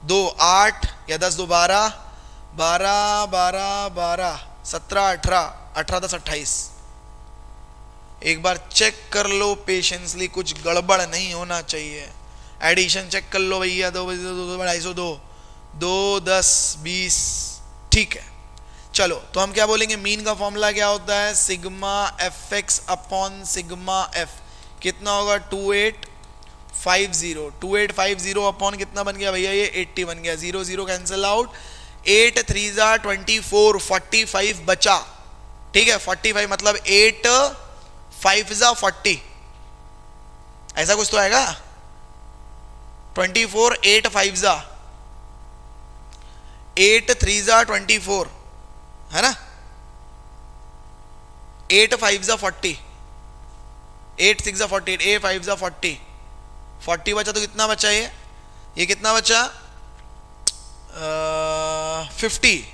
2 8 या 10 2 12 12 12 12 17 18 18 10 28। एक बार चेक कर लो पेशेंसली, कुछ गड़बड़ नहीं होना चाहिए। एडिशन चेक कर लो भैया, 2 2 2 2 10 20, ठीक है। चलो तो हम क्या बोलेंगे, मीन का फॉर्मूला क्या होता है, sigma F x upon sigma F, कितना होगा 2850, 2850 अपॉन कितना बन गया भैया, ये 80 बन गया, 0 0 कैंसिल आउट, 8 3 24, 45 बचा, ठीक है। 45 मतलब 8 5 40, ऐसा कुछ तो आएगा, 24 8 5 8 3 24 है ना, 8 5 40, 8 6 48, 8 5 40, 40 बचा तो कितना बचा, ये कितना बचा 50,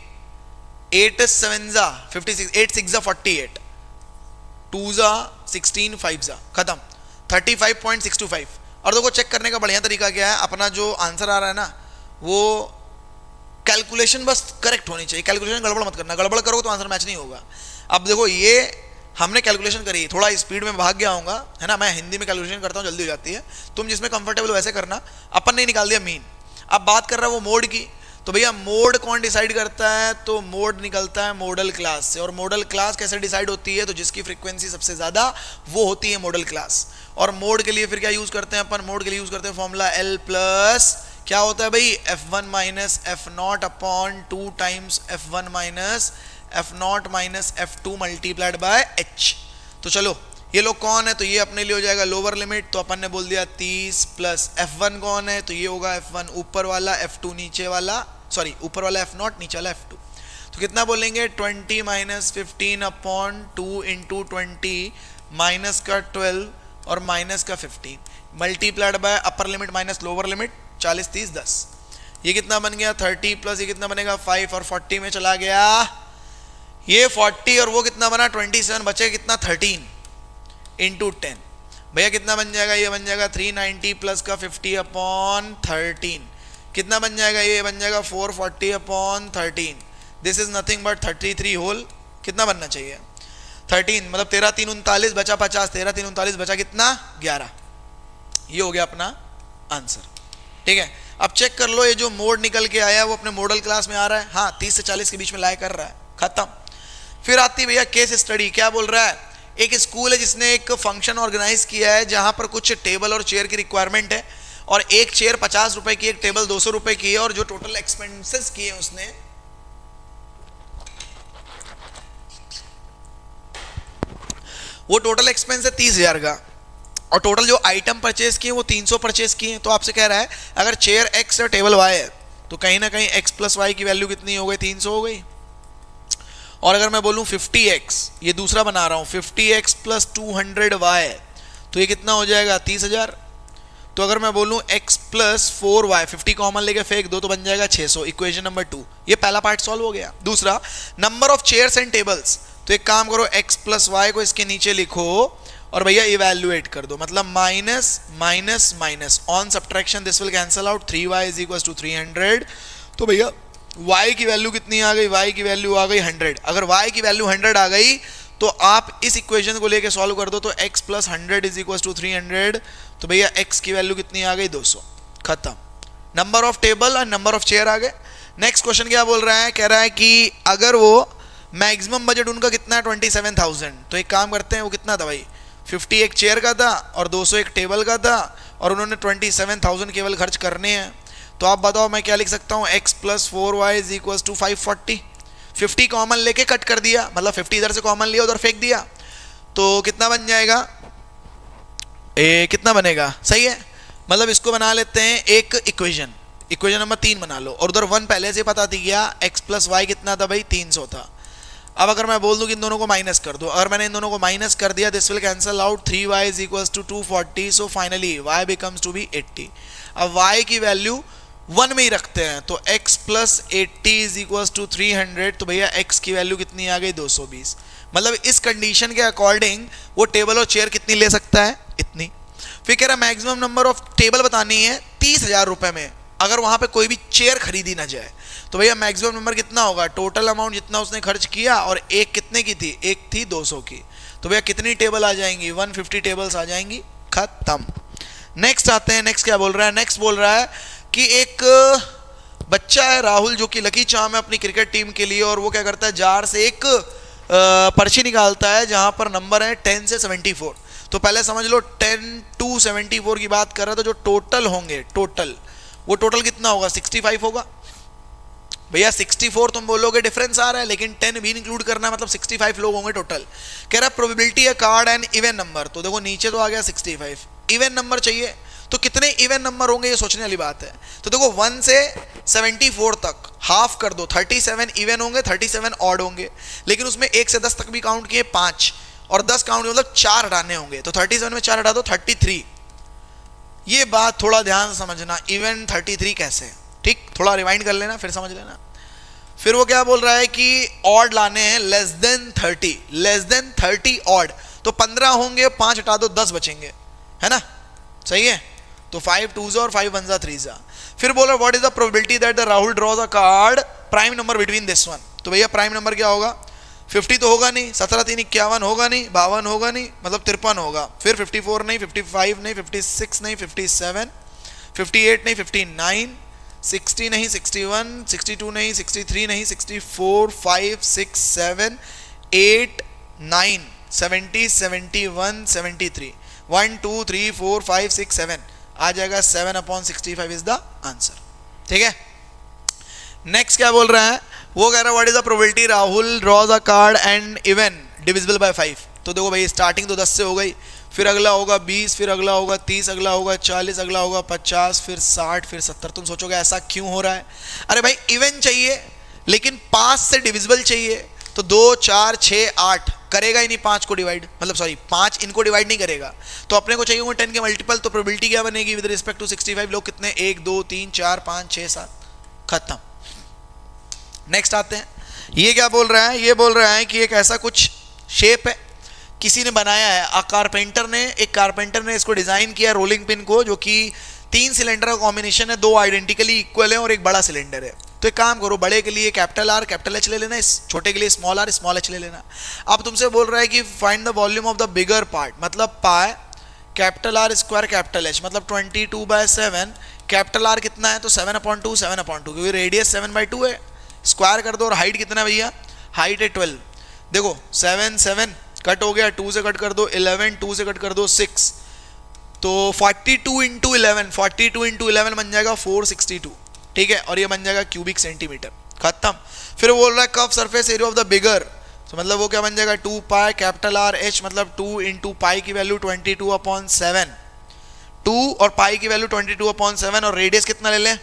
8 7 56, 8 6 48, 2 16 5 खत्म, 35.625। और देखो चेक करने का बढ़िया तरीका क्या है, अपना जो आंसर आ रहा है ना वो कैलकुलेशन बस करेक्ट होनी चाहिए, कैलकुलेशन गड़बड़ मत करना, गड़बड़ करो तो आंसर मैच नहीं होगा। अब देखो ये हमने कैलकुलेशन करी, थोड़ा स्पीड में भाग गया होगा है ना, मैं हिंदी में कैलकुलेशन करता हूँ जल्दी हो जाती है, तुम जिसमें कंफर्टेबल वैसे करना। अपन ने निकाल दिया मीन। अब बात कर रहा है वो मोड की, तो भैया मोड कौन डिसाइड करता है, तो मोड निकलता है मॉडल क्लास से। और मॉडल क्लास कैसे डिसाइड होती है, तो जिसकी फ्रीक्वेंसी सबसे ज्यादा वो होती है मॉडल क्लास। और मोड के लिए फिर क्या यूज करते हैं अपन, मोड के लिए यूज करते हैं फॉर्मूला L प्लस क्या होता है भाई, F1 minus F not upon 2 times F1 minus F not minus F2 multiplied by H। तो चलो ये लोग कौन है, तो ये अपने लिए हो जाएगा लोअर लिमिट, तो अपन ने बोल दिया 30 प्लस F1 कौन है, तो ये होगा F1 ऊपर वाला, F2 नीचे वाला, सॉरी ऊपर वाला F नॉट नीचे वाला F2। तो कितना बोलेंगे 20 माइनस 15 अपॉन 2 इंटू 20 माइनस का 12 और माइनस का 15 multiplied by upper limit minus lower limit 40 30 10। ये कितना बन गया 30 प्लस ये कितना बनेगा 5 और 40 में चला गया ये 40 और वो कितना बना 27 बचे कितना 13 इंटू 10। भैया कितना बन जाएगा, ये बन जाएगा 390 प्लस का 50 अपॉन 13 कितना बन जाएगा, ये बन जाएगा 440 upon 13। This is nothing but 33 whole कितना बनना चाहिए 13 मतलब 13 3 39 बचा 50, 13 3 39 बचा कितना 11। ये हो गया अपना आंसर। ठीक है, अब चेक कर लो ये जो मोड निकल के आया वो अपने मॉडल क्लास में आ रहा है, हाँ 30 से 40 के बीच में लाया कर रहा है, खत्म। फिर आती भैया केस स्टडी। क्या बोल रहा है, एक स्कूल है जिसने एक फंक्शन ऑर्गेनाइज किया है जहां पर कुछ टेबल और चेयर की रिक्वायरमेंट है और एक चेयर 50 रुपए की, एक टेबल 200 रुपए की है और जो टोटल एक्सपेंसेस किए उसने वो टोटल एक्सपेंस है 30,000 का और टोटल जो आइटम परचेज किए वो 300 परचेज किए। तो आपसे कह रहा है अगर चेयर x और टेबल y है तो कहीं ना कहीं x प्लस वाई की वैल्यू कितनी हो गई 300 हो गई। और अगर मैं बोलूं 50x, ये दूसरा बना रहा हूं 50x प्लस 200y तो ये कितना हो जाएगा 30,000। तो अगर मैं बोलूं x प्लस 4y 50 कॉमन लेके फेंक दो तो बन जाएगा 600। इक्वेशन नंबर 2 ये पहला पार्ट सॉल्व हो गया। दूसरा number of chairs and tables, तो एक काम करो x प्लस वाई को इसके नीचे लिखो और भैया इवैल्यूएट कर दो, मतलब minus minus minus on subtraction this will cancel out 3y is equal to 300। तो भैया y की वैल्यू कितनी आ गई, y की वैल्यू आ गई 100। अगर y की वैल्यू 100 आ गई तो आप इस इक्वेशन को लेके सॉल्व कर दो, तो x plus 100 is equal to 300। तो भैया x की वैल्यू कितनी आ गई 200, खत्म। नंबर ऑफ टेबल और नंबर ऑफ चेयर आ गए। नेक्स्ट क्वेश्चन क्या बोल रहा है, कह रहा है कि अगर वो मैक्सिमम बजट उनका कितना है 27,000, तो एक काम करते हैं वो कितना था भाई 50 एक चेयर का था और 200 एक टेबल का था और उन्होंने 27,000 केवल खर्च करने हैं। तो आप बताओ मैं क्या लिख सकता हूँ, x plus 4y is equal to 540। 50 common लेके कट कर दिया, मतलब 50 इधर से कॉमन लिया उधर फेंक दिया, तो कितना बन जाएगा कितना बनेगा, सही है। मतलब इसको बना लेते हैं एक इक्वेशन, इक्वेशन नंबर 3 बना लो और उधर 1 पहले से पता थी क्या, x प्लस वाई कितना था भाई 300 था। अब अगर मैं बोल दूं कि इन दोनों को माइनस कर दो, अगर मैंने इन दोनों को माइनस कर दिया this will cancel out 3y is equals to 240। So finally y becomes to be 80। अब y की वैल्यू 1 में ही रखते हैं तो x plus 80 is equals to 300। तो भैया x की वैल्यू कितनी आ गई 220। मतलब इस कंडीशन के अकॉर्डिंग वो टेबल और चेयर कितनी ले सकता है, इतनी। फिर कह रहा मैक्सिमम नंबर ऑफ टेबल बतानी है 30,000 रुपए में, अगर वहां पे कोई भी चेयर खरीदी ना जाए। तो भैया मैक्सिमम नंबर कितना होगा, टोटल अमाउंट जितना उसने खर्च किया और एक कितने की थी, एक थी 200 की। तो भैया कितनी टेबल आ जाएंगी 150 टेबल्स आ जाएंगी, खत्म। नेक्स्ट आते हैं, नेक्स्ट क्या बोल रहा है, नेक्स्ट बोल रहा है कि एक बच्चा है राहुल जो कि लकी चार्म है अपनी क्रिकेट टीम के लिए और वो क्या करता है जार से एक पर्ची निकालता है जहां पर नंबर है 10 से 74। तो पहले समझ लो 10 to 74 की बात कर रहा था, जो टोटल होंगे टोटल वो टोटल कितना होगा 65 होगा। भैया 64 तुम बोलोगे डिफरेंस आ रहा है लेकिन 10 भी इंक्लूड करना है, मतलब 65 लोग होंगे टोटल। कह रहा है प्रोबेबिलिटी है कार्ड एंड इवन नंबर, तो देखो नीचे तो आ गया 65, इवन नंबर चाहिए तो कितने इवन नंबर होंगे ये सोचने वाली बात है। तो देखो 1 से 74 तक हाफ कर दो, 37 इवन होंगे 37 ऑड होंगे, लेकिन उसमें 1 से 10 तक भी काउंट किए 5 और 10 काउंट मतलब 4 हटाने होंगे, तो 37 में 4 हटा दो 33। ये बात थोड़ा ध्यान से समझना, इवन 33 कैसे, ठीक, थोड़ा रिवाइंड कर लेना फिर समझ लेना। फिर वो क्या बोल रहा है कि ऑड लाने हैं लेस देन 30 ऑड, तो 15 होंगे 5 हटा दो 10 बचेंगे, है ना, सही है। तो 5 2s और 5 1s 3s। फिर बोला what is the probability that the Rahul draws a card prime number between this one. तो भैया प्राइम नंबर क्या होगा, 50 तो होगा नहीं, 17 3 51 होगा नहीं, 52 होगा नहीं, मतलब 53 होगा। फिर 54 नहीं, 55 नहीं, 56 नहीं, 57, 58 नहीं, 59, 60 नहीं, 61, 62 नहीं, 63 नहीं, 64, 5 6 7 8 9 70 71 73 1 2 3 4 5 6 7। आ जाएगा 7/65 इज द आंसर। ठीक है, नेक्स्ट क्या बोल रहा है, वो कह रहा है what is the probability Rahul draws a card and even divisible by 5। तो देखो भाई स्टार्टिंग तो 10 से हो गई, फिर अगला होगा 20, फिर अगला होगा 30, अगला होगा 40, अगला होगा 50, फिर 60, फिर 70। तुम सोचोगे ऐसा क्यों हो रहा है? अरे भाई इवन चाहिए लेकिन 5 से डिविजिबल चाहिए, तो 2 4 6 8 करेगा ही नहीं 5 को डिवाइड, मतलब सॉरी 5 इनको डिवाइड नहीं करेगा, तो अपने को चाहिए होंगे 10 के मल्टीपल। तो प्रोबेबिलिटी क्या बनेगी विद रिस्पेक्ट टू 65? लोग कितने, 1 2 3 4 5 6 7, खत्म। नेक्स्ट आते हैं, ये क्या बोल रहा है, ये बोल रहा है कि एक ऐसा कुछ शेप है किसी ने बनाया है, एक कारपेंटर ने इसको डिजाइन किया रोलिंग पिन को, जो कि 3 सिलेंडर का कॉम्बिनेशन है, 2 आइडेंटिकली इक्वल है और एक बड़ा सिलेंडर है। तो एक काम करो, बड़े के लिए कैपिटल आर कैपिटल एच ले लेना, इस छोटे के लिए स्मॉल आर स्मॉल एच ले लेना। अब तुमसे बोल रहा है कि find the volume of the bigger part, मतलब pi capital R square capital H, मतलब 22/7। कैपिटल आर कितना है, तो 7/2 7/2, क्योंकि रेडियस 7/2 है, स्क्वायर कर दो। और हाइट कितना है भैया, हाइट है 12। देखो 7 7 कट हो गया, 2 से कट कर दो 11, 2 से कट कर दो 6, तो 42 इंटू 11 बन जाएगा 462। ठीक है, और ये बन जाएगा क्यूबिक सेंटीमीटर, खत्म। फिर बोल रहा है curve surface area of the बिगर, तो मतलब वो क्या बन जाएगा 2 पाई कैपिटल आर एच, मतलब 2 इंटू पाई की वैल्यू 22/7, 2 और पाई की वैल्यू 22/7, और रेडियस कितना ले लें,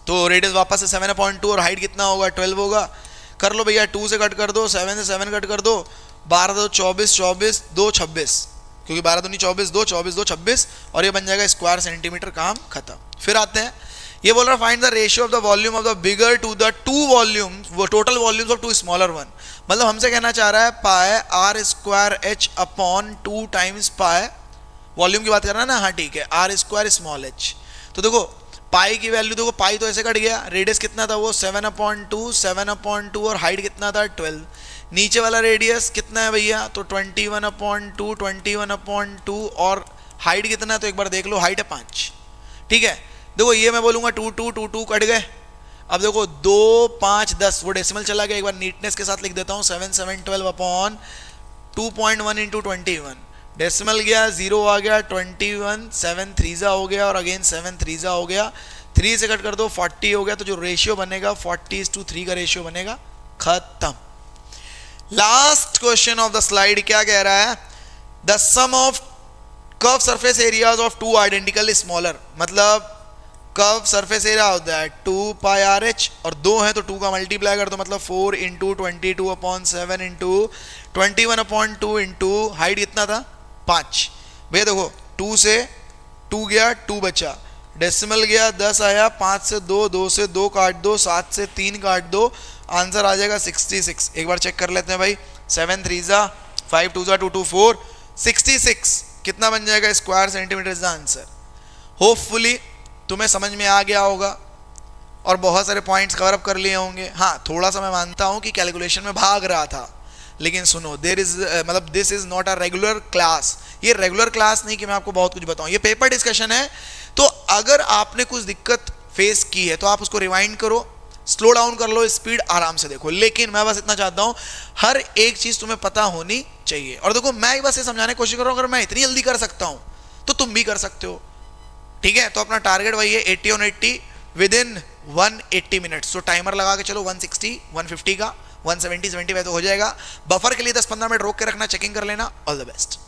तो रेडियस वापस से 7/2, और हाइट कितना होगा 12 होगा। कर लो भैया, 2 से कट कर दो, 7 से 7 कट कर दो, 12 2 24, 24 2 26, क्योंकि 12 दूनी 24, 2 24 2 26, और ये बन जाएगा स्क्वायर सेंटीमीटर, काम खत्म। फिर आते हैं, ये बोल रहा है find the ratio of the volume of the bigger to the two volume, total volumes of 2 smaller one. मतलब हमसे कहना चाह रहा है pi are square H upon 2 times pi, volume की बात कर रहा है ना, हाँ ठीक है, आर स्क्वायर स्मॉल एच। तो देखो पाई की वैल्यू, देखो पाई तो ऐसे कट गया, रेडियस कितना था वो 7/2, और हाइट कितना था 12। नीचे वाला रेडियस कितना है भैया, तो 21/2, और हाइट कितना है, तो एक बार देख लो, हाइट है 5। ठीक है, देखो ये मैं बोलूँगा 2 2 2 2 कट गए। अब देखो 2 5 10, वो डेसिमल चला गया, एक बार नीटनेस के साथ लिख देता हूँ, 7 7 12 अपॉन 2.1 इंटू 21, डेसिमल गया, 0 आ गया, 21, 7 3 हो गया, और अगेन 7 3 हो गया, 3 से कट कर दो 40 हो गया, तो जो रेशियो बनेगा 40:3 का रेशियो बनेगा, खत्म। Last question of the slide क्या कह रहा है, the sum of curve surface areas of 2 identical smaller, मतलब कर्व सरफेस एरिया होता है 2 पाई आर एच, और 2 है तो 2 का मल्टीप्लाई कर दो, मतलब 4 इंटू 22/7 इंटू 21/2 इंटू हाइट कितना था 5। भैया देखो 2 से 2 गया, 2 बचा, डेसिमल गया, 10 आया, 5 से 2, 2 से 2 काट दो, 7 से 3 काट दो, आंसर आ जाएगा 66। एक बार चेक कर लेते हैं भाई, 7 3 5 2 2 2 4 66 कितना बन जाएगा, square centimetre is the answer. Hopefully तुम्हें समझ में आ गया होगा और बहुत सारे पॉइंट्स कवर अप कर लिए होंगे। हाँ थोड़ा सा मैं मानता हूँ कि कैलकुलेशन में भाग रहा था, लेकिन सुनो देयर इज मतलब this is not a regular class, ये रेगुलर क्लास नहीं कि मैं आपको बहुत कुछ बताऊं, ये पेपर डिस्कशन है। तो अगर आपने कुछ दिक्कत फेस की है तो आप उसको रिवाइंड करो, स्लो डाउन कर लो, स्पीड आराम से देखो, लेकिन मैं बस इतना चाहता हूं हर एक चीज तुम्हें पता होनी चाहिए। और देखो मैं बस ये समझाने की कोशिश कर रहा हूं, अगर मैं इतनी जल्दी कर सकता हूं तो तुम भी कर सकते हो। ठीक है, तो अपना टारगेट वही है 80 on 80 विद इन 180 मिनट्स। तो टाइमर लगा के चलो 160 150 का, 170 75 तो हो जाएगा। बफर के लिए 10-15 मिनट रोक के रखना, चेकिंग कर लेना। All the best.